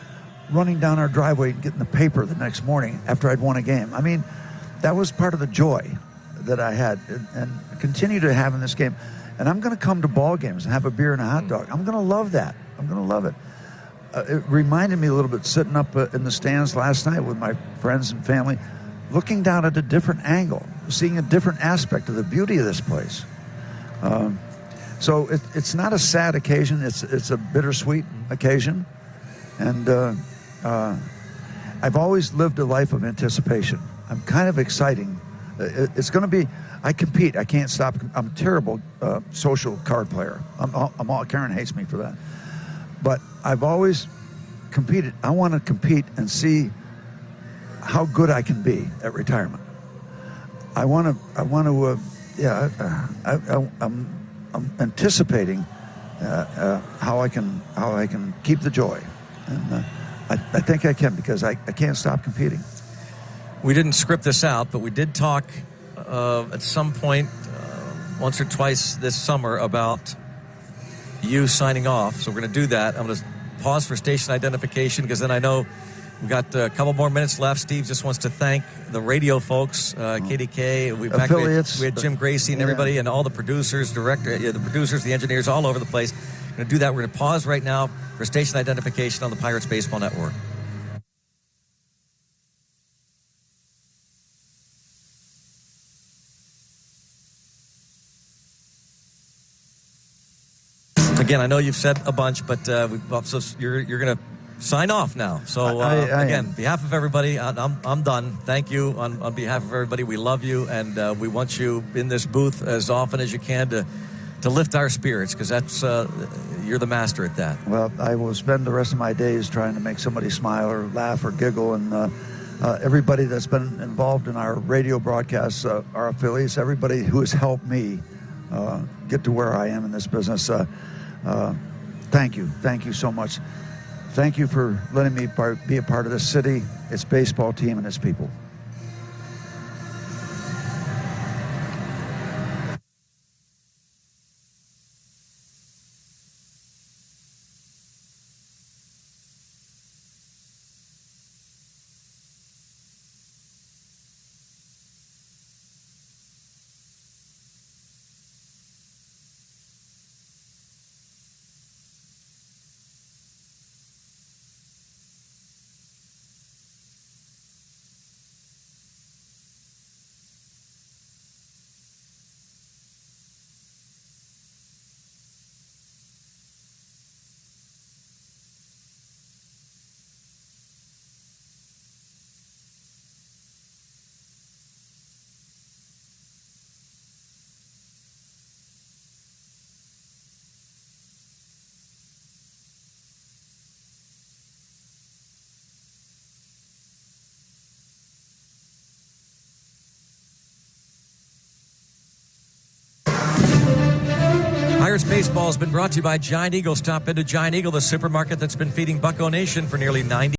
running down our driveway and getting the paper the next morning after I'd won a game. I mean, that was part of the joy that I had, and continue to have in this game. And I'm going to come to ball games and have a beer and a hot dog. I'm going to love that. I'm going to love it. It reminded me a little bit sitting up in the stands last night with my friends and family, looking down at a different angle, seeing a different aspect of the beauty of this place. So it's not a sad occasion. It's a bittersweet occasion. And I've always lived a life of anticipation. I'm kind of exciting. It's going to be, I compete. I can't stop. I'm a terrible social card player. Karen hates me for that. But I've always competed. I want to compete and see how good I can be at retirement. I'm anticipating how I can keep the joy, and I think I can, because I can't stop competing. We didn't script this out, but we did talk at some point once or twice this summer about you signing off. So we're going to do that. I'm going to pause for station identification, because then I know we've got a couple more minutes left. Steve just wants to thank the radio folks, KDK. Affiliates. We had Jim Gracie and everybody, and all the producers, the producers, the engineers, all over the place. We're going to do that. We're going to pause right now for station identification on the Pirates Baseball Network. Again, I know you've said a bunch, but so you're going to sign off now. So again, on behalf of everybody, I'm done. Thank you on behalf of everybody. We love you, and we want you in this booth as often as you can to lift our spirits, because that's you're the master at that. Well, I will spend the rest of my days trying to make somebody smile or laugh or giggle, and everybody that's been involved in our radio broadcasts, our affiliates, everybody who has helped me get to where I am in this business. Thank you so much. Thank you for letting me be a part of this city, its baseball team, and its people. Pirates Baseball has been brought to you by Giant Eagle. Stop into Giant Eagle, the supermarket that's been feeding Bucko Nation for nearly 90